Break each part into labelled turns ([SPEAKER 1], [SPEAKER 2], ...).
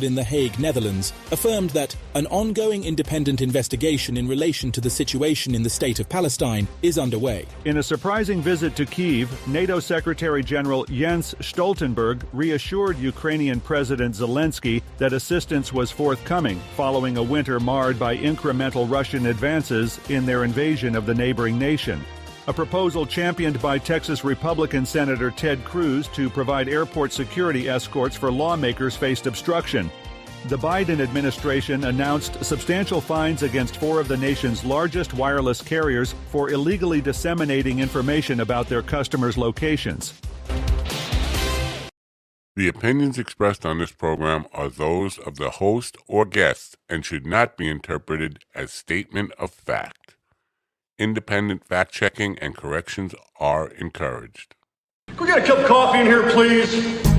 [SPEAKER 1] in The Hague, Netherlands, affirmed that an ongoing independent investigation in relation to the situation in the state of Palestine is underway.
[SPEAKER 2] In a surprising visit to Kyiv, NATO Secretary General Jens Stoltenberg reassured Ukrainian President Zelensky that assistance was forthcoming following a winter marred by incremental Russian advances in their invasion of the neighboring nation. A proposal championed by Texas Republican Senator Ted Cruz to provide airport security escorts for lawmakers faced obstruction. The Biden administration announced substantial fines against 4 of the nation's largest wireless carriers for illegally disseminating information about their customers' locations.
[SPEAKER 3] The opinions expressed on this program are those of the host or guest and should not be interpreted as statement of fact. Independent fact-checking and corrections are encouraged.
[SPEAKER 4] Can we get a cup of coffee in here, please?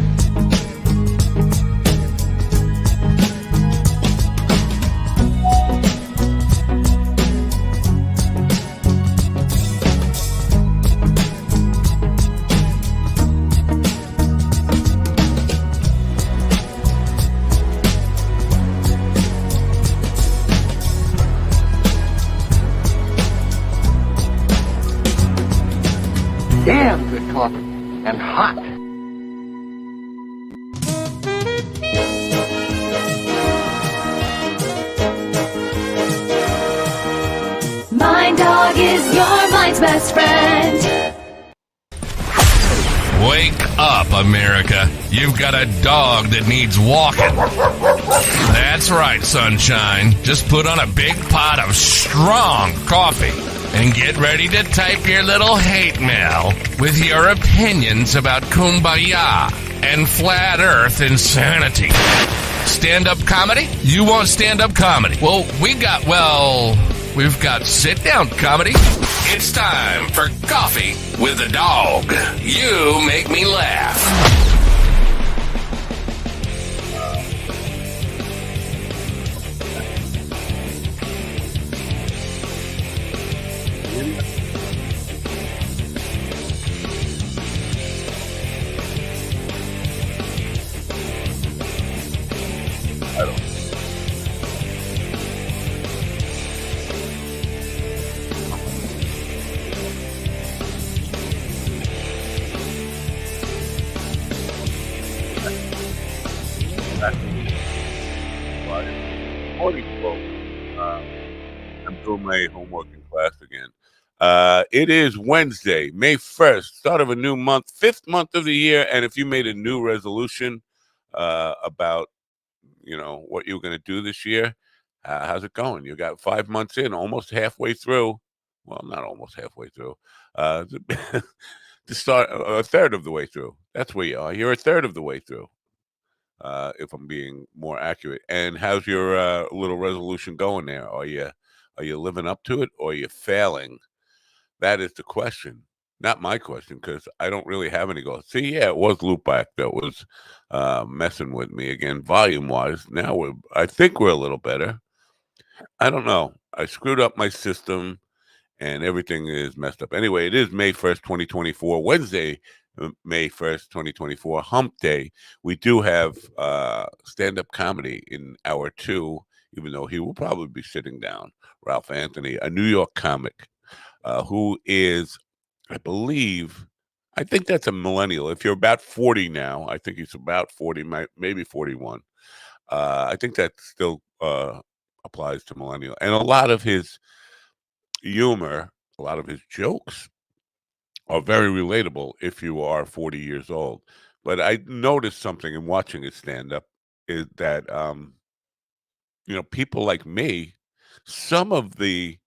[SPEAKER 5] Damn good coffee and hot.
[SPEAKER 6] My dog is your mind's best friend.
[SPEAKER 7] Wake up, America. You've got a dog that needs walking. That's right, sunshine. Just put on a big pot of strong coffee and get ready to type your little hate mail with your opinions about kumbaya and flat earth insanity. Stand-up comedy? You want stand-up comedy? Well, we've got sit-down comedy. It's time for Coffee with the Dog. You make me laugh.
[SPEAKER 3] I'm doing my homework in class again. It is Wednesday, May 1st, start of a new month, 5th month of the year. And if you made a new resolution about, what you're going to do this year, how's it going? You got 5 months in, almost halfway through. Well, not almost halfway through. To start a third of the way through. That's where you are. You're a third of the way through. If I'm being more accurate. And how's your little resolution going there? Are you living up to it, or are you failing? That is the question. Not my question, because I don't really have any goals. See, yeah, it was Loopback that was messing with me again, volume-wise. Now I think we're a little better. I don't know. I screwed up my system, and everything is messed up. Anyway, it is May 1st, 2024, Wednesday, May 1st, 2024, Hump Day. We do have stand-up comedy in hour 2, even though he will probably be sitting down. Ralph Anthony, a New York comic who is, I think that's a millennial. If you're about 40 now, I think he's about 40, maybe 41. I think that still applies to millennial. And a lot of his humor, a lot of his jokes are very relatable if you are 40 years old. But I noticed something in watching his stand-up is that, people like me, some of the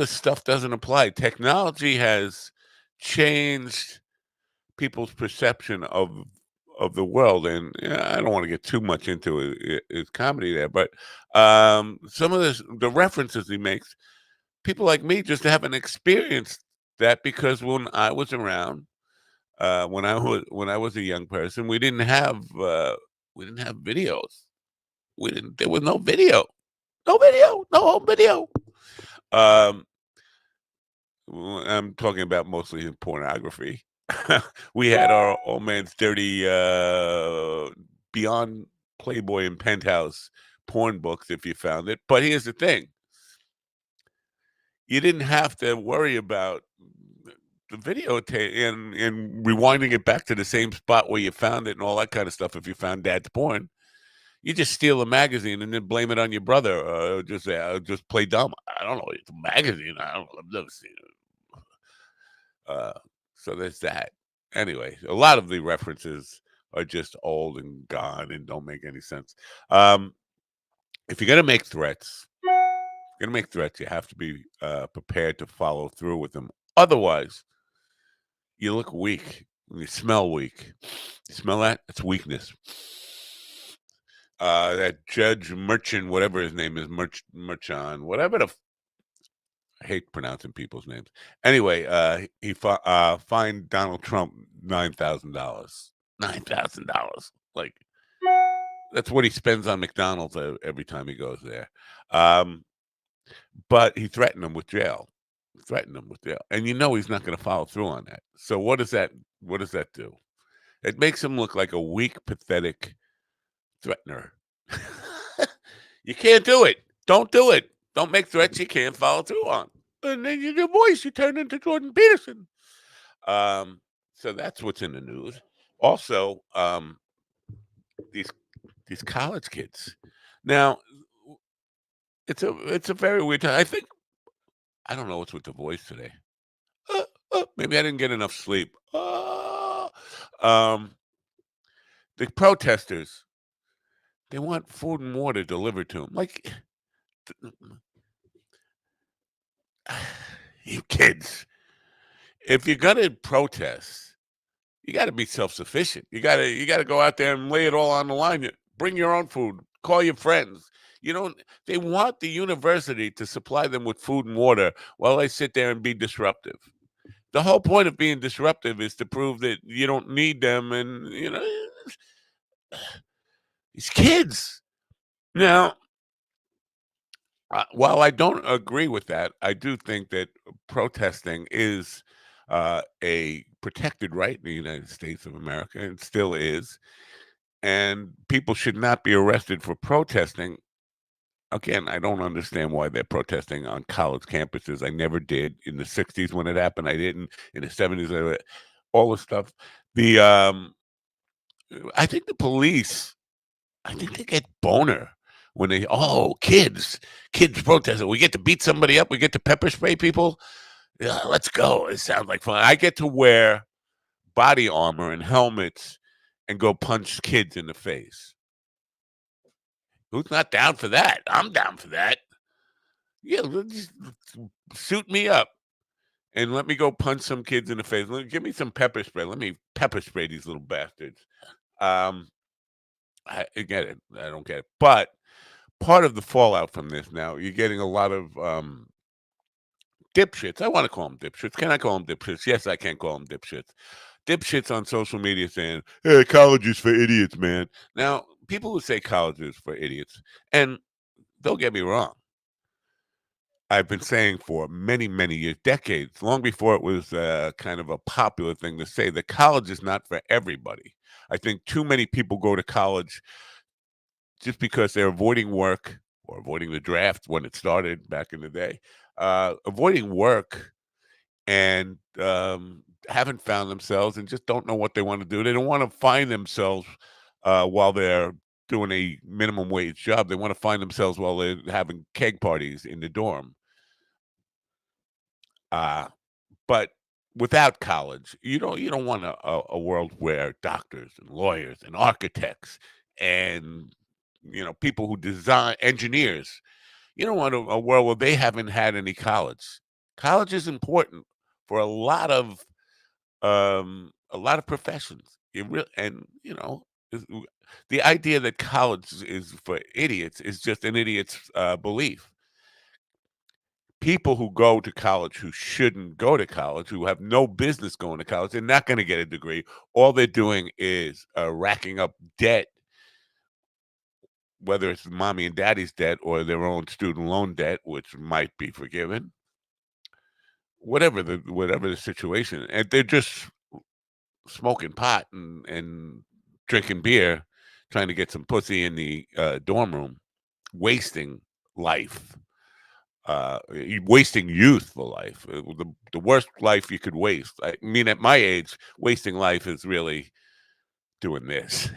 [SPEAKER 3] stuff doesn't apply. Technology has changed people's perception of the world, and I don't want to get too much into his comedy there, but some of the references he makes, people like me just haven't experienced that, because when I was around, when I was a young person, we didn't have videos. There was no video, no home video. I'm talking about mostly pornography. We had our old man's dirty beyond Playboy and Penthouse porn books if you found it. But here's the thing. You didn't have to worry about the videotape and rewinding it back to the same spot where you found it and all that kind of stuff if you found dad's porn. You just steal a magazine and then blame it on your brother. Just play dumb. I don't know. It's a magazine. I don't know. I've never seen it. So there's that. Anyway, a lot of the references are just old and gone and don't make any sense. If you're gonna make threats, you have to be prepared to follow through with them. Otherwise, you look weak. You smell weak. You smell that? It's weakness. That Judge Merchant, whatever his name is, Merchant, whatever I hate pronouncing people's names. Anyway, he fined Donald Trump $9,000. $9,000. Like, that's what he spends on McDonald's every time he goes there. But he threatened him with jail. And you know he's not going to follow through on that. So what does that do? It makes him look like a weak, pathetic threatener. You can't do it. Don't do it. Don't make threats you can't follow through on. And then your voice, you turn into Jordan Peterson. So that's what's in the news. Also, these college kids. Now, it's a very weird time. I don't know what's with the voice today. Maybe I didn't get enough sleep. The protesters, they want food and water delivered to them. Like, you kids, if you're gonna protest, you got to be self-sufficient. You got to go out there and lay it all on the line. Bring your own food. Call your friends. They want the university to supply them with food and water while they sit there and be disruptive. The whole point of being disruptive is to prove that you don't need them. And, these kids. Now, while I don't agree with that, I do think that protesting is a protected right in the United States of America, and still is. And people should not be arrested for protesting. Again, I don't understand why they're protesting on college campuses. I never did. In the 60s when it happened, I didn't. In the 70s, all the stuff. I think the police, I think they get boner when kids protesting. We get to beat somebody up. We get to pepper spray people. Yeah, let's go. It sounds like fun. I get to wear body armor and helmets and go punch kids in the face. Who's not down for that? I'm down for that. Yeah, just suit me up and let me go punch some kids in the face. Give me some pepper spray. Let me pepper spray these little bastards. I get it. I don't get it. But part of the fallout from this now, you're getting a lot of dipshits. I want to call them dipshits. Can I call them dipshits? Yes, I can call them dipshits. Dipshits on social media saying, hey, college is for idiots, man. Now, people who say college is for idiots, and don't get me wrong, I've been saying for many, many years, decades, long before it was kind of a popular thing to say, that college is not for everybody. I think too many people go to college just because they're avoiding work or avoiding the draft when it started back in the day, avoiding work and haven't found themselves and just don't know what they want to do. They don't want to find themselves while they're doing a minimum wage job. They want to find themselves while they're having keg parties in the dorm. But without college, you don't want a world where doctors and lawyers and architects and people who design, engineers, you don't want a world where they haven't had any college. College is important for a lot of professions. The idea that college is for idiots is just an idiot's belief. People who go to college who shouldn't go to college, who have no business going to college, they're not going to get a degree. All they're doing is racking up debt, whether it's mommy and daddy's debt or their own student loan debt, which might be forgiven. Whatever the situation, and they're just smoking pot and drinking beer trying to get some pussy in the dorm room, wasting life, wasting youthful life. The worst life you could waste. I mean, at my age, wasting life is really doing this.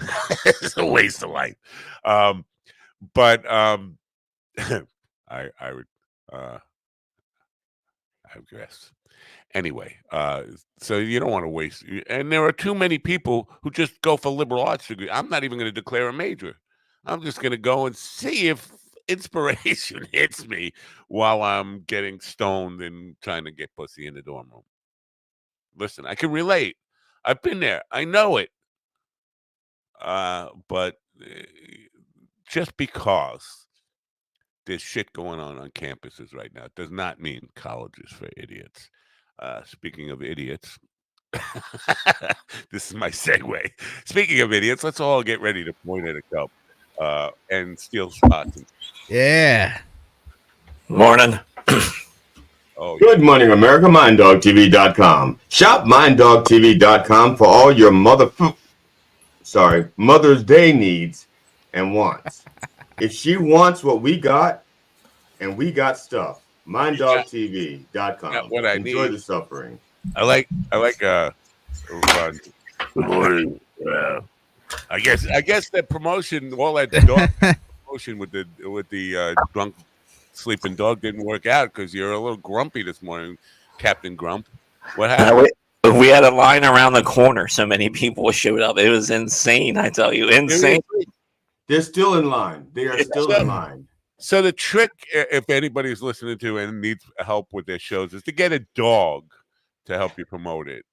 [SPEAKER 3] It's a waste of life. But I would I guess. Anyway, so you don't want to waste, and there are too many people who just go for liberal arts degree. I'm not even going to declare a major. I'm just going to go and see if inspiration hits me while I'm getting stoned and trying to get pussy in the dorm room. Listen, I can relate. I've been there. I know it. But just because there's shit going on campuses right now does not mean college is for idiots. Speaking of idiots, this is my segue. Speaking of idiots, let's all get ready to point at a cup and steal spots.
[SPEAKER 8] Yeah.
[SPEAKER 9] Morning.
[SPEAKER 3] Oh,
[SPEAKER 10] Good morning, America. MindDogTV.com. Shop MindDogTV.com for all your Mother's Day needs and wants. If she wants what we got, and we got stuff, MindDogTV.com.
[SPEAKER 3] What I
[SPEAKER 10] Enjoy
[SPEAKER 3] need.
[SPEAKER 10] the suffering.
[SPEAKER 3] I like good morning. I guess that promotion, all that dog promotion with the drunk sleeping dog didn't work out because you're a little grumpy this morning, Captain Grump. What happened?
[SPEAKER 9] We had a line around the corner. So many people showed up. It was insane. I tell you, insane.
[SPEAKER 10] They're still in line. They are still in line.
[SPEAKER 3] So the trick, if anybody's listening to and needs help with their shows, is to get a dog to help you promote it,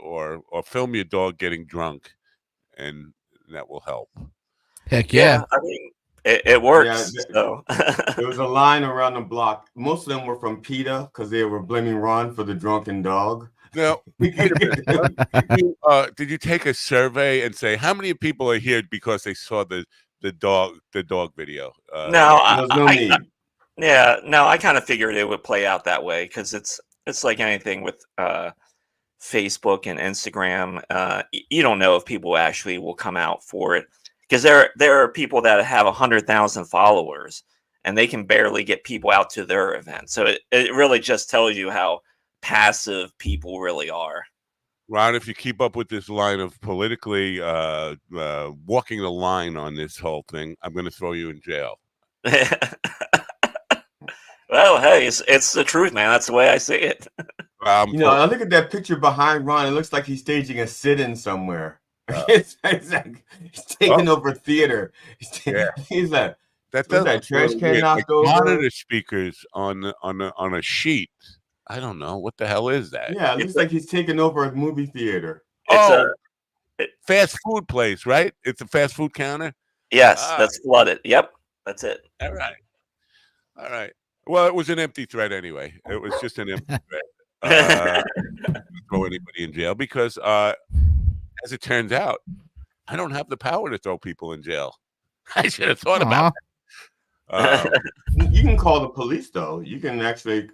[SPEAKER 3] or film your dog getting drunk, and that will help.
[SPEAKER 8] Heck yeah.
[SPEAKER 9] I mean, it works.
[SPEAKER 10] Yeah, there was a line around the block. Most of them were from PETA because they were blaming Ron for the drunken dog.
[SPEAKER 3] Now, did you take a survey and say how many people are here because they saw the dog video?
[SPEAKER 9] No,
[SPEAKER 10] There's no need.
[SPEAKER 9] I kind of figured it would play out that way because it's like anything with Facebook and Instagram. You don't know if people actually will come out for it because there are people that have 100,000 followers and they can barely get people out to their event. So it really just tells you how passive people really are.
[SPEAKER 3] Ron, if you keep up with this line of politically walking the line on this whole thing, I'm going to throw you in jail.
[SPEAKER 9] Well, hey, it's the truth, man. That's the way I see it.
[SPEAKER 10] I look at that picture behind Ron. It looks like he's staging a sit-in somewhere. It's like he's taking over theater. He's like that trash can knocked over.
[SPEAKER 3] Monitor speakers on a sheet. I don't know what the hell is that.
[SPEAKER 10] Yeah, it looks like he's taking over a movie theater.
[SPEAKER 3] Fast food place, right? It's a fast food counter.
[SPEAKER 9] Yes, that's flooded. Yep, that's it.
[SPEAKER 3] All right. Well, it was an empty threat anyway. It was just an empty threat. Throw anybody in jail because, as it turns out, I don't have the power to throw people in jail. I should have thought about that.
[SPEAKER 10] You can call the police, though. You can actually,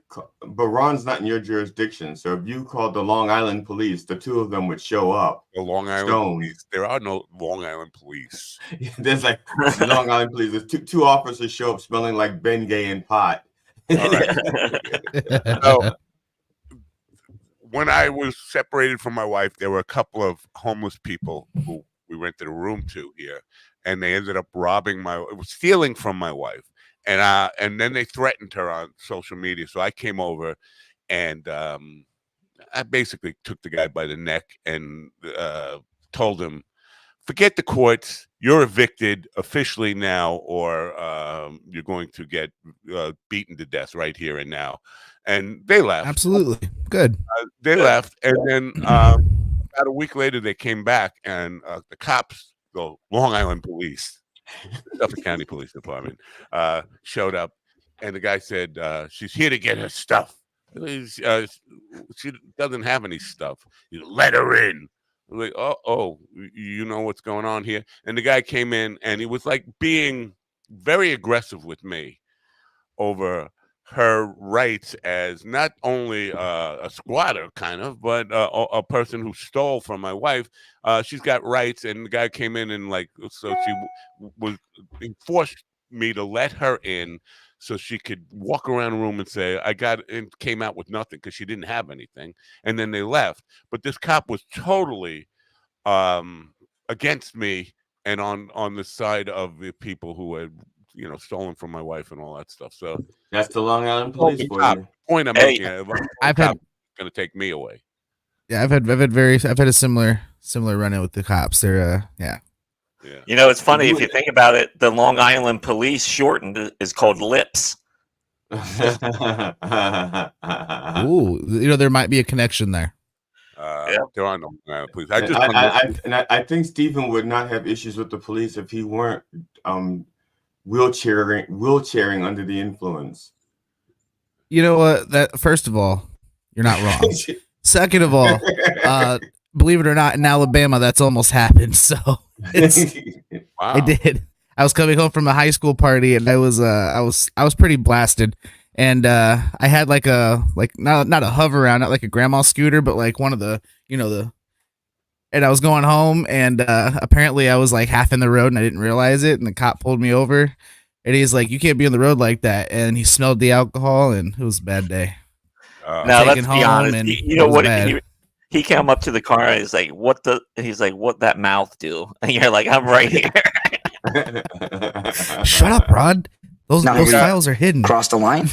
[SPEAKER 10] but Ron's not in your jurisdiction. So if you called the Long Island police, the two of them would show up.
[SPEAKER 3] The Long Island police. There are no Long Island police.
[SPEAKER 10] There's like the Long Island police. There's two officers show up smelling like Bengay and pot.
[SPEAKER 3] All right. So, when I was separated from my wife, there were a couple of homeless people who we rented a room to here, and they ended up stealing from my wife, and then they threatened her on social media. So I came over, and I basically took the guy by the neck and told him, "Forget the courts. You're evicted officially now, or you're going to get beaten to death right here and now." And they left.
[SPEAKER 8] Absolutely. Good.
[SPEAKER 3] They left. And then about a week later, they came back, and the cops, the Long Island police, Suffolk County Police Department, showed up. And the guy said, she's here to get her stuff. She doesn't have any stuff. You let her in. I'm like, oh, you know what's going on here? And the guy came in, and he was like being very aggressive with me over her rights as not only a squatter, kind of, but a person who stole from my wife. She's got rights, and the guy came in and so he forced me to let her in so she could walk around the room and say, I got, and came out with nothing because she didn't have anything. And then they left. But this cop was totally against me and on the side of the people who had, stolen from my wife and all that stuff. So
[SPEAKER 10] that's the Long Island police for you.
[SPEAKER 3] Point I'm making,
[SPEAKER 8] I've had
[SPEAKER 3] going to take me away.
[SPEAKER 8] Yeah, I've had a similar run-in with the cops. They're yeah.
[SPEAKER 9] Yeah. It's funny if you think about it. The Long Island police shortened is called LIPS.
[SPEAKER 8] Ooh, there might be a connection there.
[SPEAKER 3] There are no police.
[SPEAKER 10] I think Stephen would not have issues with the police if he weren't wheelchairing under the influence.
[SPEAKER 8] You know what? That first of all, you're not wrong. Second of all, believe it or not, in Alabama, that's almost happened. So
[SPEAKER 3] wow.
[SPEAKER 8] I did. I was coming home from a high school party, and I was pretty blasted. And I had not a hover around, not like a grandma scooter, but like one of the, and I was going home, and apparently I was like half in the road and I didn't realize it. And the cop pulled me over, and he's like, "You can't be on the road like that." And he smelled the alcohol, and it was a bad day.
[SPEAKER 9] Now let's be honest. He came up to the car and he's like, "What that mouth do?" And you're like, "I'm right here."
[SPEAKER 8] Shut up, Rod. Those files are hidden.
[SPEAKER 11] Cross the line?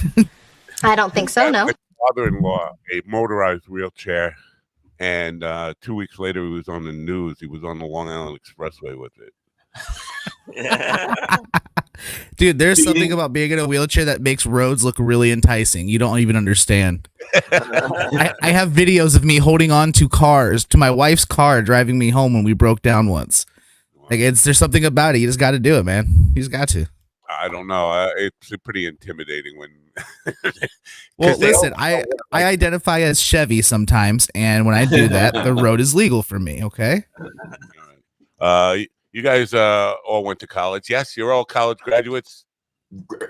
[SPEAKER 6] I don't think so, no.
[SPEAKER 3] My father-in-law, a motorized wheelchair, and 2 weeks later he was on the news. He was on the Long Island Expressway with it.
[SPEAKER 8] Dude, there's something about being in a wheelchair that makes roads look really enticing. You don't even understand. I have videos of me holding on to my wife's car, driving me home when we broke down once. Like there's something about it. You just got to do it, man. You just got to.
[SPEAKER 3] I don't know. It's pretty intimidating when.
[SPEAKER 8] Well, listen, I identify as Chevy sometimes, and when I do that, the road is legal for me. Okay.
[SPEAKER 3] You guys all went to college. Yes, you're all college graduates.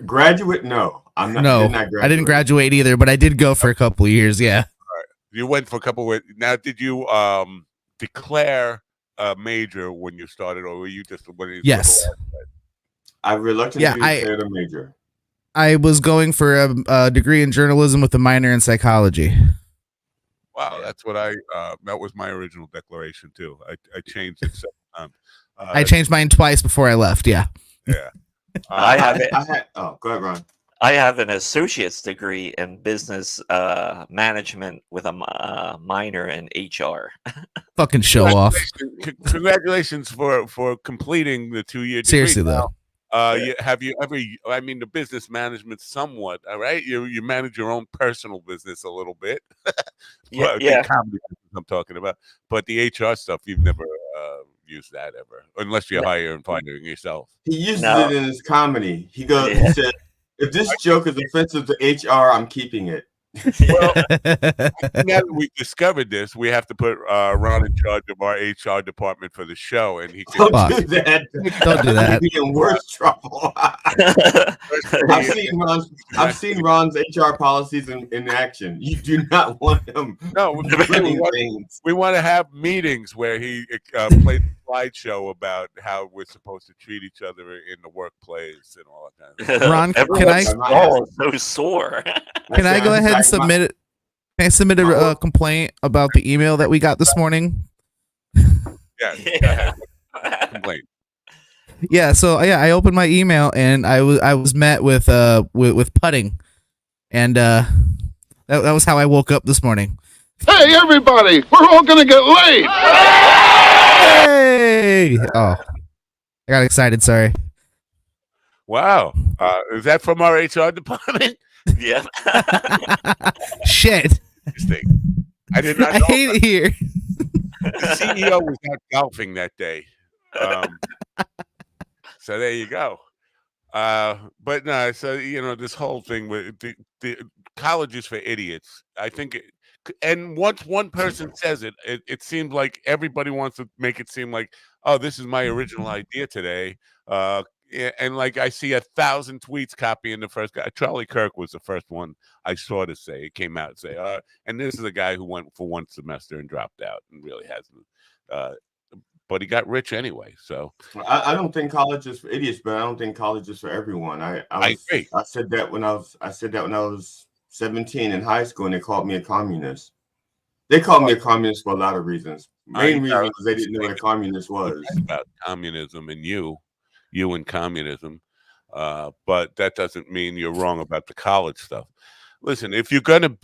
[SPEAKER 10] Graduate? No, I'm not.
[SPEAKER 8] No, I didn't graduate either, but I did go for a couple of years. Yeah.
[SPEAKER 3] All right. You went for a couple of. Now, did you declare a major when you started, or were you just?
[SPEAKER 8] Yes.
[SPEAKER 10] I reluctantly declared a major.
[SPEAKER 8] I was going for a degree in journalism with a minor in psychology.
[SPEAKER 3] Wow, that's what that was my original declaration too. I changed it several times.
[SPEAKER 8] I changed mine twice before I left. Yeah.
[SPEAKER 3] Yeah.
[SPEAKER 10] Go ahead, Ron.
[SPEAKER 9] I have an associate's degree in business management with a minor in HR.
[SPEAKER 8] Fucking show off.
[SPEAKER 3] Congratulations for completing the 2-year degree.
[SPEAKER 8] Seriously though.
[SPEAKER 3] Have you ever? I mean, the business management, somewhat. All right, you manage your own personal business a little bit.
[SPEAKER 9] Yeah.
[SPEAKER 3] The comedy business I'm talking about, but the HR stuff, you've never used that ever, unless you hire and find it yourself.
[SPEAKER 10] He uses it in his comedy. He said, "If this joke is offensive to HR, I'm keeping it."
[SPEAKER 3] Well, now that we've discovered this, we have to put Ron in charge of our HR department for the show, and he can
[SPEAKER 10] don't do that.
[SPEAKER 8] Don't do that.
[SPEAKER 10] He'd be in worse trouble. I've seen Ron's HR policies in action. You do not want him.
[SPEAKER 3] No, we want to have meetings where he plays a slideshow about how we're supposed to treat each other in the workplace and all that kind of stuff.
[SPEAKER 8] Ron, can I?
[SPEAKER 9] Oh, so sore.
[SPEAKER 8] Can I go ahead and submit it? Can I submit a complaint about the email that we got this morning?
[SPEAKER 3] Yeah. Complaint.
[SPEAKER 8] Yeah. So I opened my email and I was met with putting, and that was how I woke up this morning.
[SPEAKER 12] Hey everybody, we're all gonna get laid.
[SPEAKER 8] Hey! Oh, I got excited. Sorry.
[SPEAKER 3] Wow. Is that from our HR department?
[SPEAKER 9] Yeah.
[SPEAKER 8] Shit.
[SPEAKER 3] Interesting. I did not know.
[SPEAKER 8] I hate it here.
[SPEAKER 3] The CEO was out golfing that day. So there you go. But no, so this whole thing with the college is for idiots. I think and once one person says it seems like everybody wants to make it seem like, oh, this is my original idea today. Yeah, and like I see 1,000 tweets copying the first guy. Charlie Kirk was the first one I saw to say. It came out and say, and this is a guy who went for one semester and dropped out and really hasn't. But he got rich anyway. So
[SPEAKER 10] I don't think college is for idiots, but I don't think college is for everyone. I
[SPEAKER 3] agree.
[SPEAKER 10] I said that when I was 17 in high school, and they called me a communist. They called me a communist for a lot of reasons. Main reason was they didn't know what a communist was.
[SPEAKER 3] About communism and you and communism, but that doesn't mean you're wrong about the college stuff. Listen, if you're gonna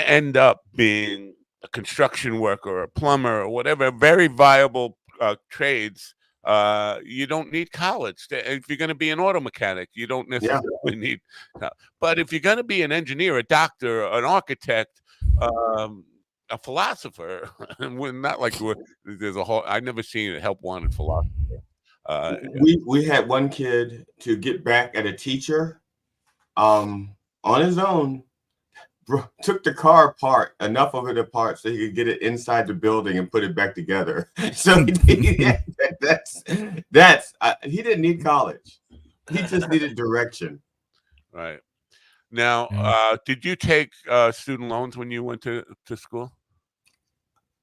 [SPEAKER 3] end up being a construction worker or a plumber or whatever, very viable trades, you don't need college. If you're going to be an auto mechanic, you don't necessarily need. But if you're going to be an engineer, a doctor, an architect, a philosopher, not like there's a whole. I've never seen a help wanted philosopher.
[SPEAKER 10] We had one kid to get back at a teacher, on his own. Took the car apart, enough of it apart so he could get it inside the building and put it back together. So he didn't need college. He just needed direction.
[SPEAKER 3] Right. Now, did you take student loans when you went to school?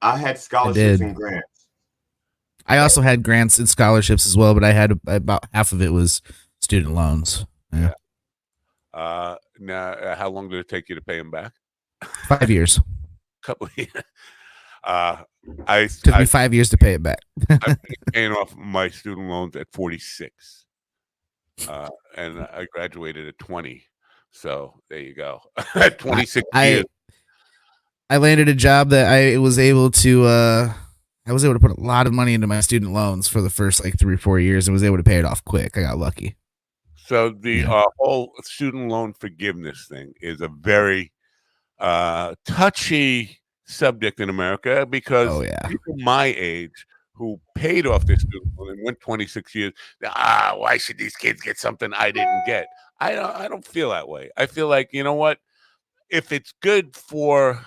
[SPEAKER 10] I had scholarships and grants.
[SPEAKER 8] I also had grants and scholarships as well, but I had about half of it was student loans. Yeah.
[SPEAKER 3] Now, how long did it take you to pay them back?
[SPEAKER 8] 5 years.
[SPEAKER 3] Couple of years.
[SPEAKER 8] Took me 5 years to pay it back.
[SPEAKER 3] I'm paying off my student loans at 46, and I graduated at 20. So there you go. At 26 years.
[SPEAKER 8] I landed a job that I was able to put a lot of money into my student loans for the first like 3 or 4 years and was able to pay it off quick. I got lucky.
[SPEAKER 3] So the whole student loan forgiveness thing is a very touchy subject in America because people my age who paid off their student loan and went 26 years, why should these kids get something I didn't get? I don't feel that way. I feel like, you know what? If it's good for,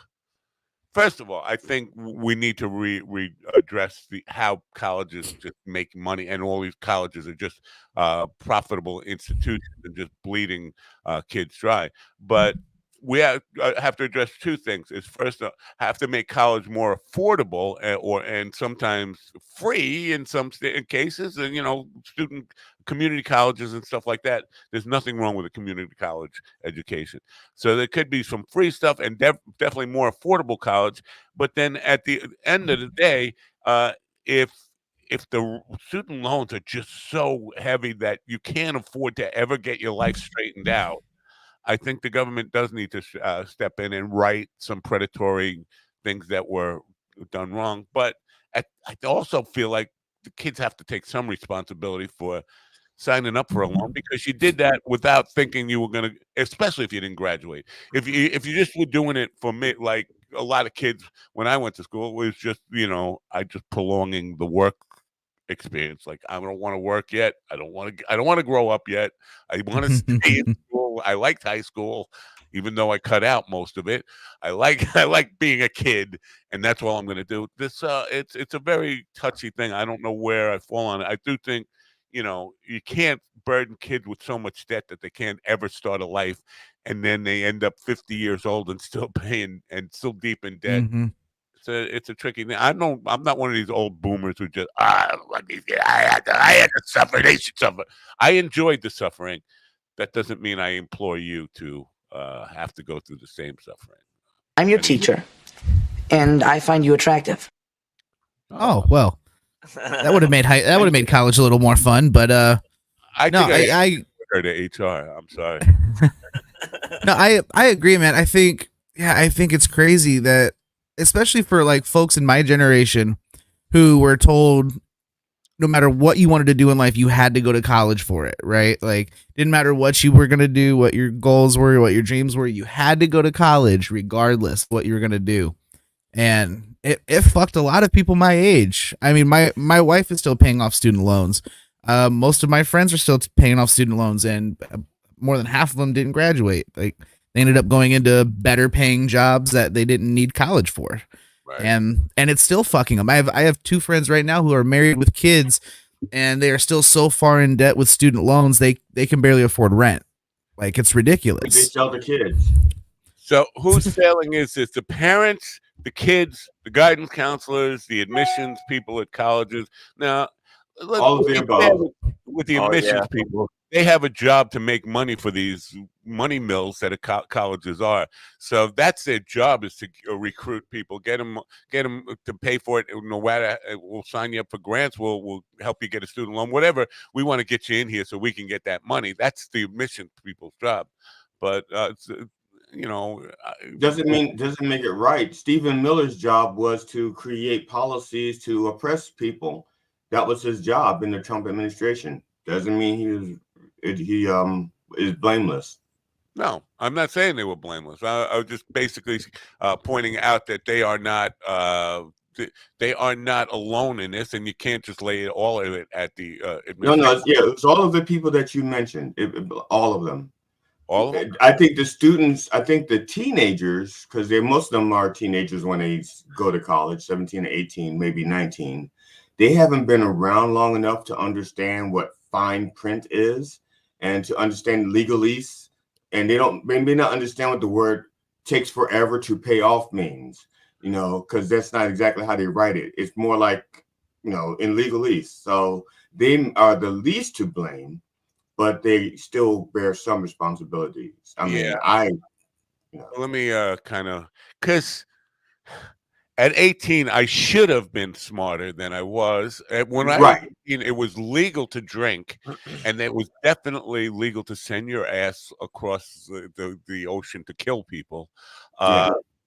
[SPEAKER 3] first of all, I think we need to address how colleges just make money, and all these colleges are just profitable institutions and just bleeding kids dry. But we have to address two things. Is first, have to make college more affordable, and sometimes free in some cases, and student community colleges and stuff like that. There's nothing wrong with a community college education. So there could be some free stuff and definitely more affordable college. But then at the end of the day, if the student loans are just so heavy that you can't afford to ever get your life straightened out, I think the government does need to step in and right some predatory things that were done wrong. But I also feel like the kids have to take some responsibility for signing up for a loan, because you did that without thinking you were going to, especially if you didn't graduate. If you just were doing it for me, like a lot of kids when I went to school, it was just, I just prolonging the work experience. Like, I don't want to work yet. I don't want to grow up yet. I want to stay in school. I liked high school, even though I cut out most of it. I like being a kid, and that's all I'm going to do. This it's a very touchy thing. I don't know where I fall on it. I do think, you can't burden kids with so much debt that they can't ever start a life, and then they end up 50 years old and still paying and still deep in debt.
[SPEAKER 8] Mm-hmm.
[SPEAKER 3] It's a tricky thing. I'm not one of these old boomers who just I had to suffer. They should suffer. I enjoyed the suffering. That doesn't mean I implore you to have to go through the same suffering.
[SPEAKER 11] I'm your teacher, and I find you attractive.
[SPEAKER 8] Oh well, that would have made college a little more fun. But
[SPEAKER 3] I heard of HR. I'm sorry.
[SPEAKER 8] No, I agree, man. I think it's crazy that, especially for like folks in my generation who were told no matter what you wanted to do in life, you had to go to college for it, right? Like, didn't matter what you were going to do, what your goals were, what your dreams were, you had to go to college regardless of what you were going to do. And it fucked a lot of people my age. I mean, my wife is still paying off student loans. Most of my friends are still paying off student loans, and more than half of them didn't graduate. Like, they ended up going into better paying jobs that they didn't need college for. Right. And it's still fucking them. I have 2 friends right now who are married with kids and they are still so far in debt with student loans they can barely afford rent. Like, it's ridiculous.
[SPEAKER 10] They sell the kids.
[SPEAKER 3] So who's failing is this? The parents, the kids, the guidance counselors, the admissions people at colleges. Now,
[SPEAKER 10] all of the above.
[SPEAKER 3] With the admissions people, they have a job to make money for these money mills that colleges are. So that's their job, is to recruit people, get them to pay for it. No matter, we'll sign you up for grants. We'll help you get a student loan, whatever. We want to get you in here so we can get that money. That's the admissions people's job. But
[SPEAKER 10] doesn't make it right. Stephen Miller's job was to create policies to oppress people. That was his job in the Trump administration. Doesn't mean he is blameless.
[SPEAKER 3] No, I'm not saying they were blameless. I was just basically pointing out that they are not alone in this, and you can't just lay all of it at the administration.
[SPEAKER 10] No, it's all of the people that you mentioned. All of them.
[SPEAKER 3] All of them?
[SPEAKER 10] I think the students, I think the teenagers, because most of them are teenagers when they go to college, 17 or 18, maybe 19. They haven't been around long enough to understand what fine print is and to understand legalese. And they may not understand what the word takes forever to pay off means, because that's not exactly how they write it. It's more like, in legalese. So they are the least to blame, but they still bear some responsibilities.
[SPEAKER 3] Let me because at 18, I should have been smarter than I was. When I was 18, it was legal to drink, and it was definitely legal to send your ass across the ocean to kill people.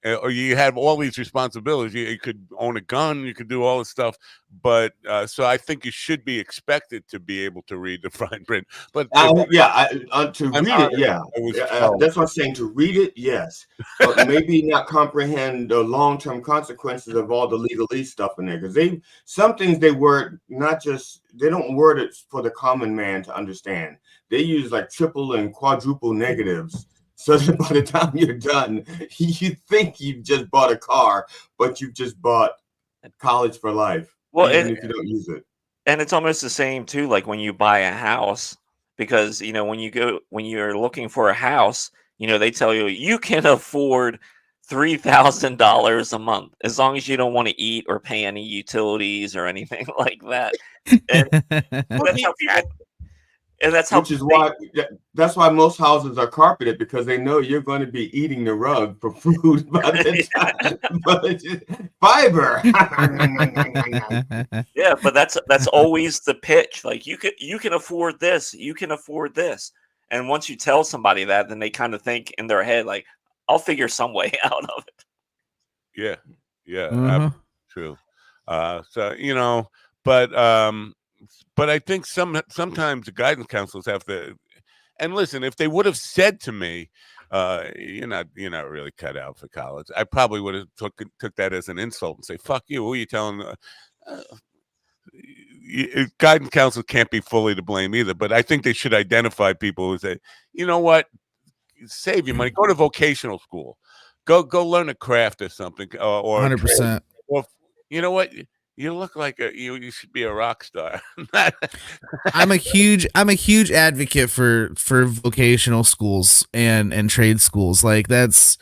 [SPEAKER 3] Or you have all these responsibilities. You could own a gun, you could do all this stuff, but so I think you should be expected to be able to read the fine print. But
[SPEAKER 10] to read it, yeah. That's what I'm saying. To read it, yes, but maybe not comprehend the long-term consequences of all the legalese stuff in there. Because some things they word they don't word it for the common man to understand. They use like triple and quadruple negatives. So that by the time you're done, you think you've just bought a car, but you've just bought college for life, even if you don't use it.
[SPEAKER 9] And it's almost the same too, like when you buy a house, because when you're looking for a house, they tell you can afford $3,000 a month as long as you don't want to eat or pay any utilities or anything like that. And that's how.
[SPEAKER 10] Which is that's why most houses are carpeted, because they know you're going to be eating the rug for food by the time. Fiber.
[SPEAKER 9] Yeah, but that's always the pitch. Like you can afford this, you can afford this, and once you tell somebody that, then they kind of think in their head like, I'll figure some way out of it.
[SPEAKER 3] Yeah, true. But I think sometimes the guidance counselors have to. And listen, if they would have said to me, "You're not really cut out for college," I probably would have took that as an insult and say, "Fuck you! Who are you telling?" Guidance counselors can't be fully to blame either. But I think they should identify people who say, "You know what? Save your money. Go to vocational school. Go learn a craft or something." Or
[SPEAKER 8] 100%.
[SPEAKER 3] Or you know what? You look like you should be a rock star.
[SPEAKER 8] I'm a huge advocate for vocational schools and trade schools. Like that's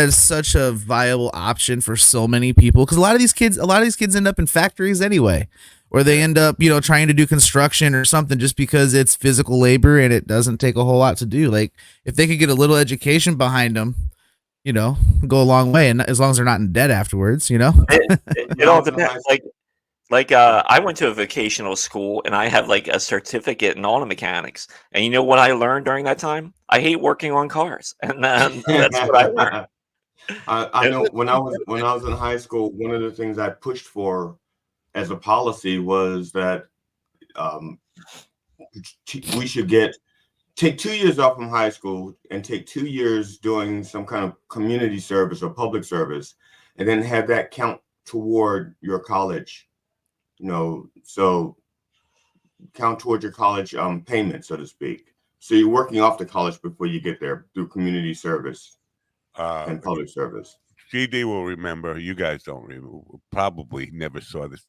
[SPEAKER 8] such a viable option for so many people, because a lot of these kids end up in factories anyway, or they end up trying to do construction or something just because it's physical labor and it doesn't take a whole lot to do. Like if they could get a little education behind them, go a long way, and as long as they're not in debt afterwards,
[SPEAKER 9] it all depends. Like I went to a vocational school and I have like a certificate in auto mechanics. And you know what I learned during that time? I hate working on cars, and that's what I learned.
[SPEAKER 10] I know when I was in high school, one of the things I pushed for as a policy was that we should take 2 years off from high school and take 2 years doing some kind of community service or public service, and then have that count toward your college. So count towards your college payment, so to speak. So you're working off the college before you get there through community service and public service.
[SPEAKER 3] GD will remember. You guys don't remember. Probably never saw this.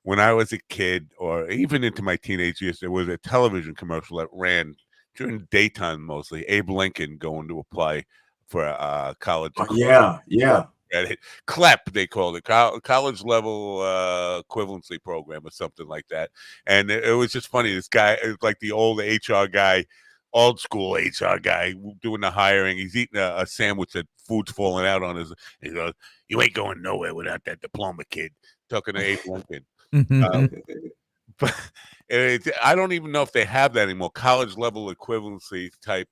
[SPEAKER 3] When I was a kid, or even into my teenage years, there was a television commercial that ran during daytime mostly. Abe Lincoln going to apply for a college.
[SPEAKER 10] Yeah.
[SPEAKER 3] Credit. CLEP, they called it, college level equivalency program or something like that. And it was just funny. This guy, like the old HR guy, old school HR guy doing the hiring. He's eating a sandwich that food's falling out on his. He goes, "You ain't going nowhere without that diploma, kid." Talking to Abe Lincoln. But I don't even know if they have that anymore. College level equivalency type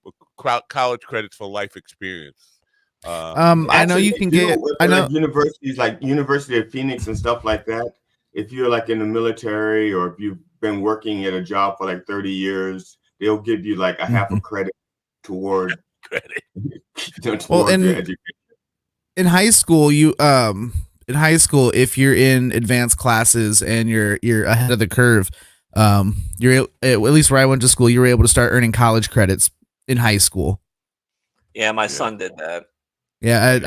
[SPEAKER 3] college credits for life experience.
[SPEAKER 8] I know you can get. I know
[SPEAKER 10] universities like University of Phoenix and stuff like that. If you're like in the military or if you've been working at a job for like 30 years, they'll give you like a half a credit toward your education.
[SPEAKER 8] In high school, if you're in advanced classes and you're ahead of the curve, you're at least where I went to school, you were able to start earning college credits in high school.
[SPEAKER 9] Yeah, my son did that.
[SPEAKER 8] Yeah,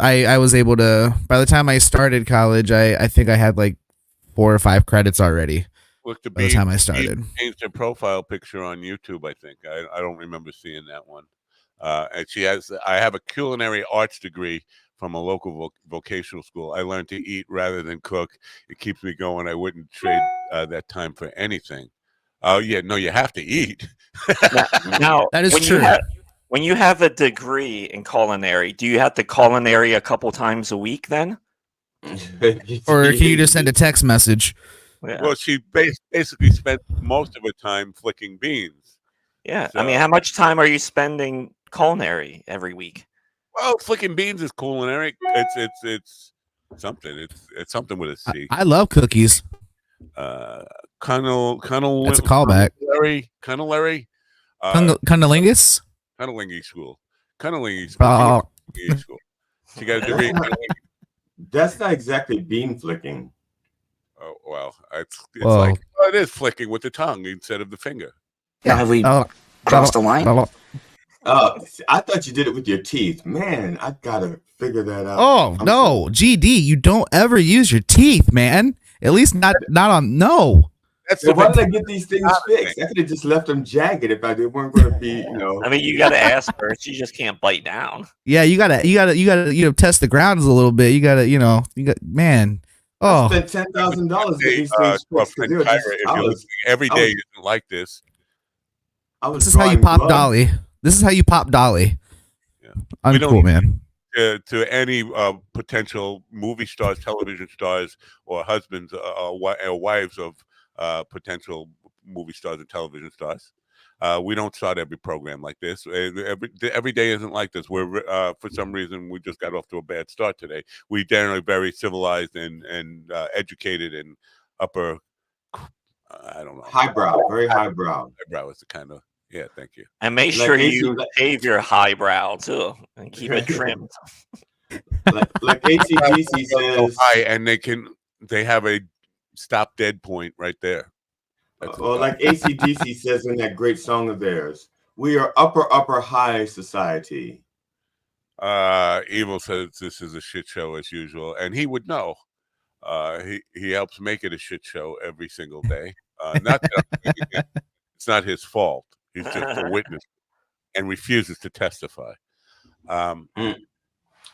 [SPEAKER 8] I was able to. By the time I started college, I think I had like 4 or 5 credits already. By the time I started,
[SPEAKER 3] changed her profile picture on YouTube. I think I don't remember seeing that one. And she has. I have a culinary arts degree from a local vocational school. I learned to eat rather than cook. It keeps me going. I wouldn't trade that time for anything. Oh yeah, no, you have to eat.
[SPEAKER 9] Now
[SPEAKER 8] that is true.
[SPEAKER 9] When you have a degree in culinary, do you have to culinary a couple times a week then?
[SPEAKER 8] Or can you just send a text message?
[SPEAKER 9] Yeah.
[SPEAKER 3] Well, she basically spent most of her time flicking beans.
[SPEAKER 9] Yeah, so, I mean, how much time are you spending culinary every week?
[SPEAKER 3] Well, flicking beans is culinary. It's something. It's something with a C.
[SPEAKER 8] I love cookies.
[SPEAKER 3] Cunnilingus.
[SPEAKER 8] That's a callback.
[SPEAKER 3] Cunnilingus.
[SPEAKER 8] Cunnilingus.
[SPEAKER 3] Cunnilingus school. Cunnilingus school. She got a degree.
[SPEAKER 10] That's not exactly bean flicking.
[SPEAKER 3] Oh well, it's like it is flicking with the tongue instead of the finger.
[SPEAKER 11] Yeah, have we crossed the line?
[SPEAKER 10] I thought you did it with your teeth. Man, I gotta figure that out.
[SPEAKER 8] Oh no, GD, you don't ever use your teeth, man. At least not on no.
[SPEAKER 10] Why did I get these things fixed? I could have just left them jagged if they weren't going to be,
[SPEAKER 9] I mean, you got to ask her. She just can't bite down.
[SPEAKER 8] Yeah, you gotta test the grounds a little bit. You gotta, man. Oh,
[SPEAKER 10] I spent $10,000 to get these things fixed.
[SPEAKER 3] Every day isn't like this.
[SPEAKER 8] This is how you pop Dolly. This is how you pop Dolly.
[SPEAKER 3] Yeah.
[SPEAKER 8] I'm cool, man.
[SPEAKER 3] To any potential movie stars, television stars, or husbands or wives of potential movie stars and television stars. We don't start every program like this. Every day isn't like this. We're for some reason we just got off to a bad start today. We generally very civilized and educated and upper. I don't know.
[SPEAKER 10] Highbrow, very highbrow.
[SPEAKER 3] Highbrow is the kind of Thank you.
[SPEAKER 9] And make sure you shave your highbrow too and keep it trimmed.
[SPEAKER 10] like ACDC says,
[SPEAKER 3] and they have a stop dead point right there.
[SPEAKER 10] Like ACDC says in that great song of theirs, we are upper high society.
[SPEAKER 3] Evil says this is a shit show as usual, and he would know. He helps make it a shit show every single day. Not that it's not his fault. He's just a witness and refuses to testify.
[SPEAKER 10] A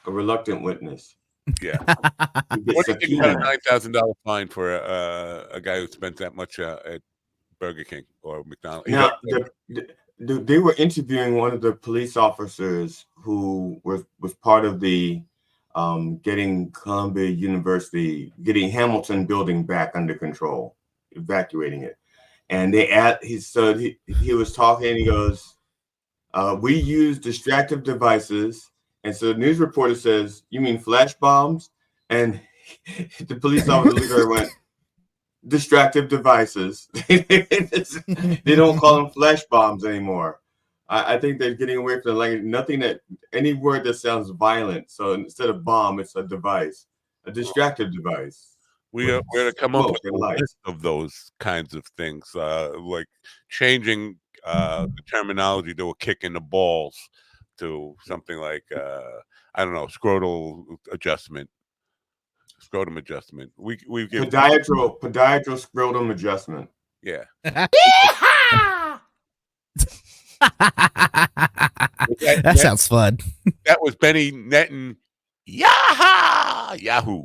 [SPEAKER 10] reluctant witness.
[SPEAKER 3] Yeah. What do you think about a $9,000 fine for a guy who spent that much at Burger King or McDonald's?
[SPEAKER 10] Now, they were interviewing one of the police officers who was part of the getting Columbia University, getting Hamilton building back under control, evacuating it. And he was talking. He goes, "We use distractive devices." And so the news reporter says, "You mean flash bombs?" And the police officer went, "Distractive devices." They don't call them flash bombs anymore. I think they're getting away from the language. Any word that sounds violent. So instead of bomb, it's a device, a distractive device.
[SPEAKER 3] We're going to come up with a list of those kinds of things, like changing the terminology to a kick in the balls to something like I don't know, scrotum adjustment. We give
[SPEAKER 10] podiatral scrotum adjustment.
[SPEAKER 3] Yeah.
[SPEAKER 8] That sounds fun.
[SPEAKER 3] That was Benny Netton. Yahoo!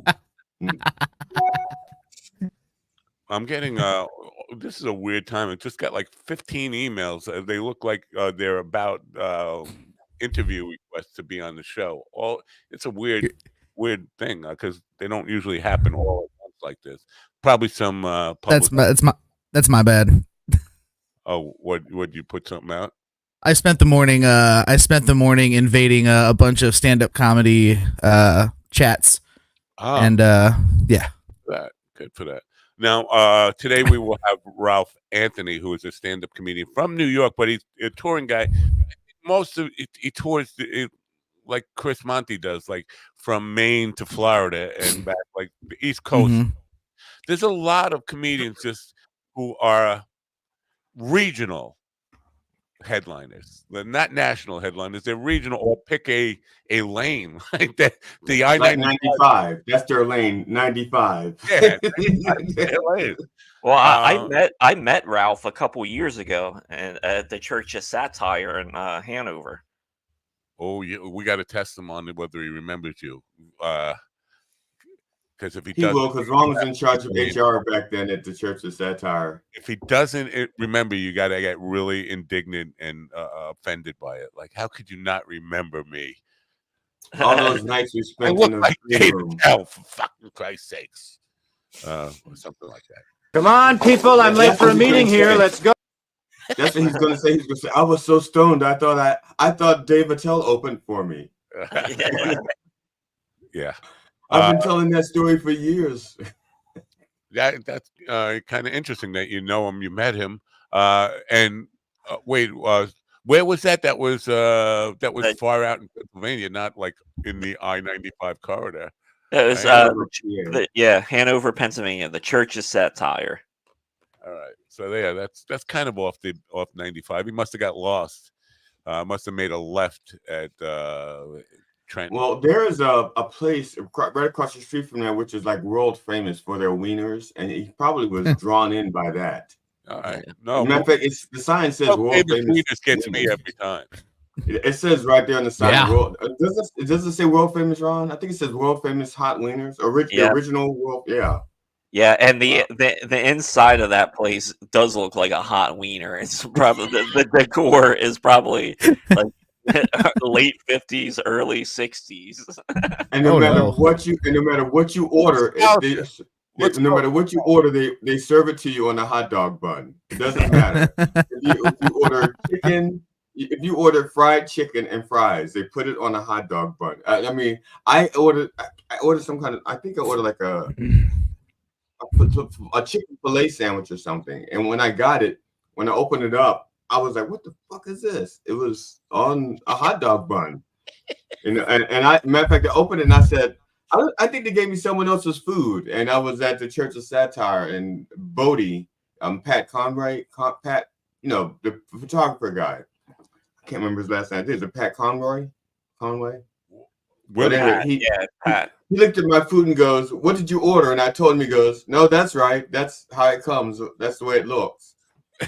[SPEAKER 3] I'm getting this is a weird time. I just got like 15 emails. They look like they're about interview requests to be on the show. It's a weird thing because they don't usually happen all at once like this. Probably some
[SPEAKER 8] That's my bad.
[SPEAKER 3] Oh, would you put something out?
[SPEAKER 8] I spent the morning invading a bunch of stand-up comedy chats. And yeah.
[SPEAKER 3] Good for that. Now, today we will have Ralph Anthony, who is a stand-up comedian from New York, but he's a touring guy. Most of he tours like Chris Monty does, like from Maine to Florida and back, like the East Coast.
[SPEAKER 8] Mm-hmm.
[SPEAKER 3] There's a lot of comedians just who are regional headliners. They're not national headliners. They're regional or pick a lane like that. The
[SPEAKER 10] I-95. That's their lane. 95.
[SPEAKER 3] Yeah.
[SPEAKER 9] Well, I met Ralph a couple years ago at the Church of Satire in Hanover.
[SPEAKER 3] Oh, yeah, we got to test him on whether he remembers you. Because if
[SPEAKER 10] he will, because Ron was in charge of HR back then at the Church of Satire.
[SPEAKER 3] If he doesn't remember, you got to get really indignant and offended by it. Like, how could you not remember me?
[SPEAKER 10] All those nights we spent
[SPEAKER 3] I look
[SPEAKER 10] in the
[SPEAKER 3] like David
[SPEAKER 10] room.
[SPEAKER 3] Tell, for fucking Christ's sakes, or something like that.
[SPEAKER 13] Come on, people! I'm late for a meeting here. Let's go.
[SPEAKER 10] That's what he's going to say. He's going to say, "I was so stoned. I thought Dave Attell opened for me."
[SPEAKER 3] Yeah.
[SPEAKER 10] I've been telling that story for years.
[SPEAKER 3] That's kind of interesting that you know him, you met him, and wait, where was that? That was far out in Pennsylvania, not like in the I-95 corridor.
[SPEAKER 9] It was Hanover, Pennsylvania. The Church of Satire.
[SPEAKER 3] All right, so yeah, that's kind of off 95. He must have got lost. Must have made a left at Trenton.
[SPEAKER 10] Well, there is a place right across the street from there, which is like world famous for their wieners, and he probably was drawn in by that.
[SPEAKER 3] All right, no.
[SPEAKER 10] Matter of fact, the sign says world famous.
[SPEAKER 3] Wieners gets me every time.
[SPEAKER 10] It says right there on the sign. Yeah. Does it say world famous, Ron? I think it says world famous hot wieners. Original world. Yeah.
[SPEAKER 9] Yeah, and the inside of that place does look like a hot wiener. It's probably the decor is probably like late 50s, early 60s.
[SPEAKER 10] And no matter what you order, no matter what you order, they serve it to you on a hot dog bun. It doesn't matter. if you order chicken, if you order fried chicken and fries, they put it on a hot dog bun. I mean, I ordered some kind of. I think I ordered like a chicken fillet sandwich or something. And when I got it, when I opened it up, I was like, "What the fuck is this?" It was on a hot dog bun. And I, matter of fact, I opened it and I said, I think they gave me someone else's food. And I was at the Church of Satire and Bodie, Pat Conway, Pat, the photographer guy. I can't remember his last name. Is it Pat Conway? But anyway,
[SPEAKER 9] Pat.
[SPEAKER 10] He looked at my food and goes, "What did you order?" And I told him, he goes, "No, that's right. That's how it comes. That's the way it looks."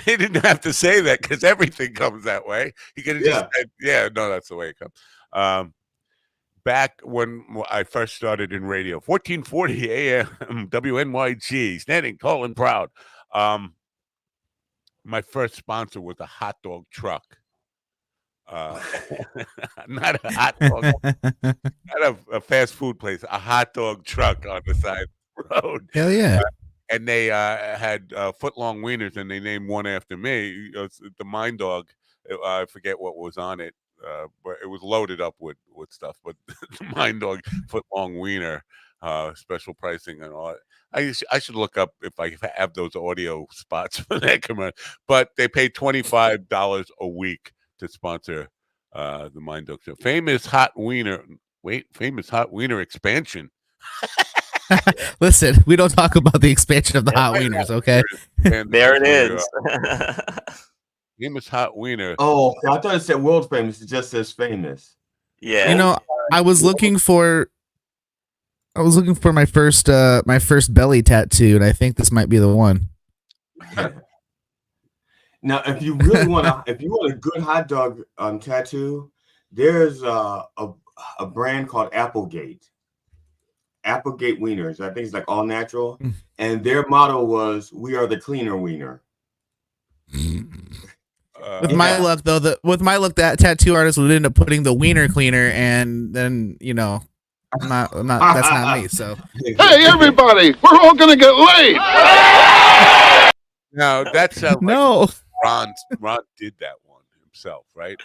[SPEAKER 3] He didn't have to say that because everything comes that way. He could have just said, "Yeah, no, that's the way it comes." Back when I first started in radio, 1440 AM, WNYG, standing tall and proud. My first sponsor was a hot dog truck. Not a hot dog, not a fast food place, a hot dog truck on the side of the road.
[SPEAKER 8] Hell yeah.
[SPEAKER 3] And they had foot-long wieners, and they named one after me. The Mind Dog. I forget what was on it, but it was loaded up with stuff. But the Mind Dog foot-long wiener, special pricing and all. I should look up if I have those audio spots for that commercial. But they pay $25 a week to sponsor the Mind Dog show. Famous hot wiener expansion.
[SPEAKER 8] Listen, we don't talk about the expansion of the hot wieners, okay?
[SPEAKER 9] There it is.
[SPEAKER 3] Famous hot wiener.
[SPEAKER 10] Oh, I thought it said world famous. It just says famous.
[SPEAKER 9] Yeah.
[SPEAKER 8] You know, I was looking for my first belly tattoo, and I think this might be the one.
[SPEAKER 10] Now, if you really want a good hot dog tattoo, there's a brand called Applegate. Applegate Wieners. I think it's like all natural, and their motto was "We are the cleaner wiener."
[SPEAKER 8] With my luck, though, that tattoo artist would end up putting the wiener cleaner, and then I'm not. That's not me. So,
[SPEAKER 12] hey, everybody, we're all gonna get laid.
[SPEAKER 3] No, that sounds
[SPEAKER 8] no.
[SPEAKER 3] Like Ron did that one himself, right?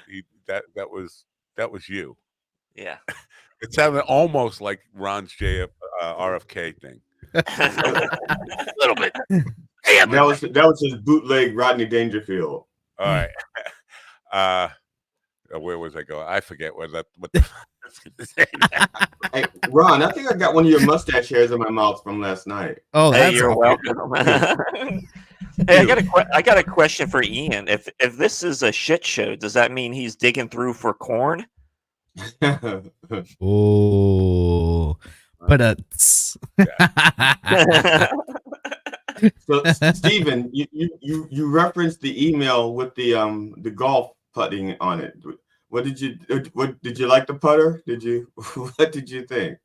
[SPEAKER 3] That was you.
[SPEAKER 9] Yeah.
[SPEAKER 3] It sounded almost like Ron's RFK thing.
[SPEAKER 9] A little bit.
[SPEAKER 10] Hey, that was his bootleg Rodney Dangerfield.
[SPEAKER 3] All right. Where was I going? I forget what the
[SPEAKER 10] Hey, Ron, I think I got one of your mustache hairs in my mouth from last night.
[SPEAKER 8] Oh,
[SPEAKER 9] hey, you're welcome. Hey, I got a question for Ian. If this is a shit show, does that mean he's digging through for corn?
[SPEAKER 8] Oh, but
[SPEAKER 10] So, Stephen, you referenced the email with the golf putting on it. What did you like the putter? What did you think?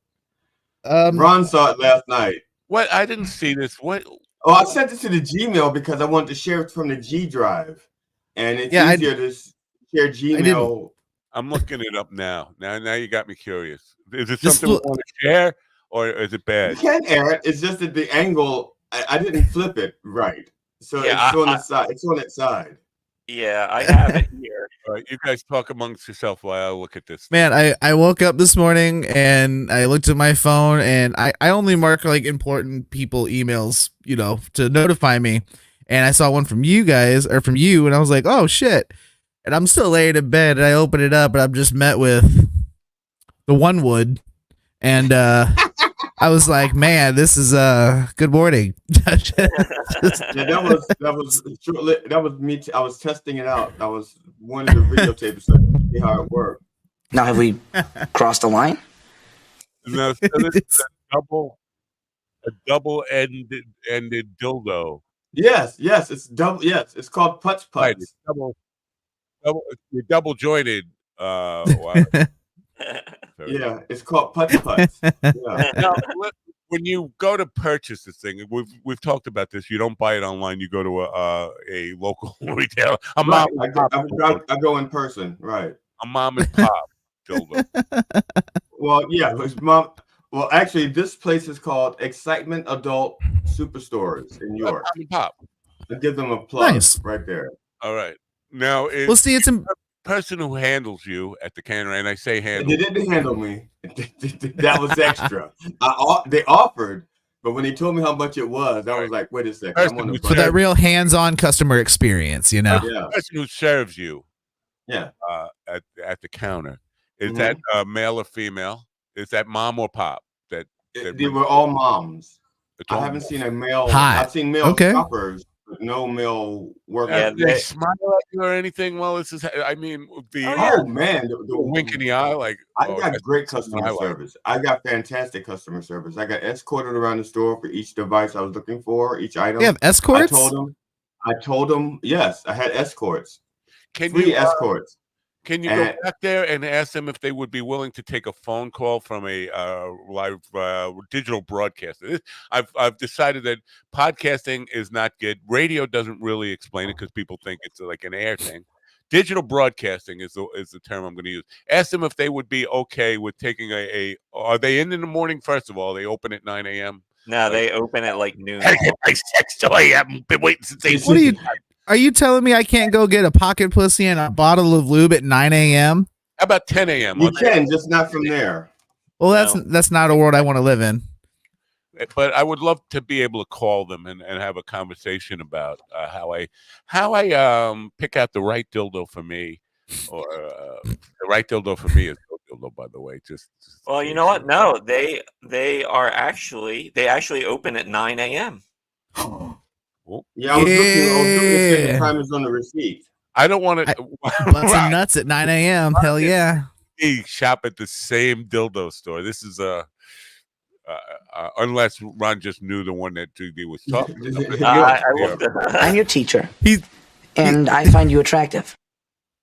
[SPEAKER 10] Ron saw it last night.
[SPEAKER 3] What? I didn't see this. What?
[SPEAKER 10] Oh, I sent it to the Gmail because I wanted to share it from the G drive, and it's easier to share Gmail.
[SPEAKER 3] I'm looking it up now. Now you got me curious. Is it something we want to share, or is it bad?
[SPEAKER 10] You can air it. It's just that the angle. I didn't flip it right, so it's on the side. It's on its side.
[SPEAKER 9] Yeah, I have it here.
[SPEAKER 3] All right, you guys talk amongst yourself while I look at this.
[SPEAKER 8] Man, I woke up this morning and I looked at my phone, and I only mark like important people emails, to notify me. And I saw one from you guys, or from you, and I was like, oh shit. And I'm still laying in bed, and I open it up, and I'm just met with the one wood. And I was like, man, this is good morning.
[SPEAKER 10] That was me. I was testing it out. I was wanting to videotape it so I could see how it worked.
[SPEAKER 11] Now, have we crossed the line?
[SPEAKER 3] No, so this is a double-ended dildo.
[SPEAKER 10] Yes, it's double. Yes, it's called putts.
[SPEAKER 3] Right, it's double jointed. Wow.
[SPEAKER 10] Yeah, it's called putts. Yeah.
[SPEAKER 3] Now, when you go to purchase this thing, we've talked about this. You don't buy it online. You go to a local retailer.
[SPEAKER 10] I go in person. Right.
[SPEAKER 3] A mom and pop dildo.
[SPEAKER 10] Well, yeah, it's mom. Well, actually, this place is called Excitement Adult Superstores in New York.
[SPEAKER 3] Mom and pop.
[SPEAKER 10] I give them a plug
[SPEAKER 8] Nice.
[SPEAKER 10] right there.
[SPEAKER 3] All right. Now,
[SPEAKER 8] it's
[SPEAKER 3] the person who handles you at the counter, and I say handle.
[SPEAKER 10] They didn't handle me. That was extra. They offered, but when they told me how much it was, I was like, wait a second.
[SPEAKER 8] So that real hands-on customer experience,
[SPEAKER 3] Yeah. The person who serves you at the counter, is that male or female? Is that mom or pop?
[SPEAKER 10] They were all moms. I haven't seen a male. I've seen male shoppers, but no male workers.
[SPEAKER 3] They smile at you or anything while this is. I mean,
[SPEAKER 10] the
[SPEAKER 3] wink in the eye, like
[SPEAKER 10] I got great customer service. I got fantastic customer service. I got escorted around the store for each device I was looking for, each item.
[SPEAKER 8] You have escorts?
[SPEAKER 10] I told them, yes, I had escorts.
[SPEAKER 3] Free
[SPEAKER 10] escorts.
[SPEAKER 3] Can you go back there and ask them if they would be willing to take a phone call from a live digital broadcaster? I've decided that podcasting is not good. Radio doesn't really explain it because people think it's like an air thing. Digital broadcasting is the term I'm going to use. Ask them if they would be okay with taking are they in the morning? First of all, they open at 9 a.m.
[SPEAKER 9] No, they open at like noon.
[SPEAKER 3] I get my sex toy. I've been waiting since 8.
[SPEAKER 8] What are you telling me I can't go get a pocket pussy and a bottle of lube at 9 a.m.?
[SPEAKER 3] How about 10 a.m.?
[SPEAKER 10] You can, just not from there.
[SPEAKER 8] Well, that's not a world I want to live in.
[SPEAKER 3] But I would love to be able to call them and have a conversation about how I pick out the right dildo for me, or the right dildo for me is no dildo, by the way.
[SPEAKER 9] Well, you know what? No, they actually open at 9 a.m.
[SPEAKER 10] Yeah, I was looking. The time is on the receipt.
[SPEAKER 3] I don't want to.
[SPEAKER 8] Butts and nuts at 9 a.m. Hell yeah.
[SPEAKER 3] We shop at the same dildo store. This is unless Ron just knew the one that JD was talking about.
[SPEAKER 11] I'm your teacher, and I find you attractive.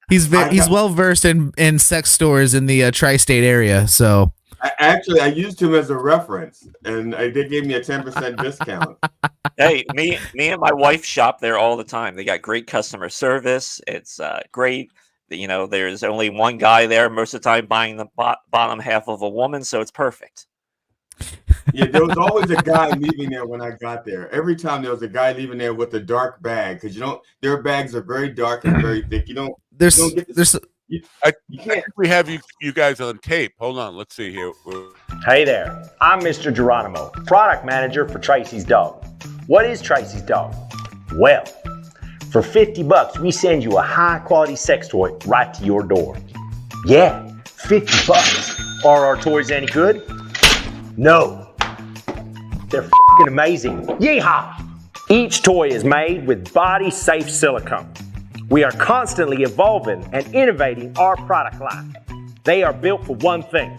[SPEAKER 8] He's well versed in sex stores in the tri-state area. So
[SPEAKER 10] I used him as a reference, and they gave me a 10% discount.
[SPEAKER 9] Hey, me and my wife shop there all the time. They got great customer service. It's great. You know, there's only one guy there most of the time buying the bottom half of a woman, so it's perfect.
[SPEAKER 10] Yeah, there was always a guy leaving there when I got there. Every time there was a guy leaving there with a dark bag, because their bags are very dark and very thick.
[SPEAKER 3] I think we have you guys on tape. Hold on, let's see here.
[SPEAKER 14] Hey there, I'm Mr. Geronimo, product manager for Tracy's Dog. What is Tracy's Dog? Well, for $50, we send you a high-quality sex toy right to your door. Yeah, $50. Are our toys any good? No. They're f***ing amazing. Yeehaw! Each toy is made with body-safe silicone. We are constantly evolving and innovating our product line. They are built for one thing,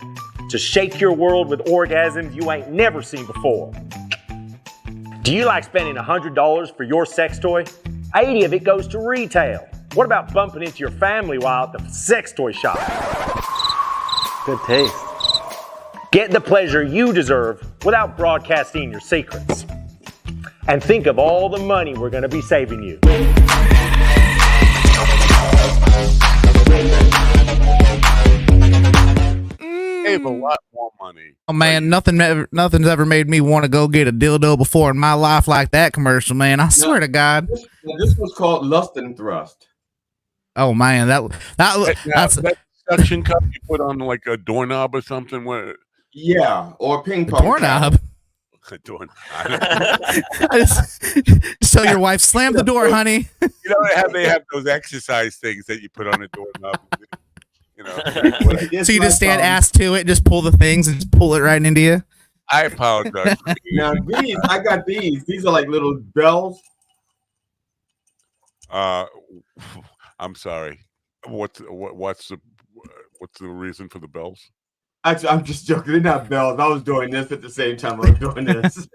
[SPEAKER 14] to shake your world with orgasms you ain't never seen before. Do you like spending $100 for your sex toy? 80 of it goes to retail. What about bumping into your family while at the sex toy shop? Good taste. Get the pleasure you deserve without broadcasting your secrets. And think of all the money we're going to be saving you.
[SPEAKER 3] Save a lot more money.
[SPEAKER 8] Oh man, nothing's ever made me want to go get a dildo before in my life like that commercial, man. I swear to God.
[SPEAKER 10] This was called Lust and Thrust.
[SPEAKER 8] Oh man, that's
[SPEAKER 3] that suction cup you put on like a doorknob or something. Where?
[SPEAKER 10] Yeah, or ping pong.
[SPEAKER 8] Doorknob.
[SPEAKER 3] Doorknob.
[SPEAKER 8] Just tell your wife, slam the door, honey.
[SPEAKER 3] You know they have those exercise things that you put on a doorknob. You know,
[SPEAKER 8] so you just stand ass to it, just pull the things and just pull it right into you.
[SPEAKER 3] I apologize.
[SPEAKER 10] Now I got these. These are like little bells.
[SPEAKER 3] I'm sorry. What's the reason for the bells?
[SPEAKER 10] I'm just joking. They're not bells. I was doing this at the same time I was doing this.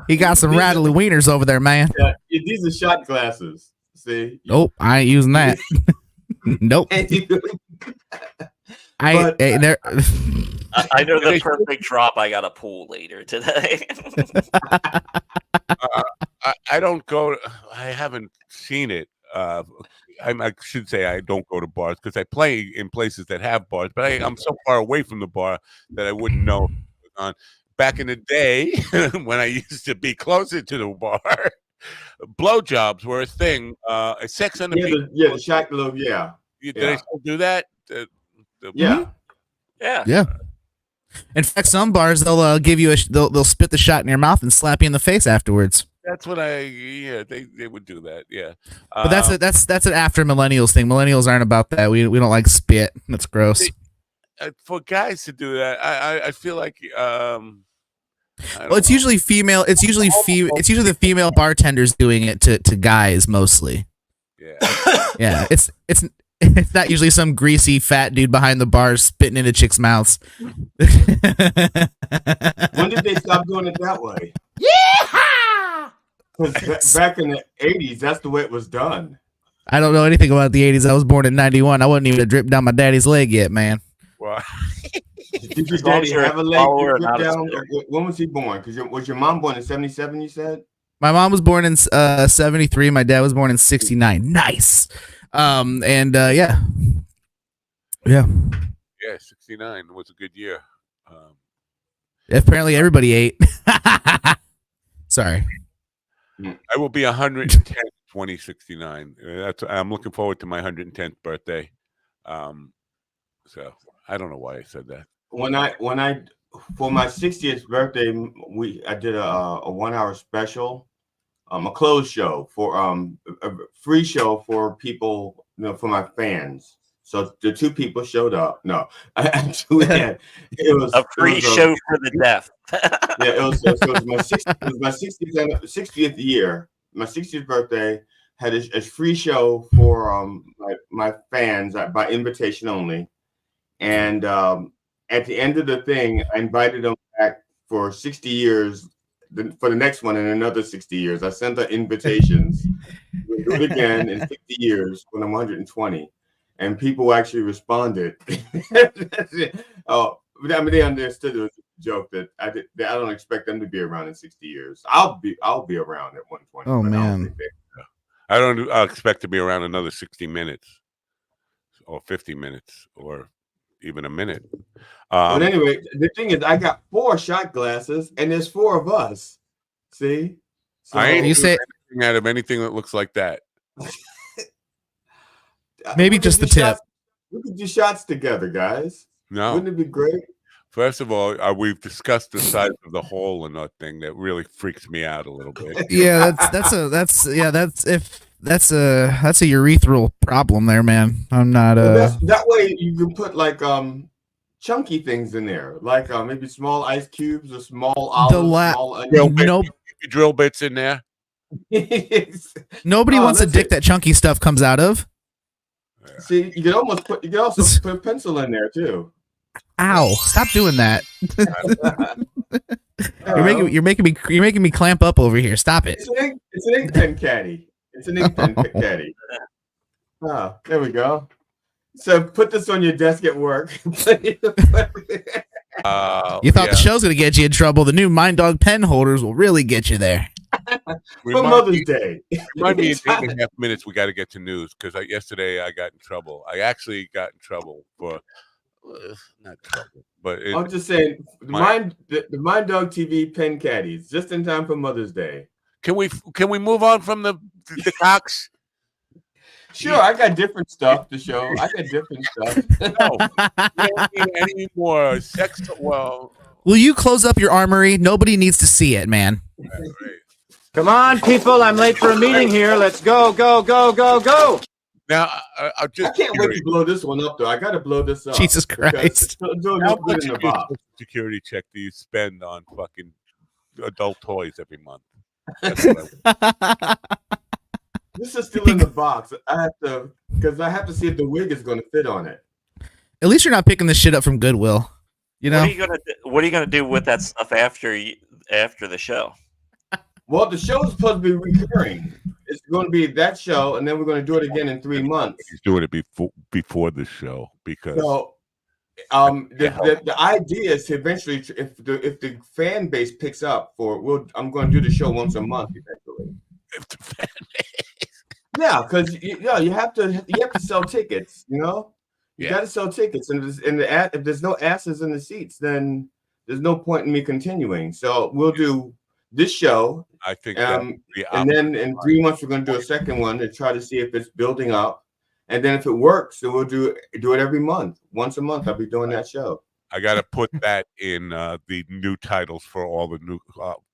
[SPEAKER 8] He got some rattly wieners over there, man.
[SPEAKER 10] Yeah, these are shot glasses. See?
[SPEAKER 8] Nope, I ain't using that. Nope. I
[SPEAKER 9] know the perfect drop. I got a pool later today.
[SPEAKER 3] I don't go. I haven't seen it. I should say I don't go to bars because I play in places that have bars, but I'm so far away from the bar that I wouldn't know. Back in the day, when I used to be closer to the bar, blowjobs were a thing. Sex on the beach.
[SPEAKER 10] The shot globe. Yeah.
[SPEAKER 3] Did they still do that?
[SPEAKER 10] Yeah.
[SPEAKER 8] Yeah. In fact, some bars they'll give you they'll spit the shot in your mouth and slap you in the face afterwards.
[SPEAKER 3] That's what they would do that. Yeah.
[SPEAKER 8] But that's an after millennials thing. Millennials aren't about that. We don't like spit. That's gross.
[SPEAKER 3] For guys to do that, I feel like
[SPEAKER 8] well, it's usually female. It's usually the female bartenders doing it to guys mostly.
[SPEAKER 3] Yeah.
[SPEAKER 8] Yeah. It's not usually some greasy fat dude behind the bar spitting into chicks' mouths.
[SPEAKER 10] When did they stop doing it that way?
[SPEAKER 8] Yeah.
[SPEAKER 10] Because back in the 80s, that's the way it was done.
[SPEAKER 8] I don't know anything about the 80s. I was born in 91. I wasn't even dripped down my daddy's leg yet, man.
[SPEAKER 3] Well,
[SPEAKER 10] did your daddy have a leg drip down? When was he born? Because was your mom born in 77, you said?
[SPEAKER 8] My mom was born in 73. My dad was born in 69. Nice. Yeah.
[SPEAKER 3] 69 was a good year.
[SPEAKER 8] Apparently everybody ate. Sorry.
[SPEAKER 3] I will be 110 2069. I'm looking forward to my 110th birthday. So I don't know why I said that.
[SPEAKER 10] When I for my 60th birthday, I did a 1 hour special, a closed show for a free show for people, for my fans. So the two people showed up. No, I actually had it was
[SPEAKER 9] a free show for the deaf.
[SPEAKER 10] Yeah, it was my 60th year. My 60th birthday had a free show for my fans by invitation only. And at the end of the thing, I invited them back for 60 years, for the next one in another 60 years. I sent the invitations. We'll do it again in 60 years when I'm 120. And people actually responded. Oh, I mean, they understood it was a joke that I don't expect them to be around in 60 years. I'll be around at 120.
[SPEAKER 8] Oh man.
[SPEAKER 3] I'll expect to be around another 60 minutes or 50 minutes or even a minute.
[SPEAKER 10] But anyway, the thing is, I got 4 shot glasses and there's 4 of us. See? So,
[SPEAKER 3] I ain't anything out of anything that looks like that.
[SPEAKER 8] Maybe just the tip.
[SPEAKER 10] We could do shots together, guys.
[SPEAKER 3] No.
[SPEAKER 10] Wouldn't it be great?
[SPEAKER 3] First of all, we've discussed the size of the hole in that thing. That really freaks me out a little bit.
[SPEAKER 8] Yeah, that's a urethral problem there, man. I'm not
[SPEAKER 10] that way you can put like chunky things in there, like maybe small ice cubes or small olives, small onions.
[SPEAKER 3] Drill bits in there.
[SPEAKER 8] Nobody wants a dick that chunky stuff comes out of.
[SPEAKER 10] See, you can also put a pencil in there too.
[SPEAKER 8] Ow! Stop doing that. You're making me clamp up over here. Stop it.
[SPEAKER 10] It's an ink pen caddy. It's an ink pen caddy. Ah, there we go. So put this on your desk at work.
[SPEAKER 8] You thought the show's gonna get you in trouble. The new Mind Dog pen holders will really get you there.
[SPEAKER 10] For Mother's Day.
[SPEAKER 3] Remind me in 8.5 minutes. We got to get to news because yesterday I got in trouble. I actually got in trouble for not trouble, but
[SPEAKER 10] I'm just saying the Mind Dog TV pen caddies just in time for Mother's Day.
[SPEAKER 3] Can we move on from the cocks?
[SPEAKER 10] Sure, I got different stuff to show. I got different stuff.
[SPEAKER 3] No, we don't need any more sex. Well,
[SPEAKER 8] will you close up your armory? Nobody needs to see it, man.
[SPEAKER 3] Right.
[SPEAKER 13] Come on, people. I'm late for a meeting here. Let's go, go, go, go, go.
[SPEAKER 3] Now, I
[SPEAKER 10] can't wait to blow this one up, though. I got to blow this up.
[SPEAKER 8] Jesus Christ.
[SPEAKER 3] How much security check do you spend on fucking adult toys every month?
[SPEAKER 10] This is still in the box. I have to see if the wig is going to fit on it.
[SPEAKER 8] At least you're not picking this shit up from Goodwill. You know?
[SPEAKER 9] What are you gonna do with that stuff after the show?
[SPEAKER 10] Well, the show is supposed to be recurring. It's going to be that show, and then we're going to do it again in 3 months.
[SPEAKER 3] He's doing it before the show because.
[SPEAKER 10] So, the idea is to eventually, if the fan base picks up I'm going to do the show once a month eventually.
[SPEAKER 3] If the fan base.
[SPEAKER 10] Yeah, because you have to sell tickets. You know, you got to sell tickets, and if there's no asses in the seats, then there's no point in me continuing. So we'll do this show.
[SPEAKER 3] I think,
[SPEAKER 10] and then in 3 months we're going to do a second one to try to see if it's building up, and then if it works, then we'll do it every month, once a month. I'll be doing that show.
[SPEAKER 3] I got to put that in the new titles for all the new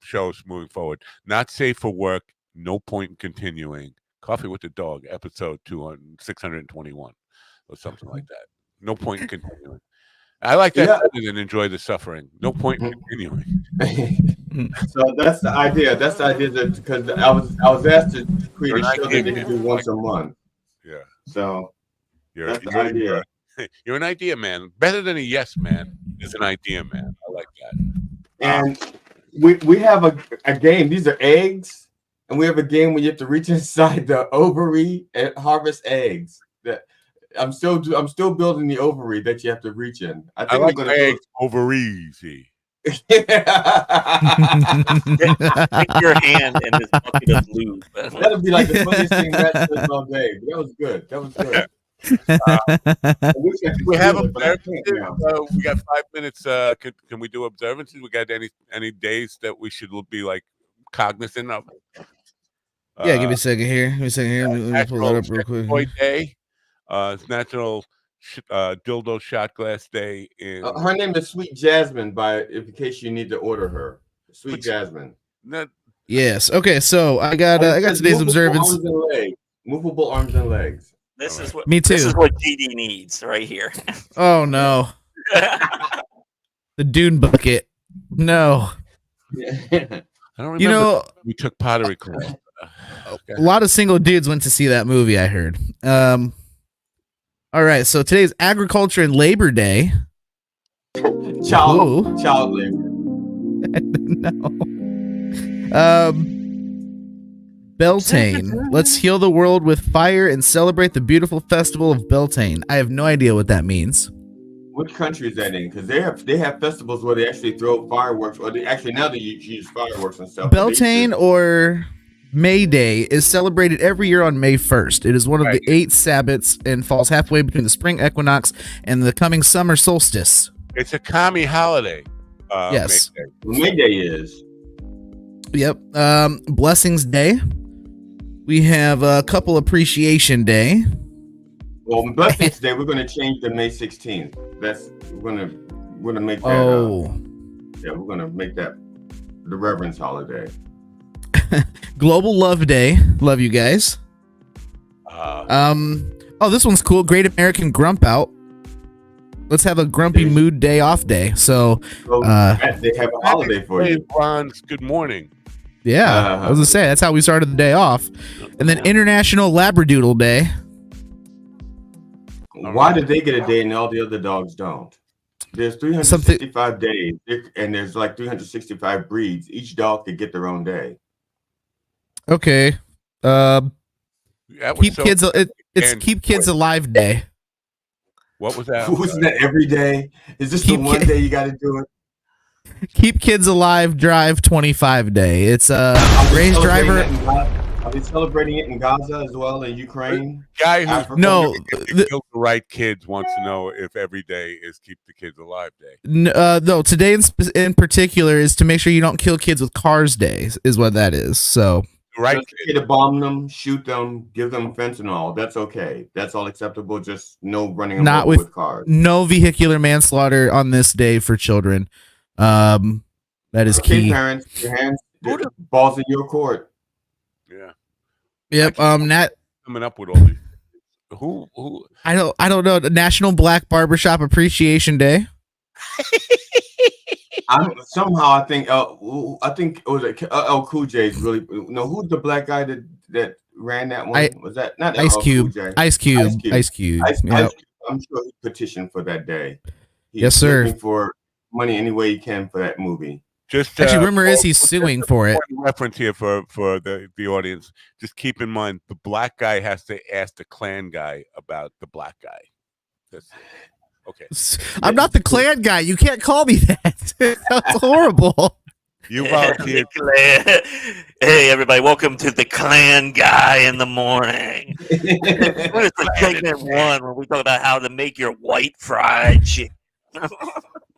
[SPEAKER 3] shows moving forward. Not safe for work. No point in continuing. Coffee with the Dog, episode 621, or something like that. No point in continuing. I like that better than enjoy the suffering. No point in continuing.
[SPEAKER 10] So that's the idea. That's the idea because I was asked to create a show that they can do once a month.
[SPEAKER 3] Yeah.
[SPEAKER 10] So that's the idea.
[SPEAKER 3] You're an idea man. Better than a yes man is an idea man. I like that.
[SPEAKER 10] And we have a game. These are eggs, and we have a game where you have to reach inside the ovary and harvest eggs. I'm still building the ovary that you have to reach in. I think
[SPEAKER 3] like eggs over easy.
[SPEAKER 9] Stick your hand in this bucket of lube.
[SPEAKER 10] That'll be like the funniest thing Matt says all day. That was good.
[SPEAKER 3] We have observances. We got 5 minutes. Can we do observances? We got any days that we should be like cognizant of?
[SPEAKER 8] Yeah, give me a second here. Let me pull that up real quick.
[SPEAKER 3] Boy Day. It's National Dildo Shot Glass Day.
[SPEAKER 10] Her name is Sweet Jasmine. In case you need to order her, Sweet Jasmine.
[SPEAKER 8] Yes. Okay. So I got today's observance.
[SPEAKER 10] Movable arms and legs.
[SPEAKER 9] This is what.
[SPEAKER 8] Me too.
[SPEAKER 9] This is what GD needs right here.
[SPEAKER 8] Oh no. The Dune bucket. No.
[SPEAKER 3] I don't remember. We took pottery class.
[SPEAKER 8] Okay. A lot of single dudes went to see that movie, I heard. All right, so today's Agriculture and Labor Day.
[SPEAKER 10] Child labor.
[SPEAKER 8] No. Beltane. Let's heal the world with fire and celebrate the beautiful festival of Beltane. I have no idea what that means.
[SPEAKER 10] What country is that in? Because they have festivals where they actually throw fireworks, or now they use fireworks and stuff.
[SPEAKER 8] Beltane or May Day is celebrated every year on May 1st. It is one of the 8 Sabbats and falls halfway between the spring equinox and the coming summer solstice.
[SPEAKER 3] It's a commie holiday.
[SPEAKER 8] Yes.
[SPEAKER 10] May Day is.
[SPEAKER 8] Yep. Blessings Day. We have a couple Appreciation Day.
[SPEAKER 10] Well, Blessings Day, we're going to change to May 16th. We're going to make that. We're going to make that the Reverend's holiday.
[SPEAKER 8] Global Love Day. Love you guys. This one's cool. Great American Grump Out. Let's have a grumpy mood day off day. So
[SPEAKER 10] they have a holiday for you.
[SPEAKER 3] Ron's good morning.
[SPEAKER 8] Yeah, I was gonna say that's how we started the day off. And then International Labradoodle Day.
[SPEAKER 10] Why did they get a day and all the other dogs don't? There's 365 days, and there's like 365 breeds. Each dog could get their own day.
[SPEAKER 8] Okay. Keep kids. It's Keep Kids Alive Day.
[SPEAKER 3] What was that?
[SPEAKER 10] Wasn't that every day? Is this the one day you got to do it?
[SPEAKER 8] Keep Kids Alive Drive 25 Day. It's a race driver.
[SPEAKER 10] Are they celebrating it in Gaza as well, in Ukraine?
[SPEAKER 3] Guy who
[SPEAKER 8] killed
[SPEAKER 3] the right kids wants to know if every day is Keep the Kids Alive Day.
[SPEAKER 8] No, today in particular is to make sure you don't kill kids with cars day, is what that is. So
[SPEAKER 10] right, to bomb them, shoot them, give them fentanyl. That's okay. That's all acceptable. Just no running them over with cars.
[SPEAKER 8] No vehicular manslaughter on this day for children. That is key.
[SPEAKER 10] Parents, your hands, balls in your court.
[SPEAKER 3] Yeah.
[SPEAKER 8] Yep. Nat
[SPEAKER 3] coming up with all these. Who?
[SPEAKER 8] I don't know. National Black Barbershop Appreciation Day.
[SPEAKER 10] I think it was LL Cool J's really. No, who's the black guy that ran that one? Was that not
[SPEAKER 8] Ice Cube?
[SPEAKER 10] Cool J?
[SPEAKER 8] Ice Cube. Yep.
[SPEAKER 10] I'm sure he petitioned for that day.
[SPEAKER 8] Yes, sir.
[SPEAKER 10] Looking for money any way he can for that movie.
[SPEAKER 3] Just
[SPEAKER 8] actually, rumor is he's suing for it.
[SPEAKER 3] Reference here for the audience. Just keep in mind the black guy has to ask the Klan guy about the black guy. Okay.
[SPEAKER 8] I'm not the Klan guy. You can't call me that. That's horrible.
[SPEAKER 3] You volunteered.
[SPEAKER 9] Hey, everybody! Welcome to the Klan Guy in the morning. It's the segment 1 where we talk about how to make your white fried chicken.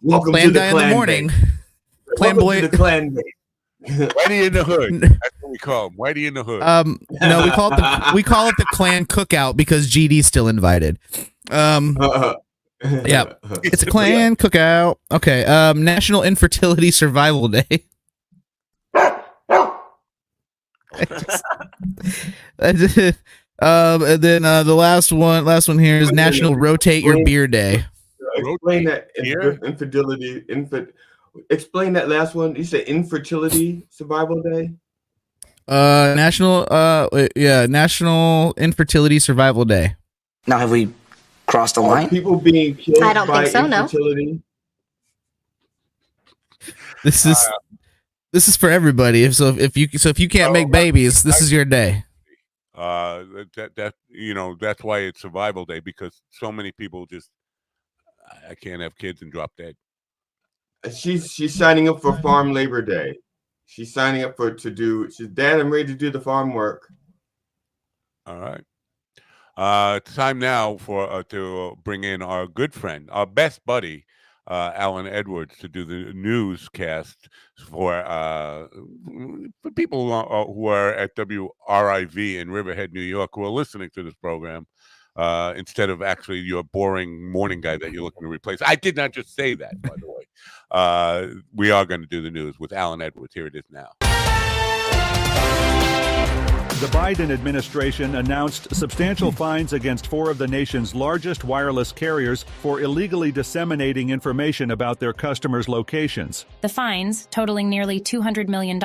[SPEAKER 10] Welcome
[SPEAKER 8] Klan
[SPEAKER 10] to the
[SPEAKER 8] Guy
[SPEAKER 10] Klan
[SPEAKER 8] in the morning.
[SPEAKER 10] Day.
[SPEAKER 8] Klan
[SPEAKER 10] Welcome
[SPEAKER 8] boy.
[SPEAKER 10] to the Klan Day.
[SPEAKER 3] Whitey in the hood. That's what we call him. Whitey in the hood.
[SPEAKER 8] No, we call it the Klan Cookout because GD's still invited. Yeah, it's a Klan Cookout. Okay. National Infertility Survival Day. And then the last one here is National Rotate Your Beer Day.
[SPEAKER 10] Explain that infidelity. Explain that last one. You said Infertility Survival Day.
[SPEAKER 8] National Infertility Survival Day.
[SPEAKER 11] Now, have we crossed the line?
[SPEAKER 10] People being killed
[SPEAKER 6] I don't
[SPEAKER 10] by
[SPEAKER 6] think so, no.
[SPEAKER 10] infertility.
[SPEAKER 8] This is for everybody. If you can't make babies, this is your day.
[SPEAKER 3] That's why it's Survival Day, because so many people just I can't have kids and drop dead.
[SPEAKER 10] She's signing up for Farm Labor Day. She's signing up she's Dad, I'm ready to do the farm work.
[SPEAKER 3] All right. Time now for to bring in our good friend, our best buddy, Alan Edwards, to do the newscast for people who are at WRIV in Riverhead, New York, who are listening to this program instead of actually your boring morning guy that you're looking to replace. I did not just say that, by the way. We are going to do the news with Alan Edwards. Here it is now.
[SPEAKER 2] The Biden administration announced substantial fines against 4 of the nation's largest wireless carriers for illegally disseminating information about their customers' locations.
[SPEAKER 15] The fines, totaling nearly $200 million,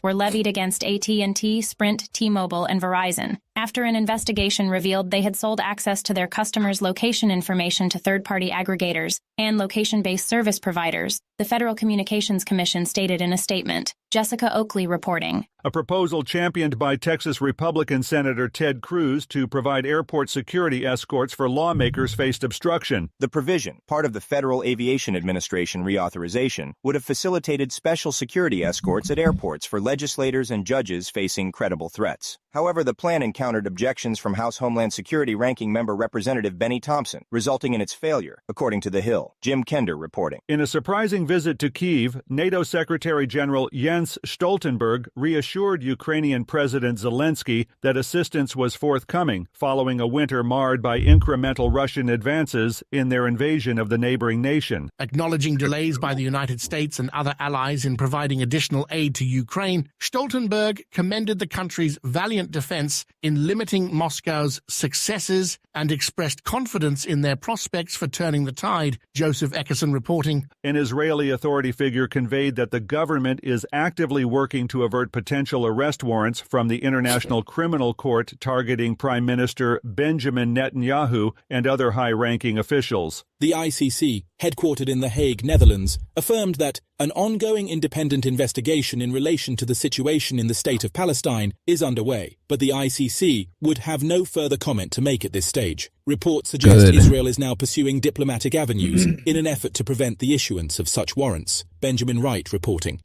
[SPEAKER 15] were levied against AT&T, Sprint, T-Mobile, and Verizon, after an investigation revealed they had sold access to their customers' location information to third-party aggregators and location-based service providers, the Federal Communications Commission stated in a statement. Jessica Oakley reporting.
[SPEAKER 2] A proposal championed by Texas Republican Senator Ted Cruz to provide airport security escorts for lawmakers faced obstruction.
[SPEAKER 16] The provision, part of the Federal Aviation Administration reauthorization, would have facilitated special security escorts at airports for legislators and judges facing credible threats. However, the plan encountered objections from House Homeland Security Ranking Member Representative Benny Thompson, resulting in its failure, according to The Hill. Jim Kender reporting.
[SPEAKER 2] In a surprising visit to Kyiv, NATO Secretary General Jens Stoltenberg reassured Ukrainian President Zelensky that assistance was forthcoming following a winter marred by incremental Russian advances in their invasion of the neighboring nation.
[SPEAKER 17] Acknowledging delays by the United States and other allies in providing additional aid to Ukraine, Stoltenberg commended the country's valiant defense in limiting Moscow's successes and expressed confidence in their prospects for turning the tide. Joseph Eckerson reporting.
[SPEAKER 2] An Israeli authority figure conveyed that the government is actively working to avert potential arrest warrants from the International Criminal Court targeting Prime Minister Benjamin Netanyahu and other high-ranking officials.
[SPEAKER 1] The ICC, headquartered in The Hague, Netherlands, affirmed that an ongoing independent investigation in relation to the situation in the state of Palestine is underway, but the ICC would have no further comment to make at this stage. Reports suggest Israel is now pursuing diplomatic avenues in an effort to prevent the issuance of such warrants. Benjamin Wright reporting.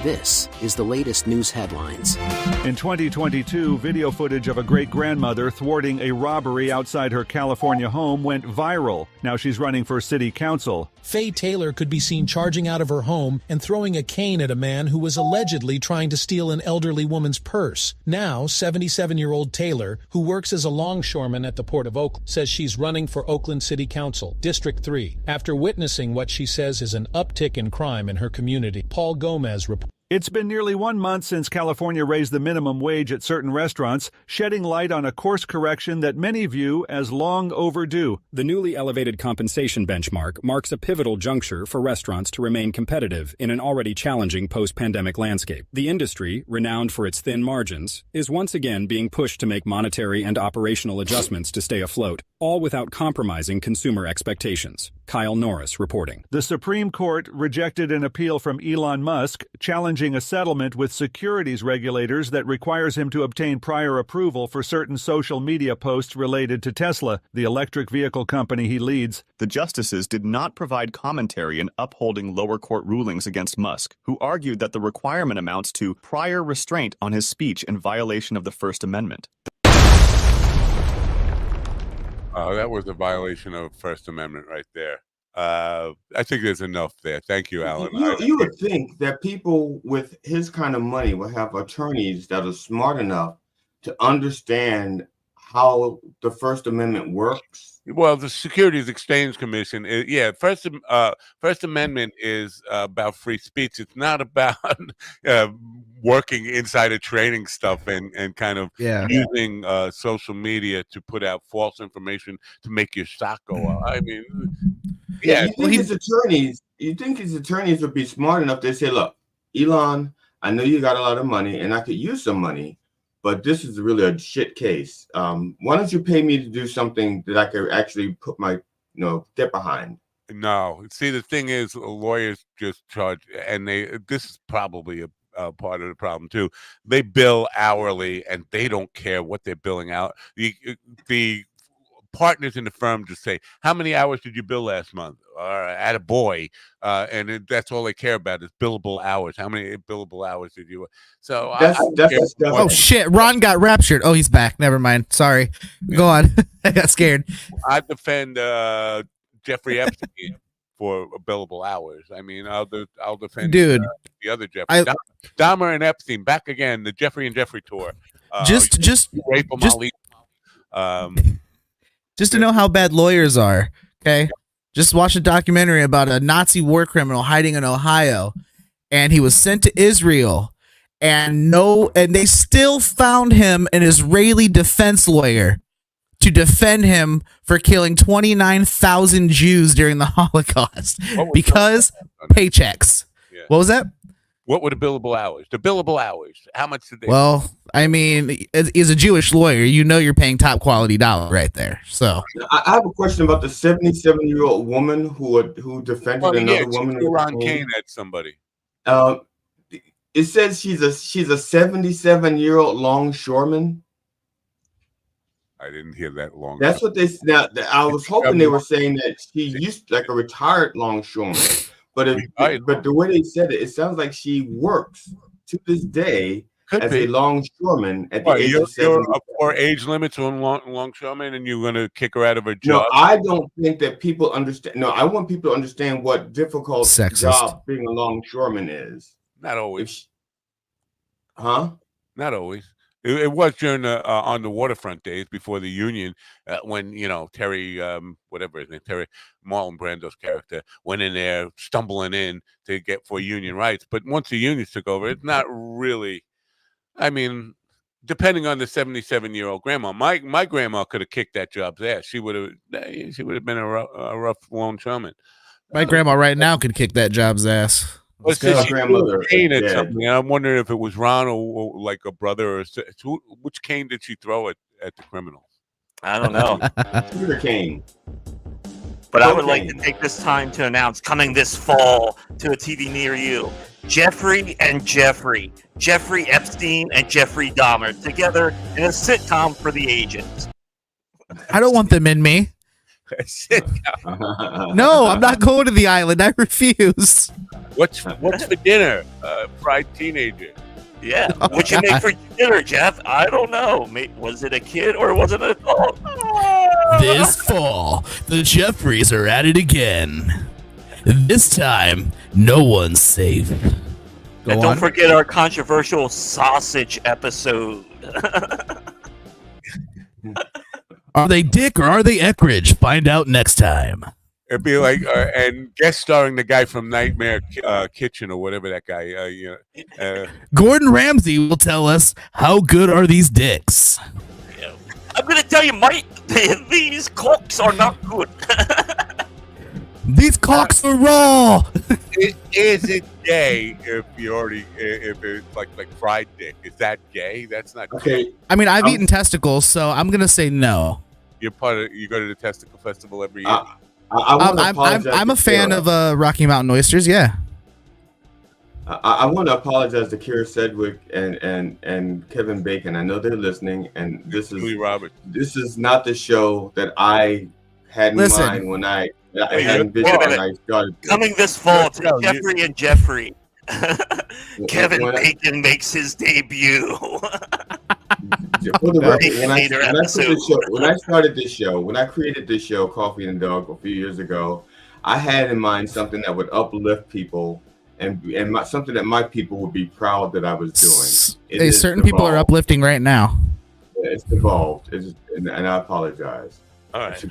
[SPEAKER 18] This is the latest news headlines.
[SPEAKER 2] In 2022, video footage of a great-grandmother thwarting a robbery outside her California home went viral. Now she's running for city council.
[SPEAKER 19] Faye Taylor could be seen charging out of her home and throwing a cane at a man who was allegedly trying to steal an elderly woman's purse. Now, 77-year-old Taylor, who works as a longshoreman at the Port of Oakland, says she's running for Oakland City Council, District 3, after witnessing what she says is an uptick in crime in her community. Paul Gomez reports.
[SPEAKER 2] It's been nearly 1 month since California raised the minimum wage at certain restaurants, shedding light on a course correction that many view as long overdue.
[SPEAKER 20] The newly elevated compensation benchmark marks a pivotal juncture for restaurants to remain competitive in an already challenging post-pandemic landscape. The industry, renowned for its thin margins, is once again being pushed to make monetary and operational adjustments to stay afloat, all without compromising consumer expectations. Kyle Norris reporting.
[SPEAKER 2] The Supreme Court rejected an appeal from Elon Musk, challenging a settlement with securities regulators that requires him to obtain prior approval for certain social media posts related to Tesla, the electric vehicle company he leads.
[SPEAKER 21] The justices did not provide commentary in upholding lower court rulings against Musk, who argued that the requirement amounts to prior restraint on his speech in violation of the First Amendment.
[SPEAKER 3] That was a violation of First Amendment right there. I think there's enough there. Thank you, Alan.
[SPEAKER 10] You would think that people with his kind of money will have attorneys that are smart enough to understand how the First Amendment works.
[SPEAKER 3] Well, the Securities Exchange Commission, First Amendment is about free speech. It's not about working insider trading stuff and kind of using social media to put out false information to make your stock go up. I mean,
[SPEAKER 10] you think his attorneys would be smart enough to say, look, Elon, I know you got a lot of money and I could use some money, but this is really a shit case. Why don't you pay me to do something that I could actually put my, get behind?
[SPEAKER 3] No. See, the thing is, lawyers just charge, and this is probably a part of the problem too. They bill hourly, and they don't care what they're billing out. The partners in the firm just say, how many hours did you bill last month? At a boy, and that's all they care about is billable hours. How many billable hours did you? So
[SPEAKER 8] oh shit, Ron got raptured. Oh, he's back. Never mind. Sorry. Go on. I got scared.
[SPEAKER 3] I defend Jeffrey Epstein for billable hours. I mean, I'll defend the other Jeffrey. Dahmer and Epstein back again. The Jeffrey and Jeffrey tour. Just
[SPEAKER 8] to know how bad lawyers are. Okay. Just watch a documentary about a Nazi war criminal hiding in Ohio, and he was sent to Israel, and they still found him an Israeli defense lawyer to defend him for killing 29,000 Jews during the Holocaust because paychecks.
[SPEAKER 3] Yeah.
[SPEAKER 8] What was that?
[SPEAKER 3] What were the billable hours? The billable hours. How much did they?
[SPEAKER 8] Well, I mean, as a Jewish lawyer, you're paying top quality dollar right there. So
[SPEAKER 10] I have a question about the 77-year-old woman who defended another woman.
[SPEAKER 3] Ron Kane at somebody.
[SPEAKER 10] It says she's a 77-year-old longshoreman.
[SPEAKER 3] I didn't hear that long.
[SPEAKER 10] That's what they. Now, I was hoping they were saying that she used like a retired longshoreman, but the way they said it, it sounds like she works to this day as a longshoreman at the age of 70.
[SPEAKER 3] You're up for age limits on longshoremen, and you're going to kick her out of her job.
[SPEAKER 10] No, I don't think that people understand. No, I want people to understand what difficult job being a longshoreman is.
[SPEAKER 3] Not always.
[SPEAKER 10] Huh?
[SPEAKER 3] Not always. It was during on the waterfront days before the union, when Terry, whatever his name, Terry Marlon Brando's character went in there stumbling in to get for union rights. But once the unions took over, it's not really. I mean, depending on the 77-year-old grandma, my grandma could have kicked that job's ass. She would have been a rough longshoreman.
[SPEAKER 8] My grandma right now could kick that job's ass.
[SPEAKER 3] Let's go. Grandmother Kane at something. I'm wondering if it was Ron or like a brother, or which cane did she throw at the criminals?
[SPEAKER 9] I don't know.
[SPEAKER 10] Peter Kane.
[SPEAKER 9] But I would like to take this time to announce, coming this fall to a TV near you, Jeffrey and Jeffrey. Jeffrey Epstein and Jeffrey Dahmer together in a sitcom for the ages.
[SPEAKER 8] I don't want them in me. No, I'm not going to the island. I refuse.
[SPEAKER 3] What's for dinner? Fried teenager.
[SPEAKER 9] Yeah. What'd you make for dinner, Jeff? I don't know. Was it a kid or was it an adult?
[SPEAKER 4] This fall, the Jeffreys are at it again. This time, no one's safe.
[SPEAKER 9] And don't forget our controversial sausage episode.
[SPEAKER 4] Are they Dick or are they Eckridge? Find out next time.
[SPEAKER 3] It'd be like, and guest starring the guy from Nightmare Kitchen or whatever that guy.
[SPEAKER 4] Gordon Ramsay will tell us how good are these dicks.
[SPEAKER 9] I'm gonna tell you, Mike, these cocks are not good.
[SPEAKER 4] These cocks are raw.
[SPEAKER 3] Is it gay if it's like fried dick? Is that gay? That's not
[SPEAKER 10] okay.
[SPEAKER 3] Gay.
[SPEAKER 8] I mean, I've eaten testicles, so I'm gonna say no.
[SPEAKER 3] You go to the testicle festival every year.
[SPEAKER 8] I'm a fan of Rocky Mountain oysters. Yeah.
[SPEAKER 10] I want to apologize to Kira Sedgwick and Kevin Bacon. I know they're listening, and this is not the show that I had in mind when I had envisioned when I started.
[SPEAKER 9] Coming this fall to Jeffrey and Jeffrey. Kevin Bacon makes his debut.
[SPEAKER 10] When I started this show, when I created this show, Coffee and Dog, a few years ago, I had in mind something that would uplift people and something that my people would be proud that I was doing.
[SPEAKER 8] Certain people are uplifting right now.
[SPEAKER 10] It's evolved, and I apologize.
[SPEAKER 3] All right.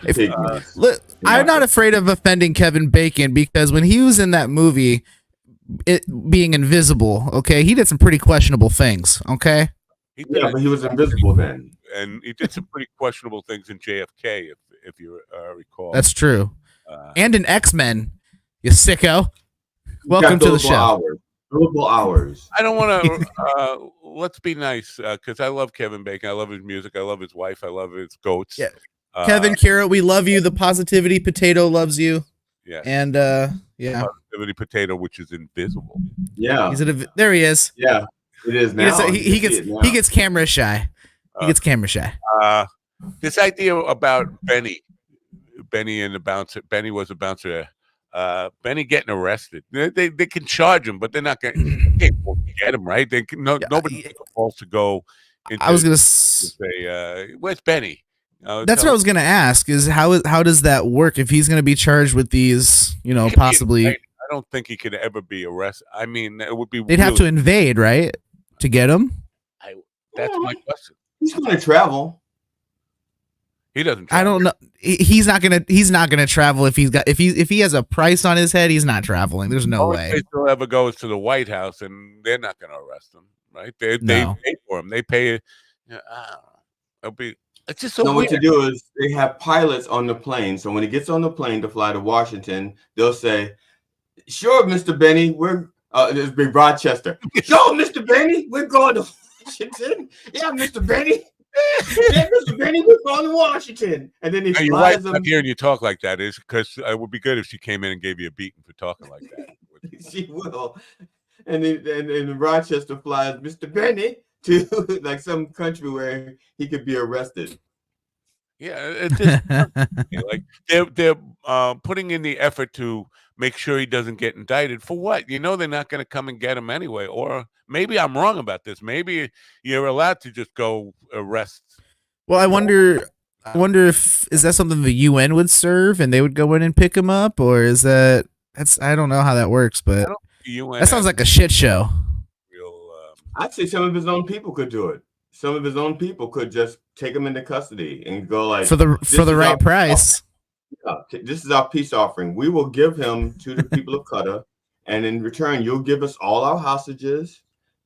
[SPEAKER 8] I'm not afraid of offending Kevin Bacon because when he was in that movie, being invisible, okay, he did some pretty questionable things, okay?
[SPEAKER 10] Yeah, but he was invisible then.
[SPEAKER 3] And he did some pretty questionable things in JFK, if you recall.
[SPEAKER 8] That's true. And in X-Men, you sicko. Welcome to the show.
[SPEAKER 10] Billable hours.
[SPEAKER 3] I don't want to. Let's be nice, because I love Kevin Bacon. I love his music. I love his wife. I love his goats.
[SPEAKER 8] Yeah. Kevin, Kira, we love you. The Positivity Potato loves you.
[SPEAKER 3] Yeah.
[SPEAKER 8] And yeah.
[SPEAKER 3] Positivity Potato, which is invisible.
[SPEAKER 10] Yeah.
[SPEAKER 8] There he is.
[SPEAKER 10] Yeah. It is now.
[SPEAKER 8] He gets camera shy. He gets camera shy.
[SPEAKER 3] This idea about Benny and the bouncer. Benny was a bouncer. Benny getting arrested. They can charge him, but they're not going to get him, right? Nobody falls to go.
[SPEAKER 8] I was going to
[SPEAKER 3] say, where's Benny?
[SPEAKER 8] That's what I was going to ask. Is how does that work if he's going to be charged with these? Possibly.
[SPEAKER 3] I don't think he could ever be arrested. I mean, it would be.
[SPEAKER 8] They'd have to invade, right, to get him.
[SPEAKER 3] That's my question.
[SPEAKER 10] He's going to travel.
[SPEAKER 3] He doesn't travel.
[SPEAKER 8] I don't know. He's not gonna travel if he has a price on his head. He's not traveling. There's no way.
[SPEAKER 3] If he'll ever goes to the White House, and they're not going to arrest him. right? They
[SPEAKER 8] No.
[SPEAKER 3] pay for them. They pay. I don't know. It's just so
[SPEAKER 10] No,
[SPEAKER 3] weird.
[SPEAKER 10] what to do is they have pilots on the plane. So when he gets on the plane to fly to Washington, they'll say, "Sure, Mr. Benny, we're this big Rochester. Sure, Mr. Benny, we're going to Washington. Yeah, Mr. Benny. Yeah, Mr. Benny, we're going to Washington." And then he
[SPEAKER 3] You're right.
[SPEAKER 10] flies them.
[SPEAKER 3] Not hearing you talk like that is because it would be good if she came in and gave you a beating for talking like that.
[SPEAKER 10] She will. And then Rochester flies Mr. Benny to like some country where he could be arrested.
[SPEAKER 3] Yeah, it's just like they're putting in the effort to make sure he doesn't get indicted for what? You know, they're not going to come and get him anyway. Or maybe I'm wrong about this. Maybe you're allowed to just go arrest.
[SPEAKER 8] Well, I wonder if is that something the UN would serve and they would go in and pick him up, or is that's I don't know how that works, but that sounds like a shit show.
[SPEAKER 10] I'd say some of his own people could do it. Some of his own people could just take him into custody and go like
[SPEAKER 8] for the right price.
[SPEAKER 10] This is our peace offering. We will give him to the people of Qatar, and in return, you'll give us all our hostages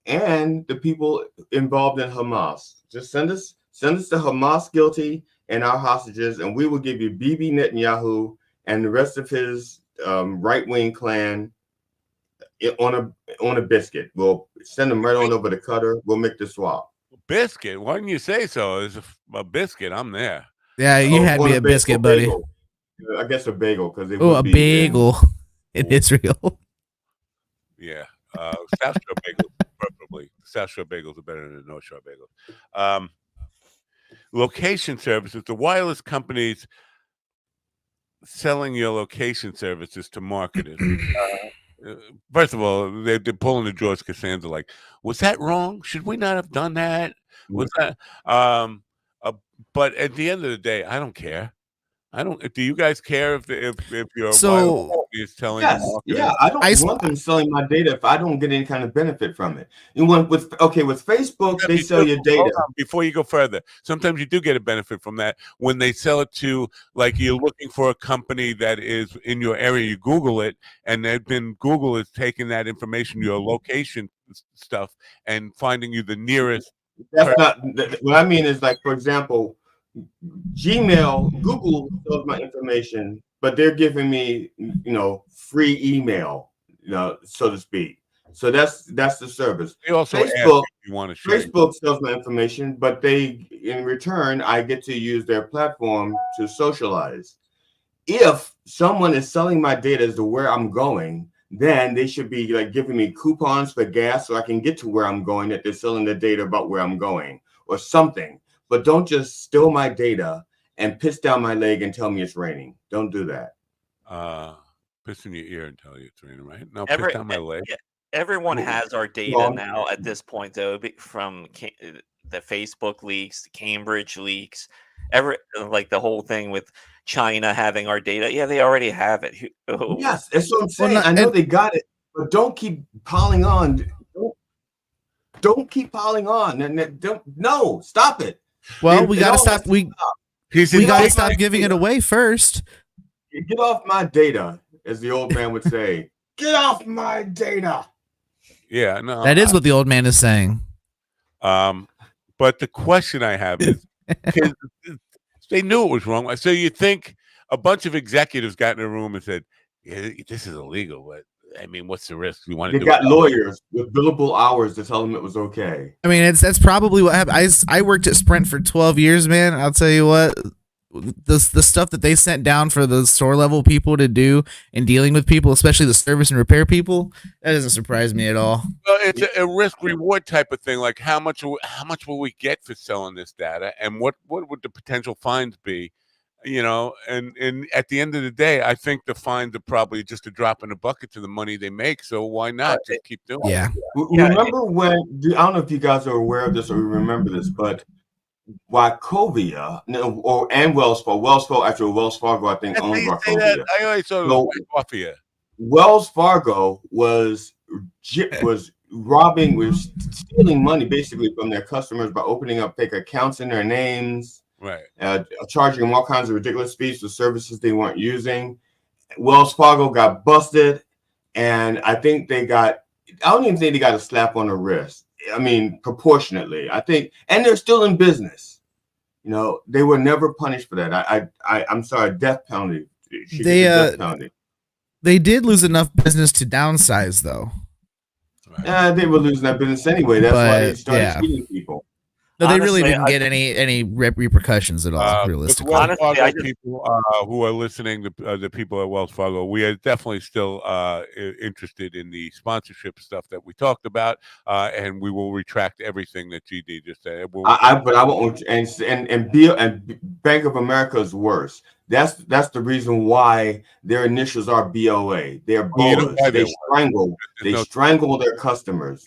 [SPEAKER 10] and the people involved in Hamas. Just send us the Hamas guilty and our hostages, and we will give you Bibi Netanyahu and the rest of his right-wing clan on a biscuit. We'll send them right on over to Qatar. We'll make the swap.
[SPEAKER 3] Biscuit? Why didn't you say so? It's a biscuit. I'm there.
[SPEAKER 8] Yeah, you had me a biscuit, buddy.
[SPEAKER 10] Bagel. I guess a bagel because they
[SPEAKER 8] a bagel in Israel.
[SPEAKER 3] Yeah, South Shore bagels, preferably. South Shore bagels are better than the North Shore bagels. Location services. The wireless companies selling your location services to marketers. First of all, they're pulling the George Costanza. Like, was that wrong? Should we not have done that? Was that? But at the end of the day, I don't care. I don't. Do you guys care if your wireless company is telling?
[SPEAKER 10] Yes, yeah. I don't want them selling my data if I don't get any kind of benefit from it. You want with Facebook, they sell your data.
[SPEAKER 3] Before you go further, sometimes you do get a benefit from that when they sell it to, like, you're looking for a company that is in your area. You Google it, and Google is taking that information, your location stuff, and finding you the nearest.
[SPEAKER 10] That's not what I mean. Is like, for example, Google sells my information, but they're giving me, free email, so to speak. So that's the service.
[SPEAKER 3] They also Facebook, if you want to share.
[SPEAKER 10] Facebook sells my information, but in return, I get to use their platform to socialize. If someone is selling my data as to where I'm going, then they should be like giving me coupons for gas so I can get to where I'm going, that they're selling the data about where I'm going or something. But don't just steal my data and piss down my leg and tell me it's raining. Don't do that.
[SPEAKER 3] Piss in your ear and tell you it's raining, right? No, piss down my leg.
[SPEAKER 9] Everyone has our data now at this point, though, from the Facebook leaks, the Cambridge leaks, like the whole thing with China having our data. Yeah, they already have it.
[SPEAKER 10] Yes, that's what I'm saying. I know they got it, but don't keep piling on. Don't keep piling on. No, stop it.
[SPEAKER 8] Well, we gotta stop. We gotta stop giving it away first.
[SPEAKER 10] Get off my data, as the old man would say. Get off my data.
[SPEAKER 3] Yeah, no.
[SPEAKER 8] That is what the old man is saying.
[SPEAKER 3] But the question I have is, they knew it was wrong. So you think a bunch of executives got in a room and said, "Yeah, this is illegal, but I mean, what's the risk? We want to."
[SPEAKER 10] They got lawyers with billable hours to tell them it was okay.
[SPEAKER 8] I mean, that's probably what happened. I worked at Sprint for 12 years, man. I'll tell you what, the stuff that they sent down for the store level people to do in dealing with people, especially the service and repair people, that doesn't surprise me at all.
[SPEAKER 3] Well, it's a risk reward type of thing. Like, how much will we get for selling this data, and what would the potential fines be? And at the end of the day, I think the fines are probably just a drop in the bucket to the money they make. So why not just keep doing it?
[SPEAKER 8] Yeah.
[SPEAKER 10] Remember when, I don't know if you guys are aware of this or remember this, but Wachovia and Wells Fargo, after Wells Fargo, I think, owned Wachovia.
[SPEAKER 3] I always saw Wachovia.
[SPEAKER 10] Wells Fargo was stealing money basically from their customers by opening up fake accounts in their names.
[SPEAKER 3] Right.
[SPEAKER 10] Charging them all kinds of ridiculous fees for services they weren't using. Wells Fargo got busted, and I don't even think they got a slap on the wrist. I mean, proportionately, I think, and they're still in business. You know, they were never punished for that. I'm sorry, death penalty.
[SPEAKER 8] They did lose enough business to downsize, though.
[SPEAKER 10] They were losing that business anyway. That's why they started cheating people.
[SPEAKER 8] No, they really didn't get any repercussions at all, realistically.
[SPEAKER 3] Wells Fargo people who are listening, the people at Wells Fargo, we are definitely still interested in the sponsorship stuff that we talked about, and we will retract everything that GD just said.
[SPEAKER 10] But I won't. And Bank of America is worse. That's the reason why their initials are BOA. They're BOA. They strangle their customers.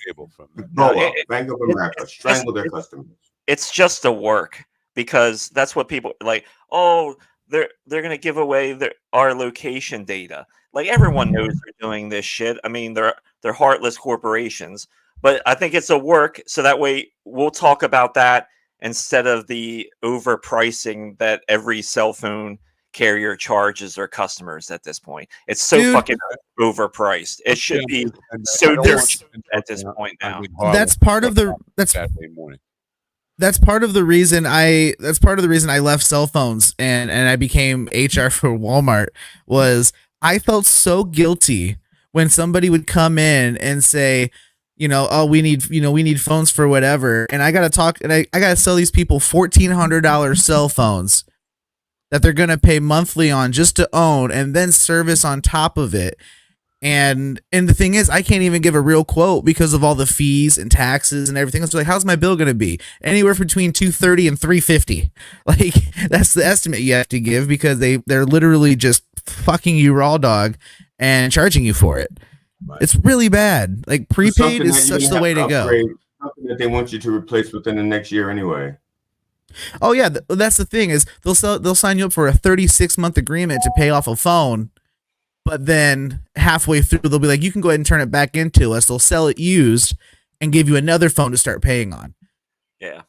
[SPEAKER 10] BOA, Bank of America, strangle their customers.
[SPEAKER 9] It's just a work, because that's what people like. Oh, they're going to give away our location data. Like, everyone knows they're doing this shit. I mean, they're heartless corporations. But I think it's a work, so that way we'll talk about that instead of the overpricing that every cell phone carrier charges their customers at this point. It's so fucking overpriced. It should be so different at this point now.
[SPEAKER 8] That's part of the reason I left cell phones and I became HR for Walmart. Was I felt so guilty when somebody would come in and say, oh, we need phones for whatever, and I gotta talk, and I gotta sell these people $1,400 cell phones that they're gonna pay monthly on just to own, and then service on top of it. And the thing is, I can't even give a real quote because of all the fees and taxes and everything. It's like, how's my bill gonna be? Anywhere between $230 and $350. Like, that's the estimate you have to give, because they're literally just fucking you raw dog and charging you for it. Right. It's really bad. Like, prepaid is such the way to go.
[SPEAKER 10] Something that they want you to replace within the next year anyway.
[SPEAKER 8] Oh yeah, that's the thing, is they'll sign you up for a 36-month agreement to pay off a phone, but then halfway through they'll be like, you can go ahead and turn it back into us. They'll sell it used and give you another phone to start paying on.
[SPEAKER 9] Yeah.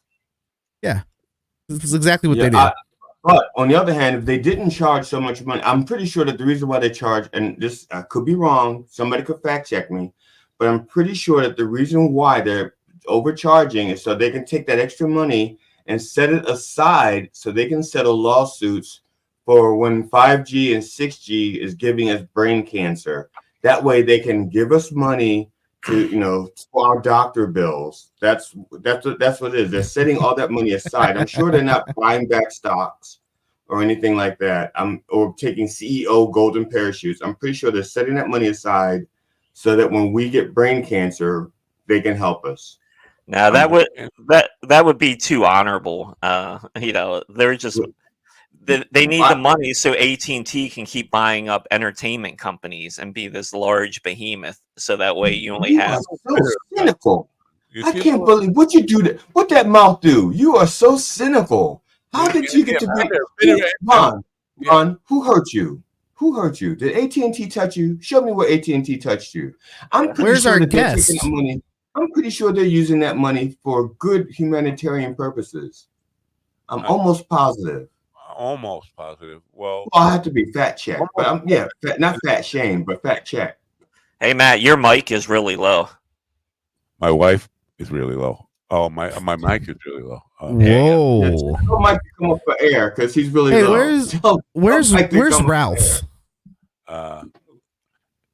[SPEAKER 8] This is exactly what they do.
[SPEAKER 10] But on the other hand, if they didn't charge so much money, I'm pretty sure that the reason why they charge, and this, I could be wrong, somebody could fact check me, but I'm pretty sure that the reason why they're overcharging is so they can take that extra money and set it aside so they can settle lawsuits for when 5G and 6G is giving us brain cancer. That way they can give us money to, for our doctor bills. That's what it is. They're setting all that money aside. I'm sure they're not buying back stocks or anything like that. Or taking CEO golden parachutes. I'm pretty sure they're setting that money aside so that when we get brain cancer, they can help us.
[SPEAKER 9] Now that would be too honorable. They're just they need the money so AT&T can keep buying up entertainment companies and be this large behemoth. So that way you only have.
[SPEAKER 10] So cynical. I can't believe what you do. What that mouth do? You are so cynical. How did you get to be? Ron, who hurt you? Who hurt you? Did AT&T touch you? Show me where AT&T touched you. I'm pretty sure that they're taking that money. I'm pretty sure they're using that money for good humanitarian purposes. I'm almost positive.
[SPEAKER 3] Almost positive. Well,
[SPEAKER 10] I have to be fact checked, but not fat shame, but fact check.
[SPEAKER 9] Hey Matt, your mic is really low.
[SPEAKER 3] My wife is really low. Oh, my mic is really low.
[SPEAKER 8] Whoa!
[SPEAKER 10] Tell Mike to come up for air because he's really low.
[SPEAKER 8] Where's Ralph?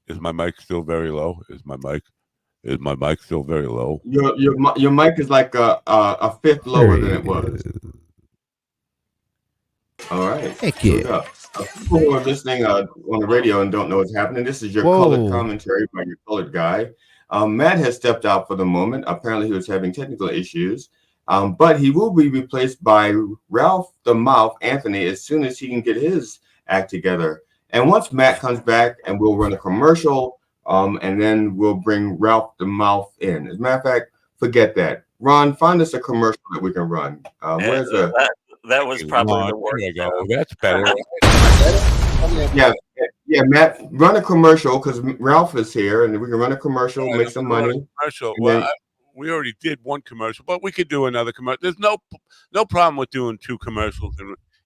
[SPEAKER 3] Is my mic still very low? Is my mic still very low?
[SPEAKER 10] Your mic is like a fifth lower than it was. All right.
[SPEAKER 8] Heck yeah.
[SPEAKER 10] People who are listening on the radio and don't know what's happening, this is your colored commentary by your colored guy. Matt has stepped out for the moment. Apparently, he was having technical issues, but he will be replaced by Ralph the Mouth Anthony as soon as he can get his act together. And once Matt comes back, and we'll run a commercial, and then we'll bring Ralph the Mouth in. As a matter of fact, forget that. Ron, find us a commercial that we can run. Where's
[SPEAKER 9] that was probably the worst.
[SPEAKER 3] There you go. That's better.
[SPEAKER 10] Yeah, Matt, run a commercial because Ralph is here, and we can run a commercial, make some money.
[SPEAKER 3] Commercial. Well, we already did one commercial, but we could do another commercial. There's no problem with doing two commercials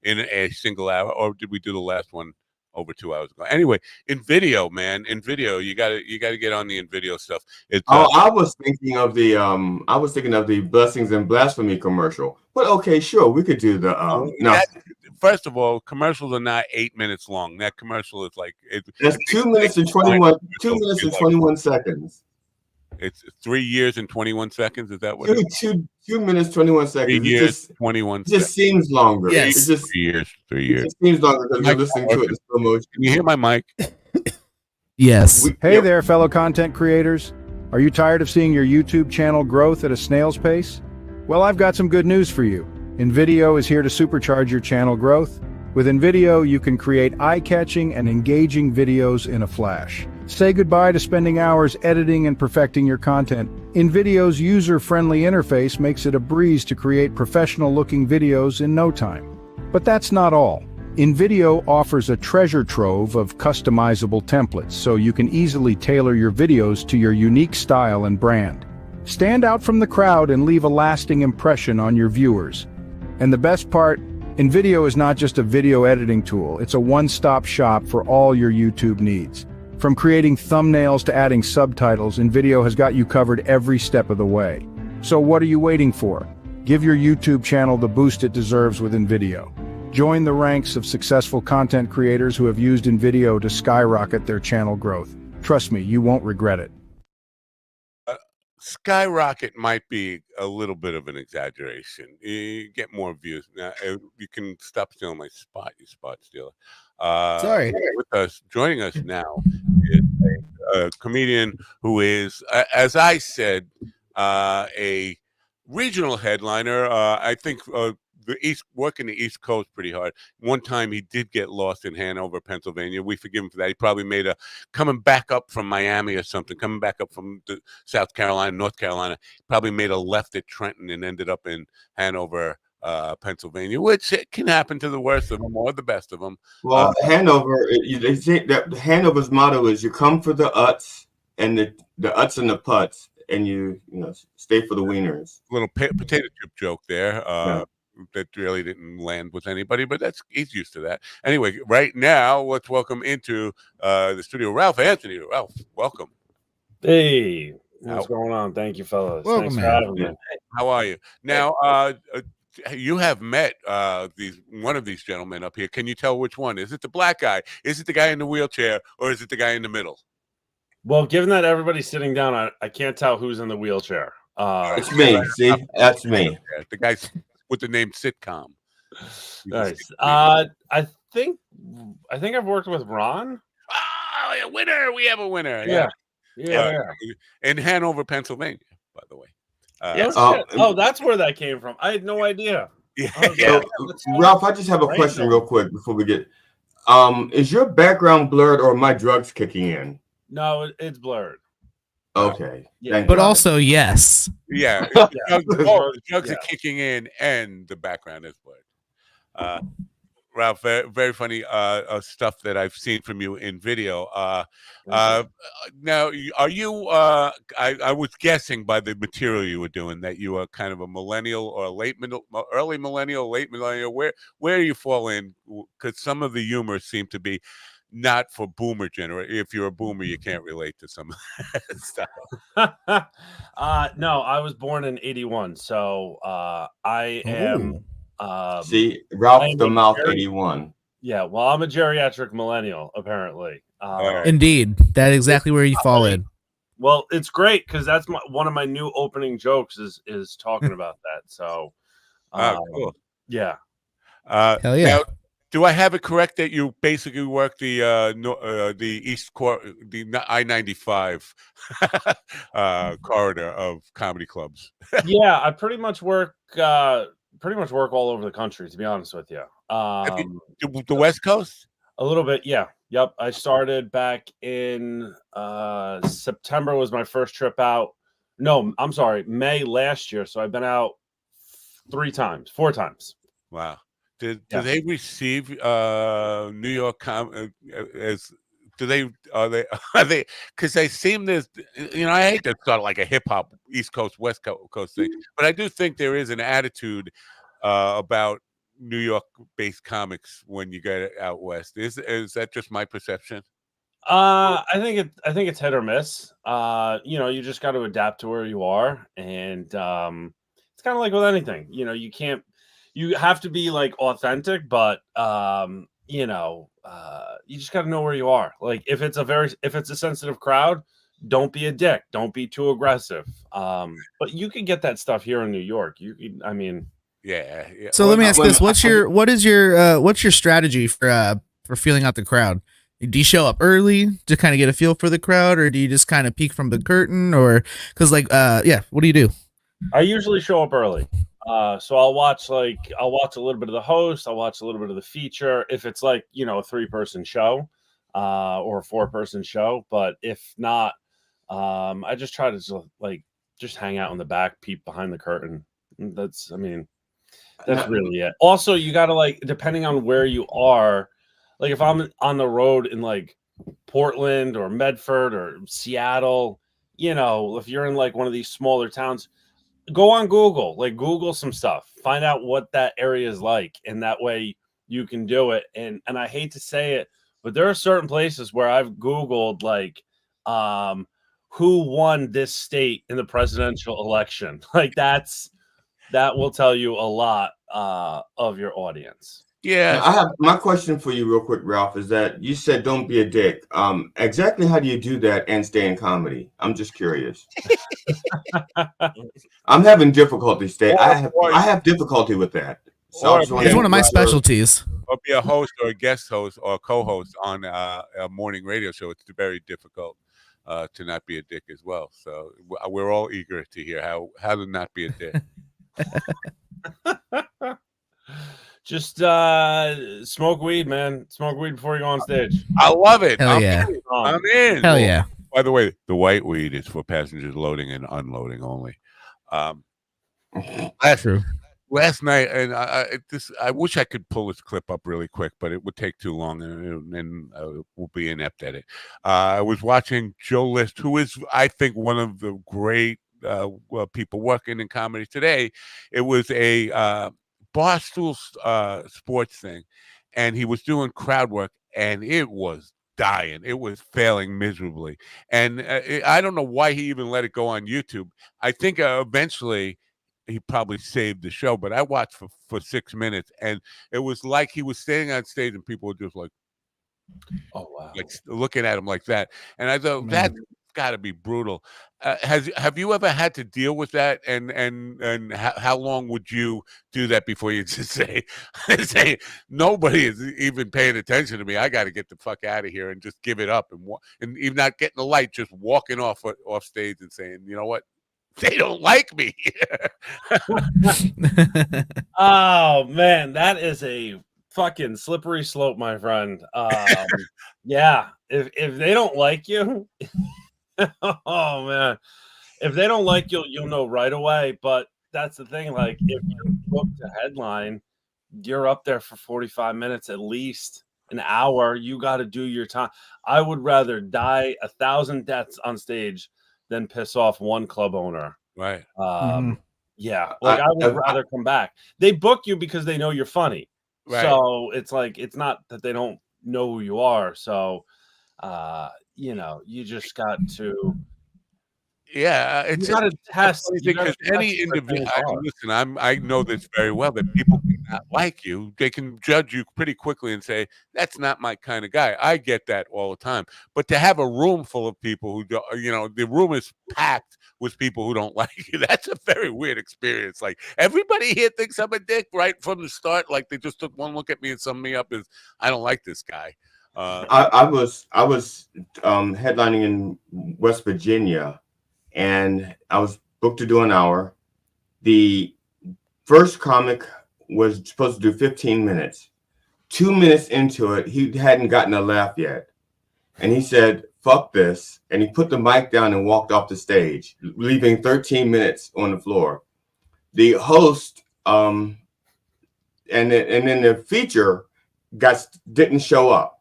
[SPEAKER 3] in a single hour. Or did we do the last one over 2 hours ago. Anyway, in video, man, in video, you gotta get on the in video stuff. It's
[SPEAKER 10] I was thinking of the Blessings and Blasphemy commercial. But okay, sure, we could do the no.
[SPEAKER 3] First of all, commercials are not 8 minutes long. That commercial is like
[SPEAKER 10] That's 2 minutes and 21. 2 minutes and 21 seconds.
[SPEAKER 3] It's 3 years and 21 seconds. Is that what?
[SPEAKER 10] 2 minutes 21 seconds.
[SPEAKER 3] 3 years, 21.
[SPEAKER 10] It just seems longer.
[SPEAKER 3] Yes.
[SPEAKER 10] It just
[SPEAKER 3] 3 years. 3 years.
[SPEAKER 10] It just seems longer because you're listening to it in slow motion.
[SPEAKER 3] Can you hear my mic?
[SPEAKER 8] Yes.
[SPEAKER 2] Hey there, fellow content creators. Are you tired of seeing your YouTube channel growth at a snail's pace? Well, I've got some good news for you. InVideo is here to supercharge your channel growth. With InVideo, you can create eye-catching and engaging videos in a flash. Say goodbye to spending hours editing and perfecting your content. InVideo's user-friendly interface makes it a breeze to create professional-looking videos in no time. But that's not all. InVideo offers a treasure trove of customizable templates, so you can easily tailor your videos to your unique style and brand. Stand out from the crowd and leave a lasting impression on your viewers. And the best part, InVideo is not just a video editing tool, it's a one-stop shop for all your YouTube needs. From creating thumbnails to adding subtitles, InVideo has got you covered every step of the way. So what are you waiting for? Give your YouTube channel the boost it deserves with InVideo. Join the ranks of successful content creators who have used InVideo to skyrocket their channel growth. Trust me, you won't regret it.
[SPEAKER 3] Skyrocket might be a little bit of an exaggeration. You get more views. Now, you can stop stealing my spot, you spot stealer.
[SPEAKER 8] Sorry.
[SPEAKER 3] With us, joining us now is a comedian who is, as I said, a regional headliner. I think working the East Coast pretty hard. One time he did get lost in Hanover, Pennsylvania. We forgive him for that. He probably made coming back up from Miami or something, coming back up from South Carolina, North Carolina, probably made a left at Trenton and ended up in Hanover, Pennsylvania, which it can happen to the worst of them or the best of them.
[SPEAKER 10] Well, Hanover, they say that Hanover's motto is you come for the uts and the uts and the putts, and you stay for the wieners.
[SPEAKER 3] Little potato chip joke there. That really didn't land with anybody, but he's used to that. Anyway, right now, let's welcome into the studio Ralph Anthony. Ralph, welcome.
[SPEAKER 5] Hey, what's going on? Thank you, fellas.
[SPEAKER 8] Welcome,
[SPEAKER 5] Thanks for
[SPEAKER 8] man.
[SPEAKER 5] having me.
[SPEAKER 3] How are you? Now, you have met one of these gentlemen up here. Can you tell which one? Is it the black guy? Is it the guy in the wheelchair? Or is it the guy in the middle?
[SPEAKER 5] Well, given that everybody's sitting down, I can't tell who's in the wheelchair.
[SPEAKER 10] It's me. See, that's me.
[SPEAKER 3] The guy's with the name Sitcom.
[SPEAKER 5] Nice. I think I've worked with Ron.
[SPEAKER 3] Oh, a winner! We have a winner.
[SPEAKER 5] Yeah.
[SPEAKER 3] In Hanover, Pennsylvania, by the way.
[SPEAKER 5] That's where that came from. I had no idea.
[SPEAKER 10] So, Ralph, I just have a question real quick before we get. Is your background blurred or are my drugs kicking in?
[SPEAKER 5] No, it's blurred.
[SPEAKER 10] Okay.
[SPEAKER 8] But also, yes.
[SPEAKER 3] Yeah. The drugs are kicking in and the background is blurred. Ralph, very, very funny stuff that I've seen from you in video. Now, are you, I was guessing by the material you were doing that you are kind of a millennial or early millennial, late millennial. Where do you fall in? Because some of the humor seemed to be not for boomer generation. If you're a boomer, you can't relate to some of that stuff.
[SPEAKER 5] No, I was born in 81, so I am.
[SPEAKER 10] See, Ralph the Mouth 81.
[SPEAKER 5] Yeah, well, I'm a geriatric millennial, apparently.
[SPEAKER 8] Indeed, that's exactly where you fall in.
[SPEAKER 5] Well, it's great because that's one of my new opening jokes is talking about that. So,
[SPEAKER 3] cool.
[SPEAKER 5] Yeah.
[SPEAKER 8] Hell yeah.
[SPEAKER 3] Now, do I have it correct that you basically work the East the I-95 corridor of comedy clubs?
[SPEAKER 5] Yeah, I pretty much work all over the country, to be honest with you.
[SPEAKER 3] The West Coast?
[SPEAKER 5] A little bit, yeah. Yep. I started back in September was my first trip out. No, I'm sorry, May last year. So I've been out 4 times. Wow.
[SPEAKER 3] Do they receive New York as are they because they seem there's I hate to start like a hip hop East Coast West Coast thing, but I do think there is an attitude about New York-based comics when you get out west. Is that just my perception?
[SPEAKER 5] I think it's hit or miss. You just got to adapt to where you are, and it's kind of like with anything. You have to be like authentic, but you just got to know where you are. Like if it's a sensitive crowd, don't be a dick. Don't be too aggressive. But you can get that stuff here in New York.
[SPEAKER 3] Yeah.
[SPEAKER 8] So let me ask this: what's your strategy for feeling out the crowd? Do you show up early to kind of get a feel for the crowd, or do you just kind of peek from the curtain, or because what do you do?
[SPEAKER 5] I usually show up early. So I'll watch a little bit of the host. I'll watch a little bit of the feature if it's like a 3-person show, or a 4-person show. But if not, I just try to just hang out in the back, peep behind the curtain. That's really it. Also, you gotta depending on where you are. Like if I'm on the road in like Portland or Medford or Seattle, if you're in like one of these smaller towns, go on Google, Google some stuff, find out what that area is like, and that way you can do it. And I hate to say it, but there are certain places where I've Googled who won this state in the presidential election. That will tell you a lot of your audience.
[SPEAKER 3] Yeah.
[SPEAKER 10] I have my question for you real quick, Ralph, is that you said don't be a dick. Exactly how do you do that and stay in comedy? I'm just curious. I'm having difficulty I have difficulty with that. So
[SPEAKER 8] it's one of my specialties.
[SPEAKER 3] Or be a host or a guest host or a co-host on a morning radio show. It's very difficult to not be a dick as well. So we're all eager to hear how to not be a dick.
[SPEAKER 5] Just smoke weed, man. Smoke weed before you go on stage.
[SPEAKER 3] I love it.
[SPEAKER 8] Hell yeah.
[SPEAKER 3] I'm in.
[SPEAKER 8] Hell yeah.
[SPEAKER 3] By the way, the white weed is for passengers loading and unloading only. Last night, and I wish I could pull this clip up really quick, but it would take too long, and we'll be inept at it. I was watching Joe List, who is, I think, one of the great people working in comedy today. It was a Barstool sports thing, and he was doing crowd work, and it was dying. It was failing miserably, and I don't know why he even let it go on YouTube. I think eventually he probably saved the show, but I watched for 6 minutes, and it was like he was standing on stage, and people were just like,
[SPEAKER 5] "Oh wow,"
[SPEAKER 3] like looking at him like that, and I thought that's got to be brutal. Have you ever had to deal with that? And how long would you do that before you just say nobody is even paying attention to me? I got to get the fuck out of here and just give it up and even not getting the light, just walking off stage and saying, you know what? They don't like me.
[SPEAKER 5] Oh man, that is a fucking slippery slope, my friend. Yeah, if they don't like you. Oh man, if they don't like you, you'll know right away. But that's the thing. Like if you book the headline, you're up there for 45 minutes at least, an hour. You got to do your time. I would rather die 1,000 deaths on stage than piss off one club owner.
[SPEAKER 3] Right.
[SPEAKER 5] Yeah. Like I would rather come back. They book you because they know you're funny.
[SPEAKER 3] Right.
[SPEAKER 5] So it's like it's not that they don't know who you are. So you just got to.
[SPEAKER 3] Yeah, it's
[SPEAKER 5] got to test
[SPEAKER 3] because any individual. Listen, I know this very well that people cannot like you. They can judge you pretty quickly and say that's not my kind of guy. I get that all the time. But to have a room full of people who, the room is packed with people who don't like you. That's a very weird experience. Like everybody here thinks I'm a dick right from the start. Like they just took one look at me and summed me up as I don't like this guy.
[SPEAKER 10] I was headlining in West Virginia, and I was booked to do an hour. The first comic was supposed to do 15 minutes. 2 minutes into it, he hadn't gotten a laugh yet. And he said, fuck this. And he put the mic down and walked off the stage, leaving 13 minutes on the floor. The host, and then the feature didn't show up.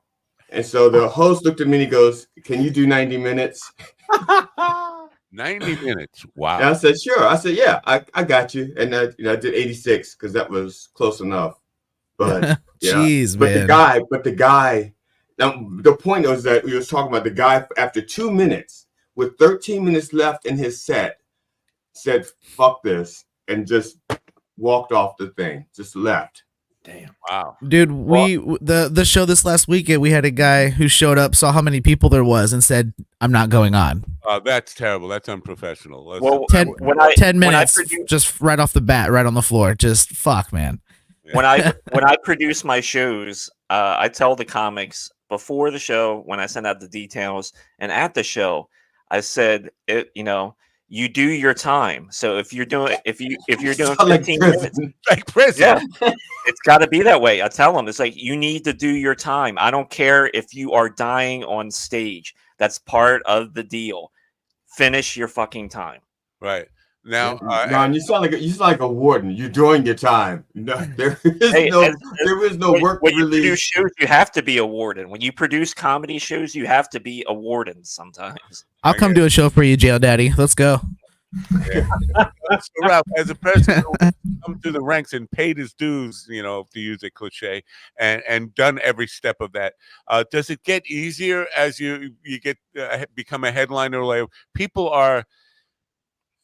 [SPEAKER 10] And so the host looked at me and he goes, can you do 90 minutes?
[SPEAKER 3] 90 minutes. Wow.
[SPEAKER 10] And I said, sure. I said, yeah, I got you. And I did 86 because that was close enough. But
[SPEAKER 8] Jeez,
[SPEAKER 10] but
[SPEAKER 8] man.
[SPEAKER 10] the guy. Now the point was that we was talking about the guy after 2 minutes with 13 minutes left in his set said fuck this and just walked off the thing, just left.
[SPEAKER 5] Damn.
[SPEAKER 3] Wow.
[SPEAKER 8] Dude, the show this last weekend, we had a guy who showed up, saw how many people there was, and said, "I'm not going on."
[SPEAKER 3] That's terrible. That's unprofessional. Let's
[SPEAKER 9] Well,
[SPEAKER 8] 10
[SPEAKER 9] when
[SPEAKER 8] minutes, just right off the bat, right on the floor. Just fuck, man.
[SPEAKER 9] when I produce my shows, I tell the comics before the show when I send out the details, and at the show, I said, you do your time. So if you're doing 15 minutes,
[SPEAKER 3] like prison,
[SPEAKER 9] yeah, it's got to be that way. I tell them it's like you need to do your time. I don't care if you are dying on stage. That's part of the deal. Finish your fucking time.
[SPEAKER 3] Right. Now,
[SPEAKER 10] Ron, you sound like a warden. You're doing your time. No, there is no work
[SPEAKER 9] when you
[SPEAKER 10] release.
[SPEAKER 9] produce shows, you have to be a warden. When you produce comedy shows, you have to be a warden sometimes.
[SPEAKER 8] I'll come do a show for you, Jail Daddy. Let's go.
[SPEAKER 3] Yeah. So, Ralph, as a person who come through the ranks and paid his dues, to use a cliche, and done every step of that, does it get easier as you get become a headliner? Like people are.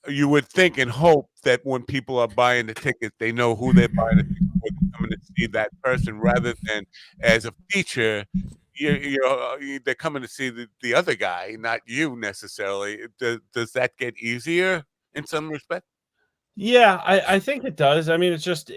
[SPEAKER 3] You would think and hope that when people are buying the tickets, they know who they're buying the ticket for, they're coming to see that person, rather than as a feature, they're coming to see the other guy, not you necessarily. Does that get easier in some respect?
[SPEAKER 5] Yeah, I think it does. I mean, it's just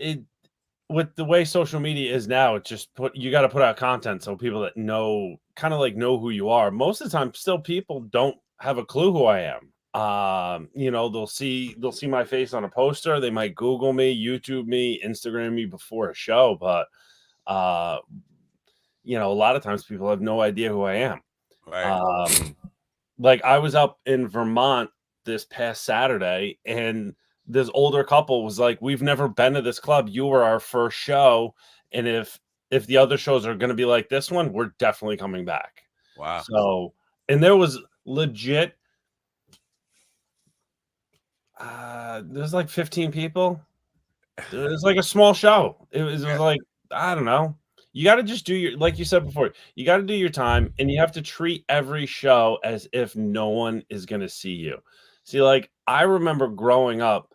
[SPEAKER 5] with the way social media is now, it's just you got to put out content so people that know who you are. Most of the time, still people don't have a clue who I am. They'll see my face on a poster. They might Google me, YouTube me, Instagram me before a show, but a lot of times people have no idea who I am.
[SPEAKER 3] Right.
[SPEAKER 5] Like I was up in Vermont this past Saturday, and this older couple was like, "We've never been to this club. You were our first show, and if the other shows are going to be like this one, we're definitely coming back."
[SPEAKER 3] Wow.
[SPEAKER 5] So, and there was legit. There's like 15 people. It was like a small show. It was like, I don't know. You got to just do like you said before, you got to do your time, and you have to treat every show as if no one is going to see you. See, like I remember growing up,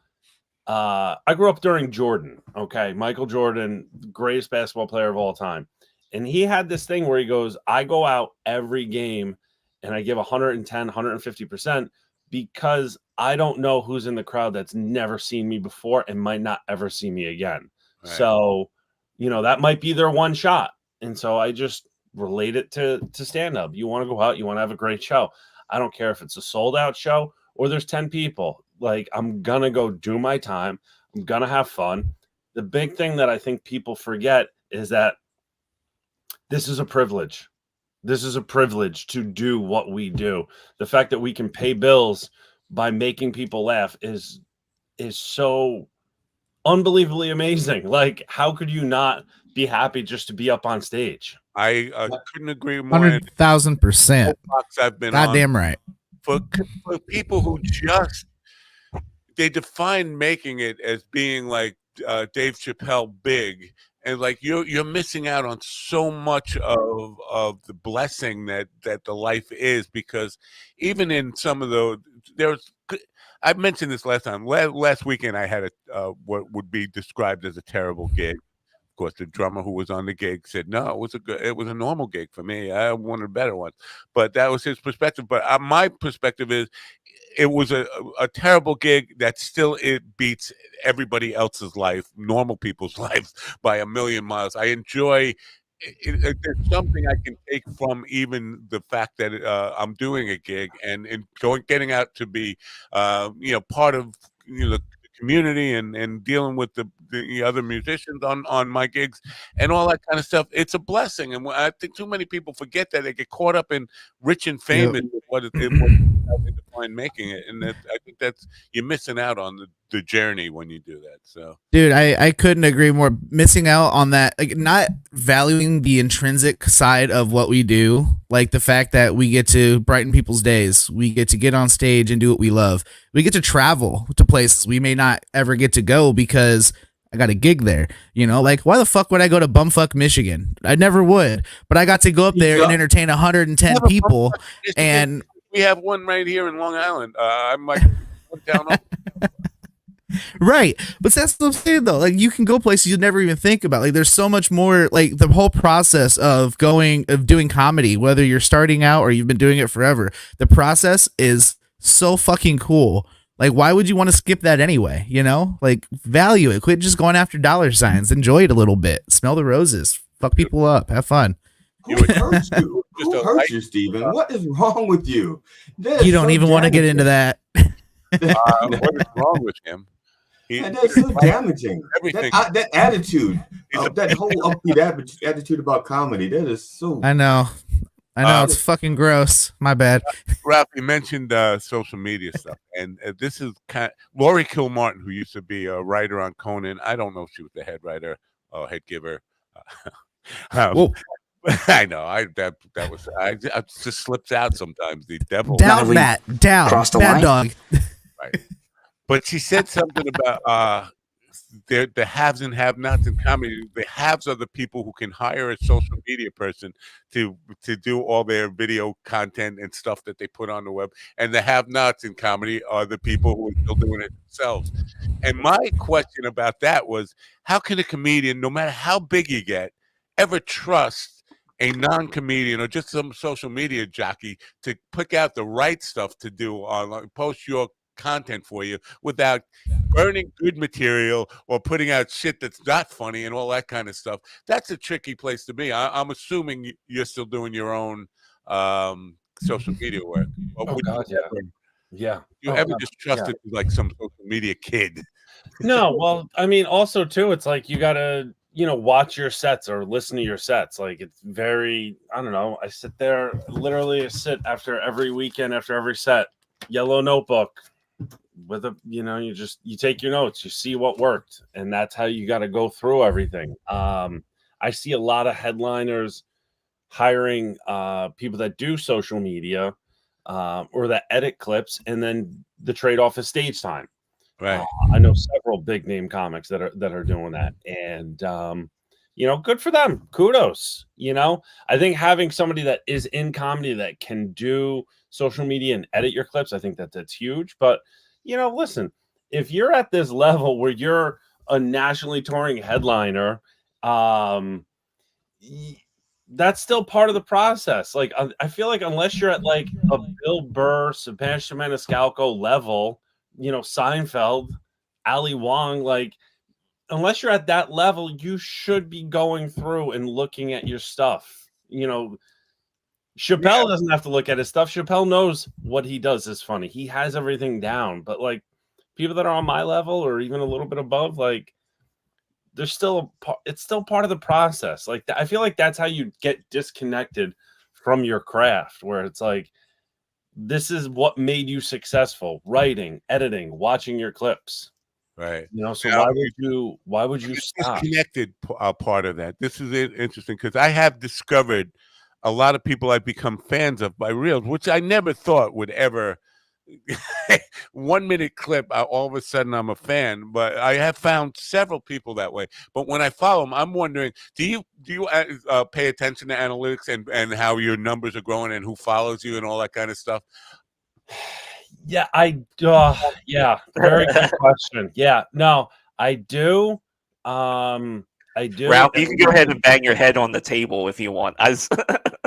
[SPEAKER 5] I grew up during Jordan. Okay. Michael Jordan, greatest basketball player of all time. And he had this thing where he goes, I go out every game and I give 110, 150% because I don't know who's in the crowd that's never seen me before and might not ever see me again. Right. So, that might be their one shot. And so I just relate it to stand up. You want to go out, you want to have a great show. I don't care if it's a sold out show or there's 10 people. Like I'm going to go do my time. I'm going to have fun. The big thing that I think people forget is that this is a privilege. This is a privilege to do what we do. The fact that we can pay bills by making people laugh is so unbelievably amazing. Like, how could you not be happy just to be up on stage?
[SPEAKER 3] I couldn't agree more.
[SPEAKER 8] 100,000%.
[SPEAKER 3] I've been
[SPEAKER 8] goddamn right.
[SPEAKER 3] For people who they define making it as being like Dave Chappelle big. And like you're missing out on so much of the blessing that the life is, because even in some of I mentioned this last time. Last weekend I had what would be described as a terrible gig. Of course, the drummer who was on the gig said no, it was a normal gig for me. I wanted a better one, but that was his perspective. But my perspective is, it was a terrible gig that still it beats everybody else's life, normal people's lives, by a million miles. I enjoy it. There's something I can take from even the fact that I'm doing a gig and getting out to be part of the community and dealing with the other musicians on my gigs and all that kind of stuff. It's a blessing, and I think too many people forget that. They get caught up in rich and famous, what they define making it, and I think that's you're missing out on the journey when you do that. So,
[SPEAKER 8] dude, I couldn't agree more. Missing out on that, like not valuing the intrinsic side of what we do, like the fact that we get to brighten people's days, we get to get on stage and do what we love, we get to travel to places we may not ever get to go because I got a gig there. You know, like why the fuck would I go to bumfuck Michigan? I never would. But I got to go up there and entertain 110 people. And
[SPEAKER 3] we have one right here in Long Island. I'm like one town over.
[SPEAKER 8] Right. But that's what I'm saying though. Like you can go places you'd never even think about. Like there's so much more, like the whole process of doing comedy, whether you're starting out or you've been doing it forever. The process is so fucking cool. Like why would you want to skip that anyway? You know? Like value it. Quit just going after dollar signs. Enjoy it a little bit. Smell the roses. Fuck people up. Have fun.
[SPEAKER 10] Who hurt you? Who hurt you, Steven? What is wrong with you?
[SPEAKER 8] You don't even want to get into that.
[SPEAKER 3] What is wrong with him?
[SPEAKER 10] That's so damaging. Everything. That attitude, that whole upbeat attitude about comedy, that is so.
[SPEAKER 8] I know. It's fucking gross. My bad.
[SPEAKER 3] Ralph, you mentioned social media stuff, and this is Laurie Kilmartin, who used to be a writer on Conan. I don't know if she was the head writer or head giver. I know. That was. I just slips out sometimes. The devil.
[SPEAKER 8] Down, Matt. Down.
[SPEAKER 3] Cross the
[SPEAKER 8] bad
[SPEAKER 3] line.
[SPEAKER 8] Dog.
[SPEAKER 3] Right. But she said something about the haves and have-nots in comedy. The haves are the people who can hire a social media person to do all their video content and stuff that they put on the web. And the have-nots in comedy are the people who are still doing it themselves. And my question about that was, how can a comedian, no matter how big you get, ever trust a non-comedian or just some social media jockey to pick out the right stuff to do online, post your content for you without burning good material or putting out shit that's not funny and all that kind of stuff? That's a tricky place to be. I'm assuming you're still doing your own social media work.
[SPEAKER 5] Yeah.
[SPEAKER 3] You ever just trusted like some social media kid?
[SPEAKER 5] No, well, I mean, also too, it's like you gotta, watch your sets or listen to your sets. Like it's very, I don't know. I sit after every weekend, after every set, yellow notebook with a, you take your notes, you see what worked, and that's how you got to go through everything. I see a lot of headliners hiring people that do social media or that edit clips, and then the trade-off is stage time.
[SPEAKER 3] Right.
[SPEAKER 5] I know several big name comics that are doing that, and good for them. Kudos. I think having somebody that is in comedy that can do social media and edit your clips, I think that's huge. But listen, if you're at this level where you're a nationally touring headliner, that's still part of the process. Like I feel like unless you're at like a Bill Burr, Sebastian Maniscalco level, Seinfeld, Ali Wong, like unless you're at that level, you should be going through and looking at your stuff. Chappelle doesn't have to look at his stuff. Chappelle knows what he does is funny. He has everything down. But like people that are on my level or even a little bit above, like there's still it's still part of the process. Like I feel like that's how you get disconnected from your craft, where it's like this is what made you successful: writing, editing, watching your clips.
[SPEAKER 3] Right.
[SPEAKER 5] So why would you stop?
[SPEAKER 3] Disconnected part of that. This is interesting because I have discovered a lot of people I've become fans of by Reels, which I never thought would ever. 1 minute clip, all of a sudden I'm a fan. But I have found several people that way. But when I follow them, I'm wondering, do you pay attention to analytics and how your numbers are growing and who follows you and all that kind of stuff?
[SPEAKER 5] Yeah, I do. Yeah, very good question. Yeah, no, I do. I do.
[SPEAKER 9] Ralph, you can go ahead and bang your head on the table if you want.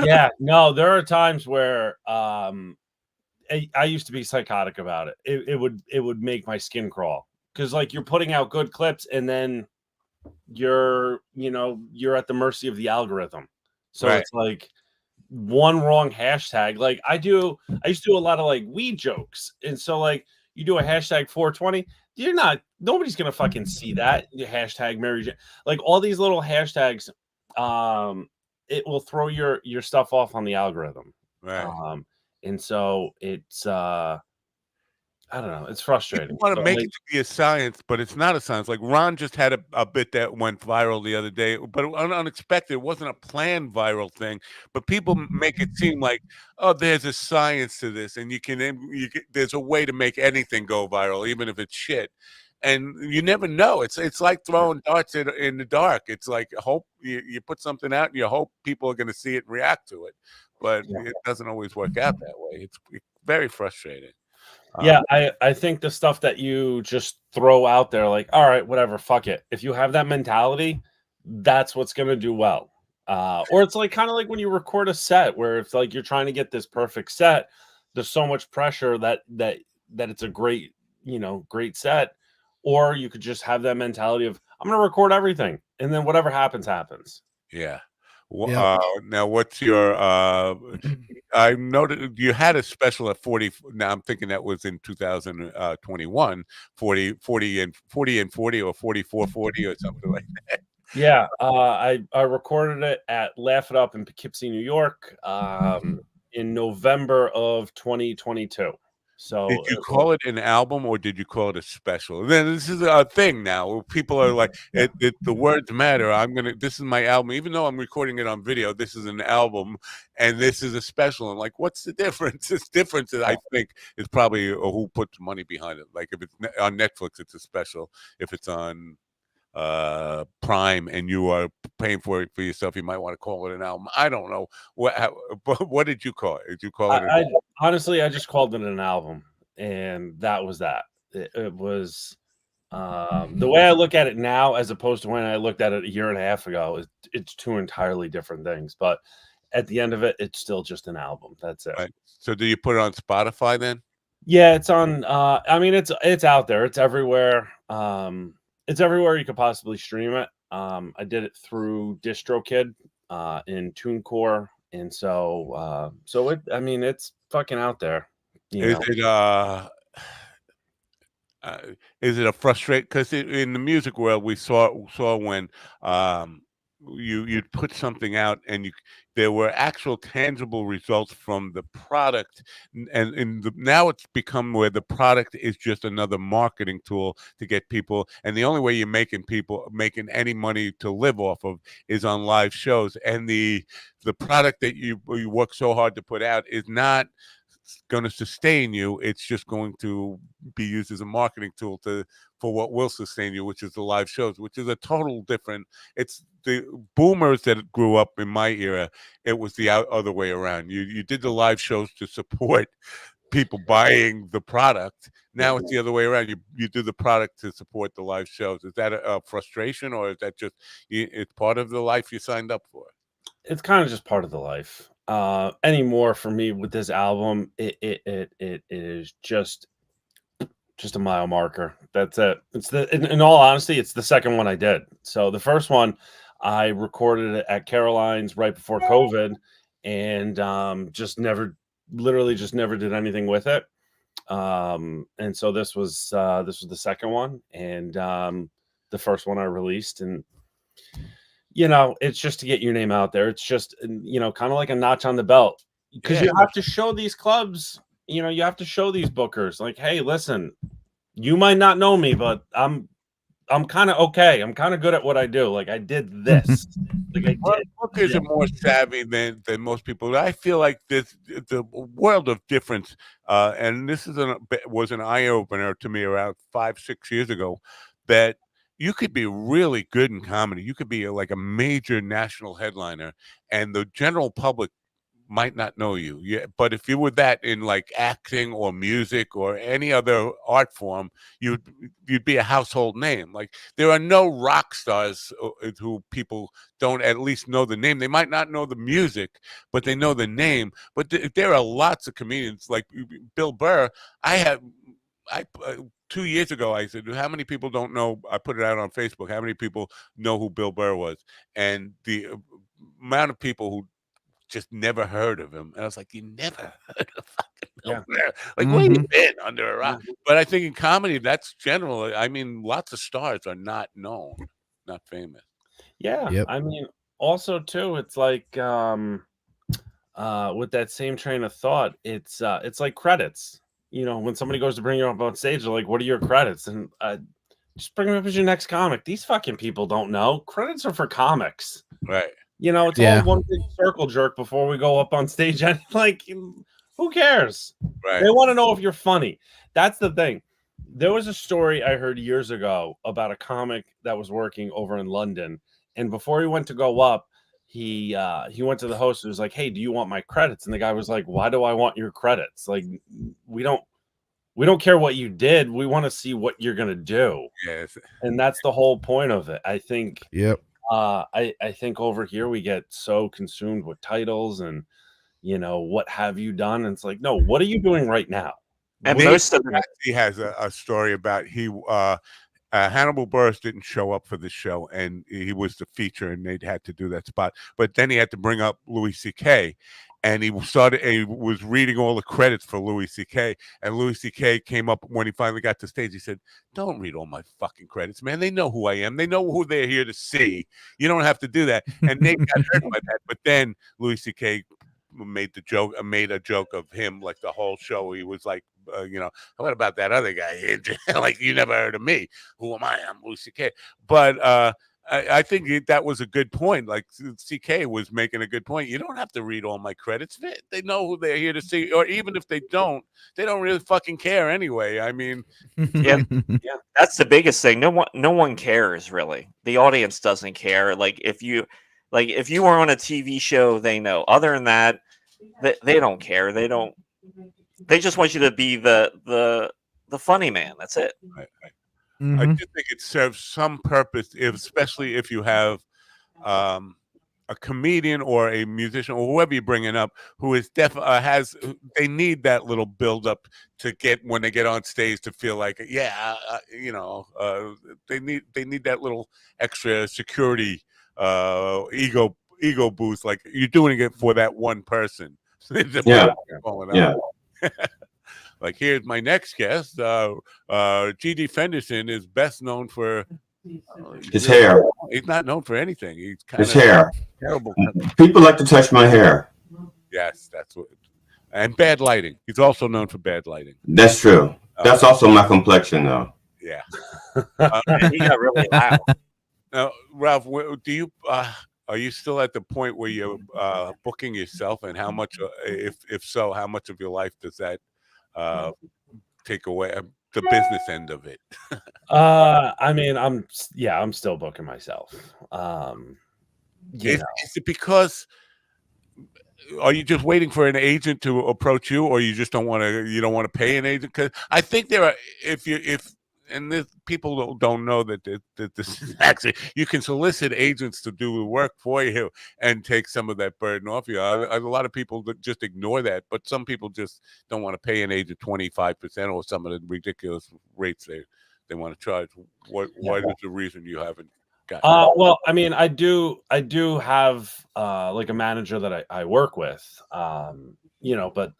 [SPEAKER 5] Yeah, no, there are times where I used to be psychotic about it. It would make my skin crawl because like you're putting out good clips and then you're at the mercy of the algorithm. So
[SPEAKER 3] Right.
[SPEAKER 5] It's like one wrong hashtag. Like I used to do a lot of like weed jokes, and so like you do a hashtag 420. Nobody's gonna fucking see that. Your hashtag Mary Jane, like all these little hashtags, it will throw your stuff off on the algorithm.
[SPEAKER 3] Right.
[SPEAKER 5] And so it's I don't know, it's frustrating.
[SPEAKER 3] You want to
[SPEAKER 5] So,
[SPEAKER 3] make
[SPEAKER 5] like,
[SPEAKER 3] it to be a science, but it's not a science. Like Ron just had a bit that went viral the other day, but unexpected. It wasn't a planned viral thing, but people make it seem like, oh, there's a science to this, and you can there's a way to make anything go viral, even if it's shit. and you never know. It's like throwing darts in the dark. It's like hope you put something out and you hope people are going to see it and react to it, but it doesn't always work out that way. It's very frustrating.
[SPEAKER 5] Yeah, I think the stuff that you just throw out there, like, all right, whatever, fuck it. If you have that mentality, that's what's going to do well. Or it's like kind of like when you record a set where it's like you're trying to get this perfect set. There's so much pressure that it's a great, great set. Or you could just have that mentality of I'm going to record everything, and then whatever happens, happens.
[SPEAKER 3] Yeah. Now, what's your? I noted you had a special at 40. Now I'm thinking that was in 2021. 40 and 40 or 44-40 or something like that.
[SPEAKER 5] Yeah, I recorded it at Laugh It Up in Poughkeepsie, New York, in November of 2022. So
[SPEAKER 3] did you call it an album or did you call it a special? Then this is a thing now. People are like, the words matter. This is my album, even though I'm recording it on video. This is an album, and this is a special. And like, what's the difference? This difference, I think, is probably who puts money behind it. Like if it's on Netflix, it's a special. If it's on Prime and you are paying for it for yourself, you might want to call it an album. I don't know what did you call it? Did you call it?
[SPEAKER 5] Honestly, I just called it an album, and that was that. It was the way I look at it now, as opposed to when I looked at it a year and a half ago. It's two entirely different things. But at the end of it, it's still just an album. That's it.
[SPEAKER 3] Right. So, do you put it on Spotify then?
[SPEAKER 5] Yeah, it's on. I mean, it's out there. It's everywhere. It's everywhere you could possibly stream it. I did it through DistroKid in TuneCore, and so it's fucking out there.
[SPEAKER 3] Is it a frustrate? Because in the music world, we saw when you'd put something out and there were actual tangible results from the product, and now it's become where the product is just another marketing tool to get people, and the only way you're making any money to live off of is on live shows, and the product that you work so hard to put out is not going to sustain you. It's just going to be used as a marketing tool for what will sustain you, which is the live shows, which is a total different. It's the boomers that grew up in my era. It was the other way around. You did the live shows to support people buying the product. Now it's the other way around. You do the product to support the live shows. Is that a frustration, or is that just it's part of the life you signed up for?
[SPEAKER 5] It's kind of just part of the life. Anymore for me with this album, it is just a mile marker. That's it. It's in all honesty, it's the second one I did. So the first one I recorded it at Caroline's right before COVID, and literally just never did anything with it. And so this was the second one, and the first one I released, and it's just to get your name out there. It's just, kind of like a notch on the belt, because you have to show these clubs, you have to show these bookers, like, hey, listen, you might not know me, but I'm kind of okay. I'm kind of good at what I do. Like, I did this. Like, I did.
[SPEAKER 3] Bookers are more savvy than most people. I feel like the world of difference, and this was an eye opener to me around 5-6 years ago, that you could be really good in comedy. You could be like a major national headliner, and the general public might not know you. Yeah, but if you were that in like acting or music or any other art form, you'd be a household name. Like, there are no rock stars who people don't at least know the name. They might not know the music, but they know the name. But there are lots of comedians like Bill Burr. 2 years ago, I said, how many people don't know? I put it out on Facebook. How many people know who Bill Burr was? And the amount of people who just never heard of him. And I was like, you never heard of fucking Bill Burr? Like, where you been, under a rock? But I think in comedy, that's general. I mean, lots of stars are not known, not famous.
[SPEAKER 5] Yeah. Yep. I mean, also, too, it's like with that same train of thought, it's like credits. When somebody goes to bring you up on stage, they're like, what are your credits? And just bring them up as your next comic. These fucking people don't know. Credits are for comics.
[SPEAKER 3] Right.
[SPEAKER 5] It's all one big circle jerk before we go up on stage. And like, who cares?
[SPEAKER 3] Right.
[SPEAKER 5] They want to know if you're funny. That's the thing. There was a story I heard years ago about a comic that was working over in London, and before he went to go up, he went to the host and was like, "Hey, do you want my credits?" And the guy was like, "Why do I want your credits? Like, we don't care what you did. We want to see what you're gonna do."
[SPEAKER 3] Yes.
[SPEAKER 5] And that's the whole point of it. I think.
[SPEAKER 8] Yep.
[SPEAKER 5] I think over here we get so consumed with titles and what have you done? And it's like, no, what are you doing right now?
[SPEAKER 9] And
[SPEAKER 3] Nate
[SPEAKER 9] most of them,
[SPEAKER 3] he has a story about Hannibal Buress didn't show up for the show, and he was the feature, and they had to do that spot. But then he had to bring up Louis C.K., and he was reading all the credits for Louis C.K., and Louis C.K. came up when he finally got to stage. He said, "Don't read all my fucking credits, man. They know who I am. They know who they're here to see. You don't have to do that." And Nate got hurt by that. But then Louis C.K. made a joke of him, like the whole show. He was like, what about that other guy? Like, you never heard of me. Who am I? I'm Louis C.K. But I think that was a good point. Like, CK was making a good point. You don't have to read all my credits. They know who they're here to see, or even if they don't really fucking care anyway. I mean,
[SPEAKER 9] yeah, that's the biggest thing. No one cares really. The audience doesn't care. Like if you were on a TV show, they know. Other than that, they don't care. They just want you to be the funny man. That's it.
[SPEAKER 3] Right. I do think it serves some purpose, especially if you have a comedian or a musician or whoever you're bringing up who is they need that little build up to get when they get on stage to feel like they need that little extra security ego boost, like you're doing it for that one person.
[SPEAKER 10] Yeah.
[SPEAKER 3] Like, here's my next guest. G.D. Fenderson is best known for
[SPEAKER 10] his hair.
[SPEAKER 3] He's not known for anything. He's
[SPEAKER 10] his hair.
[SPEAKER 3] Terrible.
[SPEAKER 10] People like to touch my hair.
[SPEAKER 3] Yes, that's what. And bad lighting. He's also known for bad lighting.
[SPEAKER 10] That's true. That's also my complexion, though.
[SPEAKER 3] Yeah.
[SPEAKER 9] He got really loud.
[SPEAKER 3] Now, Ralph, do you? Are you still at the point where you're booking yourself, and how much, if so, how much of your life does that take away, the business end of it?
[SPEAKER 5] I mean, I'm still booking myself.
[SPEAKER 3] Is it because? Are you just waiting for an agent to approach you, or you just don't want to pay an agent? Because I think there are, people don't know that this is actually, you can solicit agents to do the work for you and take some of that burden off you. A lot of people that just ignore that, but some people just don't want to pay an agent 25% or some of the ridiculous rates they want to charge. What is the reason you haven't?
[SPEAKER 5] Well, I mean, I do have like a manager that I work with, but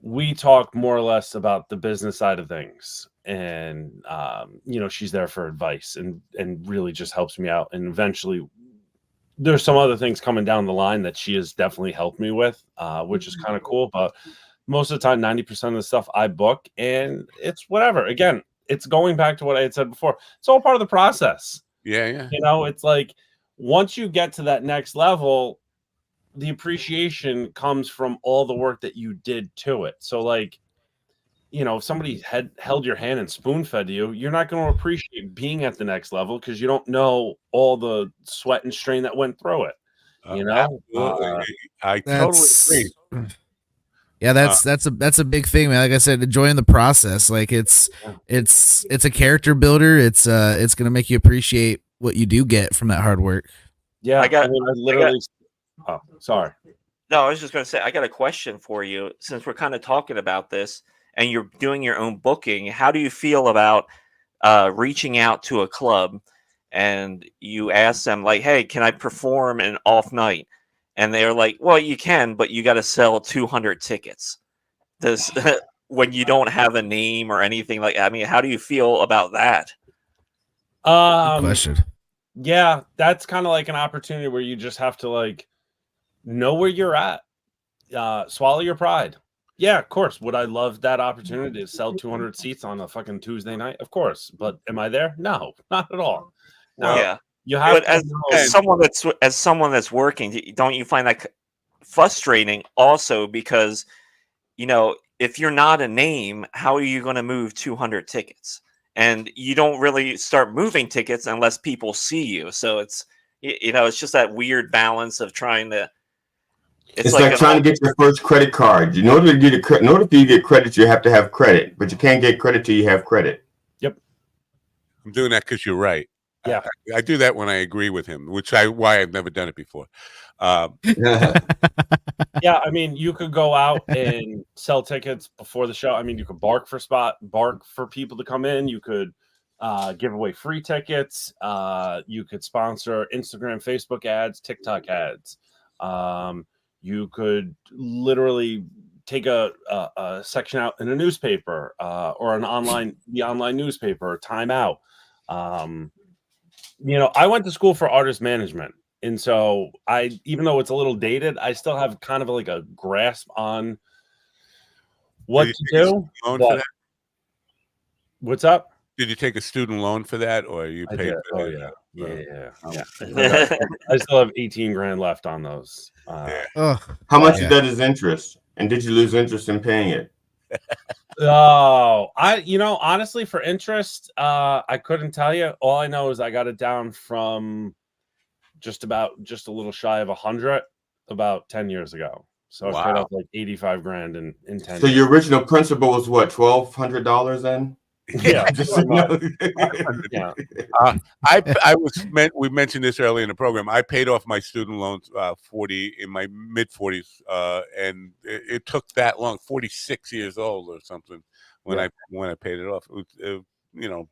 [SPEAKER 5] we talk more or less about the business side of things, and she's there for advice and really just helps me out. And eventually, there's some other things coming down the line that she has definitely helped me with, which is kind of cool. But most of the time, 90% of the stuff I book, and it's whatever. Again, it's going back to what I had said before. It's all part of the process.
[SPEAKER 3] Yeah.
[SPEAKER 5] It's like once you get to that next level, the appreciation comes from all the work that you did to it. So, like, if somebody had held your hand and spoon-fed you, you're not going to appreciate being at the next level because you don't know all the sweat and strain that went through it.
[SPEAKER 3] Absolutely. I totally agree.
[SPEAKER 8] Yeah, that's a big thing, man. Like I said, enjoying the process. Like it's a character builder. It's gonna make you appreciate what you do get from that hard work.
[SPEAKER 5] Yeah, I literally. Oh, sorry.
[SPEAKER 9] No, I was just gonna say I got a question for you. Since we're kind of talking about this, and you're doing your own booking, how do you feel about reaching out to a club and you ask them like, "Hey, can I perform an off night?" And they're like, "Well, you can, but you got to sell 200 tickets." When you don't have a name or anything like that. I mean, how do you feel about that?
[SPEAKER 8] Good question.
[SPEAKER 5] Yeah, that's kind of like an opportunity where you just have to like know where you're at. Swallow your pride. Yeah, of course. Would I love that opportunity to sell 200 seats on a fucking Tuesday night? Of course. But am I there? No, not at all. No.
[SPEAKER 9] Yeah.
[SPEAKER 5] You have
[SPEAKER 9] as someone that's working, don't you find that frustrating also because if you're not a name, how are you going to move 200 tickets? And you don't really start moving tickets unless people see you. So it's it's just that weird balance of trying to.
[SPEAKER 10] It's like trying to get your first credit card. In order for you to get credit, you have to have credit, but you can't get credit till you have credit.
[SPEAKER 5] Yep.
[SPEAKER 3] I'm doing that because you're right.
[SPEAKER 5] Yeah.
[SPEAKER 3] I do that when I agree with him, why I've never done it before.
[SPEAKER 5] Yeah, I mean, you could go out and sell tickets before the show. I mean, you could bark for people to come in. You could give away free tickets. You could sponsor Instagram, Facebook ads, TikTok ads. You could literally take a section out in a newspaper or the online newspaper, Time Out. I went to school for artist management. And so even though it's a little dated, I still have kind of like a grasp on what to do. What's up?
[SPEAKER 3] Did you take a student loan for that, or you paid?
[SPEAKER 5] Oh yeah. I still have 18 grand left on those.
[SPEAKER 10] How much of that is interest? And did you lose interest in paying it?
[SPEAKER 5] Oh, honestly, for interest, I couldn't tell you. All I know is I got it down from just a little shy of 100 about 10 years ago. So I paid off like 85 grand in 10
[SPEAKER 10] So
[SPEAKER 5] years.
[SPEAKER 10] your original principal was what, $1,200 then?
[SPEAKER 5] Yeah.
[SPEAKER 3] We mentioned this earlier in the program. I paid off my student loans 40 in my mid 40s, and it took that long, 46 years old or something when I paid it off. It was a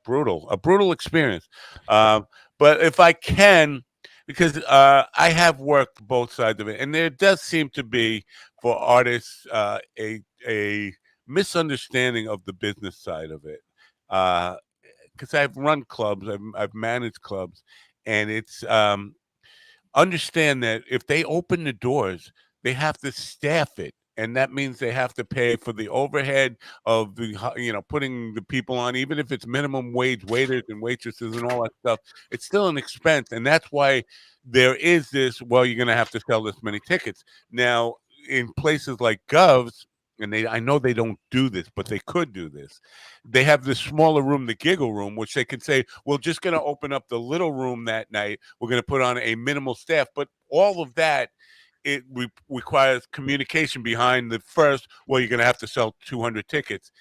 [SPEAKER 3] brutal experience. But if I can, because I have worked both sides of it, and there does seem to be for artists a misunderstanding of the business side of it. Because I've run clubs, I've managed clubs, and it's understand that if they open the doors, they have to staff it, and that means they have to pay for the overhead of the putting the people on, even if it's minimum wage waiters and waitresses and all that stuff. It's still an expense, and that's why there is this. Well, you're going to have to sell this many tickets now in places like Govs. And I know they don't do this, but they could do this. They have this smaller room, the giggle room, which they can say, we're just going to open up the little room that night. We're going to put on a minimal staff. But all of that, it requires communication behind the first, well, you're going to have to sell 200 tickets.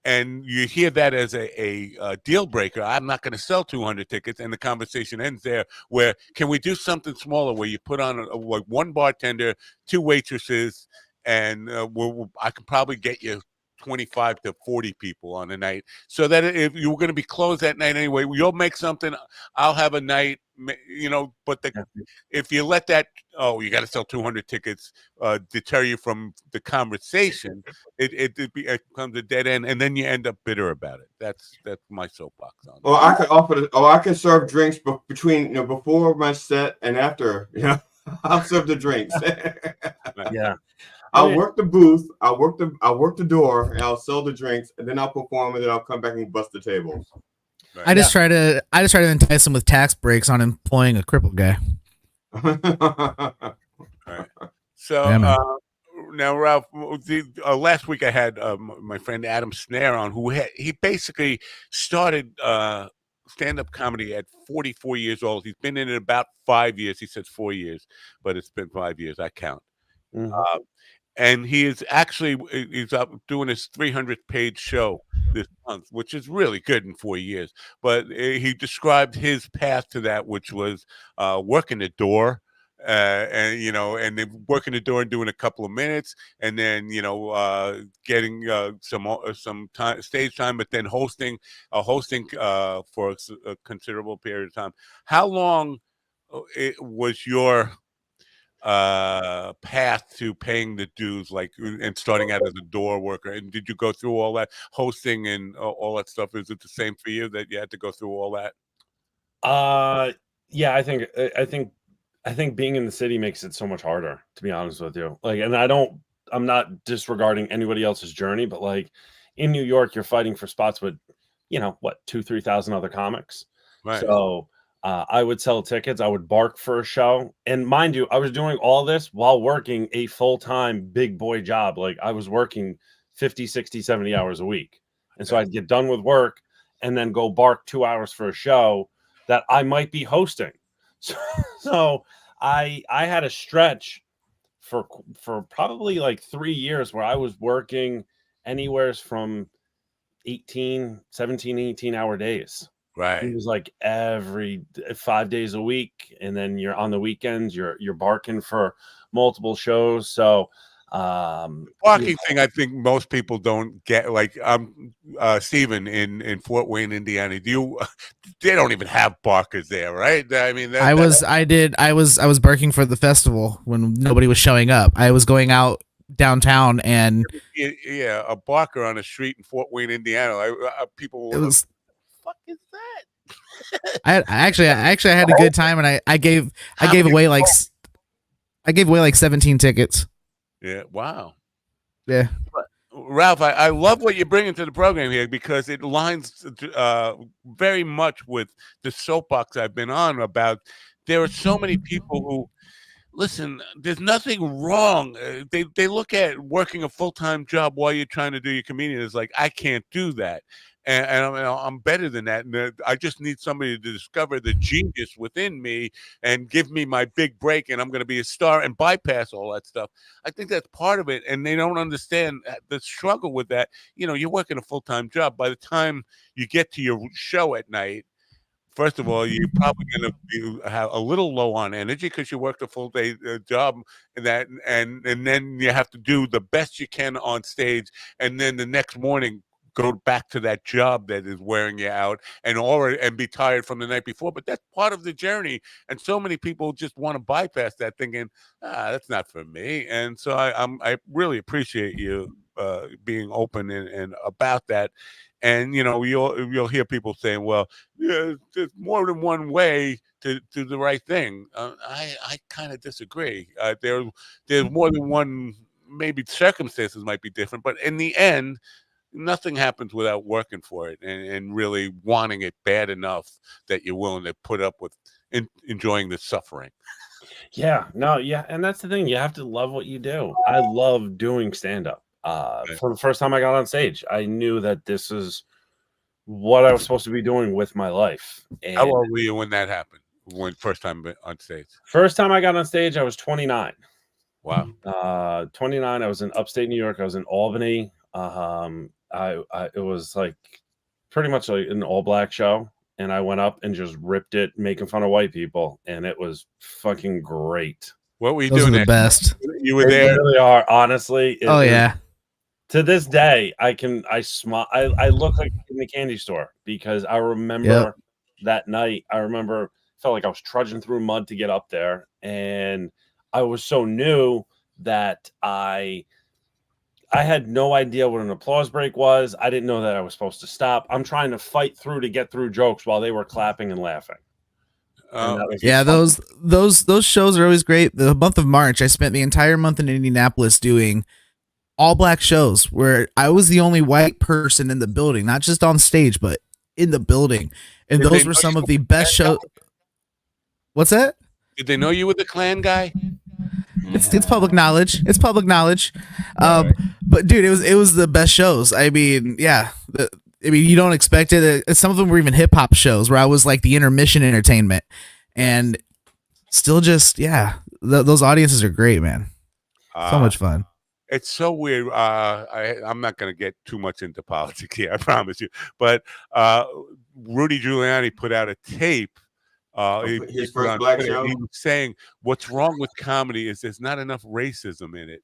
[SPEAKER 3] And you hear that as a deal breaker. I'm not going to sell 200 tickets. And the conversation ends there, where can we do something smaller where you put on like one bartender, two waitresses, and I can probably get you 25 to 40 people on a night, so that if you were going to be closed that night anyway, you'll make something. I'll have a night, but if you let that, you got to sell 200 tickets, deter you from the conversation, it becomes a dead end, and then you end up bitter about it. That's my soapbox on it.
[SPEAKER 10] Well, I could I could serve drinks between, before my set and after, I'll serve the drinks.
[SPEAKER 5] Yeah.
[SPEAKER 10] I'll work the booth, I'll work the door, and I'll sell the drinks, and then I'll perform, and then I'll come back and bust the tables.
[SPEAKER 8] Right. I just try to entice him with tax breaks on employing a crippled guy.
[SPEAKER 3] Right. So now, Ralph, last week I had my friend Adam Snare on, who he basically started stand-up comedy at 44 years old. He's been in it about 5 years. He says 4 years, but it's been 5 years. I count.
[SPEAKER 5] Mm-hmm.
[SPEAKER 3] And he's up doing his 300th page show this month, which is really good in 4 years. But he described his path to that, which was working the door, and then working the door and doing a couple of minutes, and then getting some time, stage time, but then hosting for a considerable period of time. How long was your path to paying the dues, and starting out as a door worker? And did you go through all that hosting and all that stuff? Is it the same for you, that you had to go through all that?
[SPEAKER 5] Yeah, I think being in the city makes it so much harder, to be honest with you. I'm not disregarding anybody else's journey, but like in New York, you're fighting for spots with 2,000-3,000 other comics.
[SPEAKER 3] Right.
[SPEAKER 5] So I would sell tickets. I would bark for a show. And mind you, I was doing all this while working a full-time big boy job. Like I was working 50, 60, 70 hours a week. And so I'd get done with work and then go bark 2 hours for a show that I might be hosting. So I had a stretch for probably like 3 years where I was working anywhere from 17, 18 hour days.
[SPEAKER 3] Right.
[SPEAKER 5] It was like every 5 days a week. And then you're on the weekends, you're barking for multiple shows. So,
[SPEAKER 3] barking thing, I think most people don't get. Like, Steven in Fort Wayne, Indiana. They don't even have barkers there, right? I mean,
[SPEAKER 8] I was barking for the festival when nobody was showing up. I was going out downtown and
[SPEAKER 3] a barker on a street in Fort Wayne, Indiana. People
[SPEAKER 8] it was.
[SPEAKER 3] What the fuck is that?
[SPEAKER 8] I actually had a good time, and I gave away like 17 tickets.
[SPEAKER 3] Yeah. Wow.
[SPEAKER 8] Yeah.
[SPEAKER 3] Ralph, I love what you're bringing to the program here because it lines very much with the soapbox I've been on about. There are so many people who listen. There's nothing wrong. They look at working a full-time job while you're trying to do your comedian. It's like, I can't do that. And I'm better than that. And I just need somebody to discover the genius within me and give me my big break, and I'm going to be a star and bypass all that stuff. I think that's part of it, and they don't understand the struggle with that. You know, you're working a full-time job. By the time you get to your show at night, first of all, you're probably going to have a little low on energy because you worked a full day job, and then you have to do the best you can on stage, and then the next morning go back to that job that is wearing you out and be tired from the night before. But that's part of the journey. And so many people just want to bypass that thinking, that's not for me. And so I really appreciate you being open and about that. And, you know, you'll hear people saying, well, yeah, there's more than one way to do the right thing. I kind of disagree. There's more than one, maybe circumstances might be different, but in the end, nothing happens without working for it and really wanting it bad enough that you're willing to put up with enjoying the suffering.
[SPEAKER 5] Yeah, no, yeah. And that's the thing. You have to love what you do. I love doing stand-up. For the first time I got on stage, I knew that this is what I was supposed to be doing with my life. And
[SPEAKER 3] how old were you when that happened? When first time on stage?
[SPEAKER 5] First time I got on stage, I was 29.
[SPEAKER 3] Wow.
[SPEAKER 5] 29. I was in upstate New York. I was in Albany. It was like pretty much like an all-black show, and I went up and just ripped it, making fun of white people, and it was fucking great.
[SPEAKER 3] What were you
[SPEAKER 8] Those
[SPEAKER 3] doing?
[SPEAKER 8] Are the best.
[SPEAKER 3] You were there.
[SPEAKER 5] They really are, honestly.
[SPEAKER 8] Yeah.
[SPEAKER 5] To this day, I smile. I look like in the candy store because I remember that night. I remember felt like I was trudging through mud to get up there, and I was so new that I had no idea what an applause break was. I didn't know that I was supposed to stop. I'm trying to fight through to get through jokes while they were clapping and laughing.
[SPEAKER 8] Yeah, those shows are always great. The month of March, I spent the entire month in Indianapolis doing all black shows where I was the only white person in the building, not just on stage, but in the building. And those were some of the best shows. What's that?
[SPEAKER 3] Did they know you were the Klan guy?
[SPEAKER 8] It's public knowledge. It's public knowledge. But dude, it was the best shows. I mean, yeah. You don't expect it. Some of them were even hip hop shows where I was like the intermission entertainment, and still just those audiences are great, man. So much fun.
[SPEAKER 3] It's so weird. I'm not going to get too much into politics here, I promise you. But Rudy Giuliani put out a tape.
[SPEAKER 10] His first black show.
[SPEAKER 3] He was saying what's wrong with comedy is there's not enough racism in it.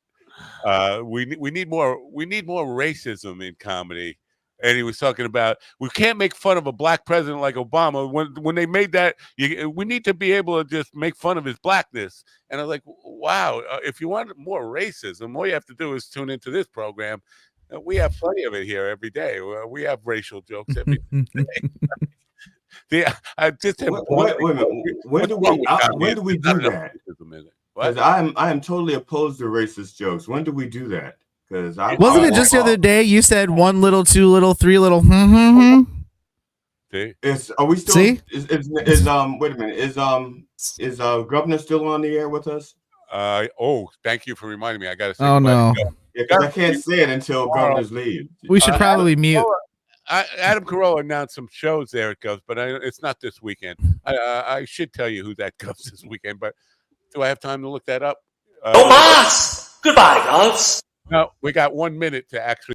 [SPEAKER 3] We need more racism in comedy. And he was talking about we can't make fun of a black president like Obama. When they made that, we need to be able to just make fun of his blackness. And I was like, wow, if you want more racism, all you have to do is tune into this program. We have plenty of it here every day. We have racial jokes every day. I just have
[SPEAKER 10] wait a minute. When do we do that? Because I am totally opposed to racist jokes. When do we do that? Because
[SPEAKER 8] wasn't it just the other day you said 1 little, 2 little, 3 little?
[SPEAKER 10] Are we still?
[SPEAKER 8] See?
[SPEAKER 10] Is wait a minute. Is Governor still on the air with us?
[SPEAKER 3] Oh, thank you for reminding me. I got to say.
[SPEAKER 8] Oh no.
[SPEAKER 10] Yeah, because I can't see it until governors leave.
[SPEAKER 8] We should probably mute.
[SPEAKER 3] Adam Carolla announced some shows there it goes, but it's not this weekend. I should tell you who that goes this weekend, but do I have time to look that up?
[SPEAKER 9] Goodbye, guys.
[SPEAKER 3] No, we got 1 minute to actually